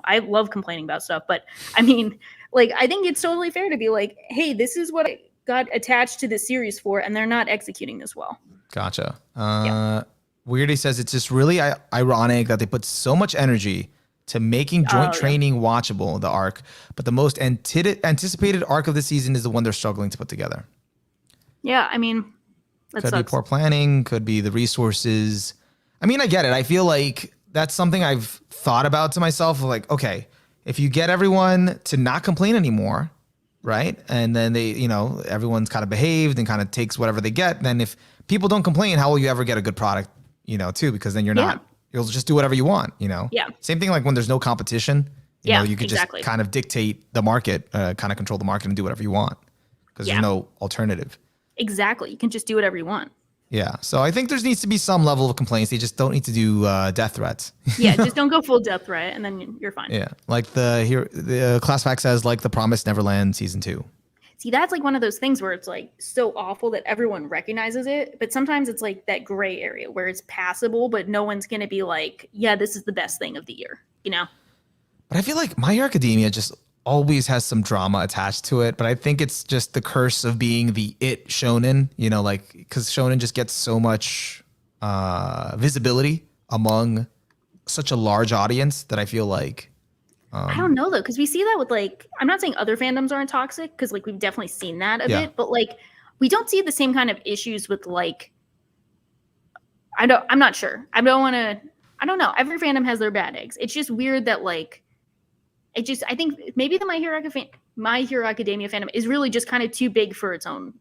I love complaining about stuff, but I mean, like, I think it's totally fair to be like, hey, this is what I got attached to the series for, and they're not executing this well. Gotcha. Weirdy says it's just really ironic that they put so much energy to making joint training watchable, the arc, but the most anticipated arc of the season is the one they're struggling to put together. Yeah, I mean, that could sucks. be poor planning, could be the resources. I mean, I get it. I feel like that's something I've thought about to myself. Like, okay, if you get everyone to not complain anymore, right? And then they, everyone's kind of behaved and kind of takes whatever they get. Then if people don't complain, how will you ever get a good product, too? Because then you'll just do whatever you want, Yeah. Same thing like when there's no competition, you could exactly. just kind of dictate the market, kind of control the market and do whatever you want because there's no alternative. Exactly. You can just do whatever you want. Yeah. So I think there needs to be some level of complaints. They just don't need to do death threats. Yeah. Just don't go full death threat and then you're fine. Yeah. Like the class pack says, like the Promised Neverland season 2. See, that's like one of those things where it's like so awful that everyone recognizes it. But sometimes it's like that gray area where it's passable, but no one's going to be like, yeah, this is the best thing of the year, But I feel like My Hero Academia just always has some drama attached to it. But I think it's just the curse of being the it shonen, because shonen just gets so much visibility among such a large audience that I feel like. I don't know though, because we see that with like, I'm not saying other fandoms aren't toxic, because like we've definitely seen that a bit, but like we don't see the same kind of issues with like, I'm not sure. I don't know. Every fandom has their bad eggs. It's just weird that like, I think maybe the My Hero Academia fandom is really just kind of too big for its own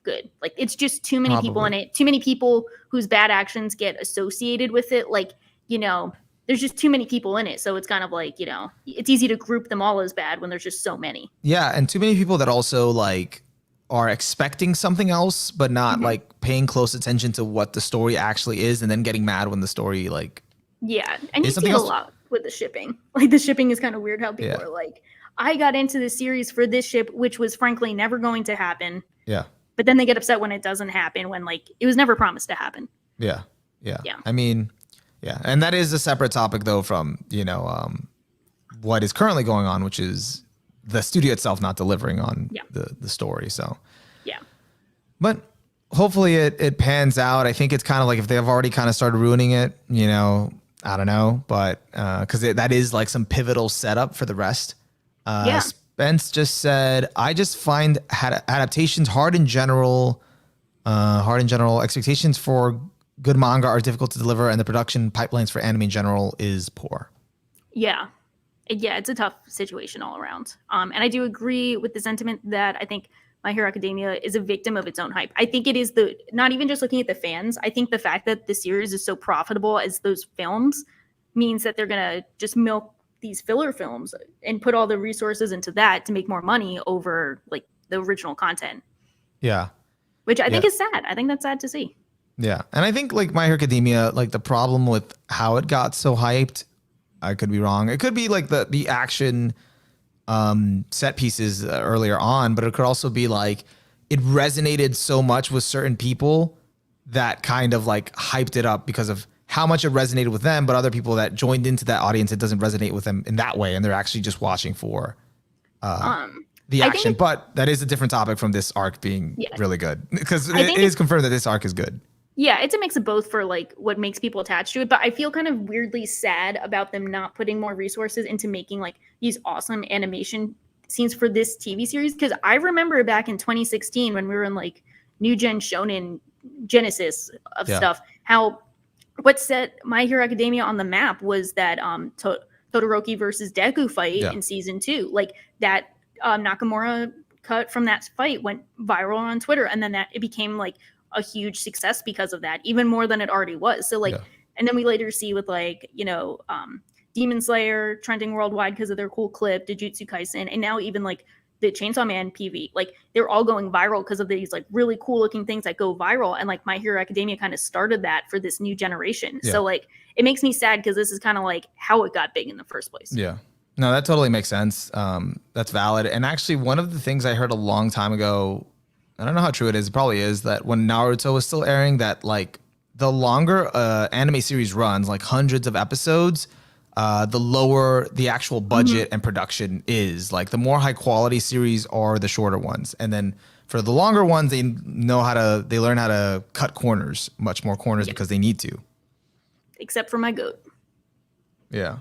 good. Like it's just too many people in it, too many people whose bad actions get associated with it. Like, there's just too many people in it. So it's kind of like, it's easy to group them all as bad when there's just so many. Yeah. And too many people that also like are expecting something else, but not like paying close attention to what the story actually is and then getting mad when the story like. Yeah. And you see a lot with the shipping. Like the shipping is kind of weird how people are like, I got into the series for this ship, which was frankly never going to happen. Yeah. But then they get upset when it doesn't happen, when like it was never promised to happen. Yeah. Yeah. I mean, yeah. And that is a separate topic though from, what is currently going on, which is the studio itself not delivering on the story. So, yeah. But hopefully it pans out. I think it's kind of like if they have already kind of started ruining it, I don't know, but because that is like some pivotal setup for the rest. Spence just said, I just find adaptations hard in general. Expectations for good manga are difficult to deliver, and the production pipelines for anime in general is poor. Yeah. Yeah, it's a tough situation all around. And I do agree with the sentiment that I think My Hero Academia is a victim of its own hype. I think it is not even just looking at the fans. I think the fact that the series is so profitable as those films means that they're going to just milk these filler films and put all the resources into that to make more money over like the original content. Yeah. Which I think is sad. I think that's sad to see. Yeah. And I think like My Hero Academia, like the problem with how it got so hyped, I could be wrong. It could be like the action set pieces earlier on, but it could also be like it resonated so much with certain people that kind of like hyped it up because of how much it resonated with them, but other people that joined into that audience, it doesn't resonate with them in that way. And they're actually just watching for the action. But that is a different topic from this arc being really good, because it is confirmed that this arc is good. Yeah, it's a mix of both for like what makes people attached to it. But I feel kind of weirdly sad about them not putting more resources into making like these awesome animation scenes for this TV series. Because I remember back in 2016 when we were in like New Gen Shonen Genesis of stuff, how what set My Hero Academia on the map was that Todoroki versus Deku fight in season 2. Like that Nakamura cut from that fight went viral on Twitter, and then that it became like a huge success because of that, even more than it already was. So like, and then we later see with like, Demon Slayer trending worldwide because of their cool clip, Jujutsu Kaisen, and now even like the Chainsaw Man PV, like they're all going viral because of these like really cool looking things that go viral. And like My Hero Academia kind of started that for this new generation. So like, it makes me sad because this is kind of like how it got big in the first place. Yeah. No, that totally makes sense. That's valid. And actually, one of the things I heard a long time ago, I don't know how true it is. It probably is that when Naruto was still airing, that like the longer anime series runs, like hundreds of episodes, the lower the actual budget and production is. Like the more high quality series are the shorter ones, and then for the longer ones, they learn how to cut corners, much more corners because they need to. Except for my goat. Yeah.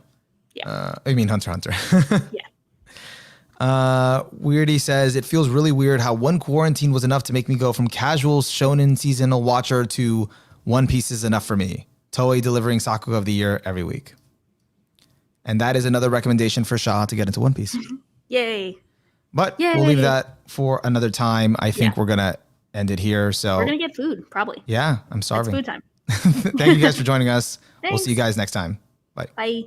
Yeah. I mean Hunter x Hunter. Yeah. Weirdy says, it feels really weird how one quarantine was enough to make me go from casual shonen seasonal watcher to One Piece is enough for me. Toei delivering Sakuga of the Year every week. And that is another recommendation for Shah to get into One Piece. Yay. But Yay. We'll leave that for another time. I think we're going to end it here. So we're going to get food, probably. Yeah, I'm starving. It's food time. Thank you guys for joining us. We'll Thanks. see you guys next time. Bye. Bye.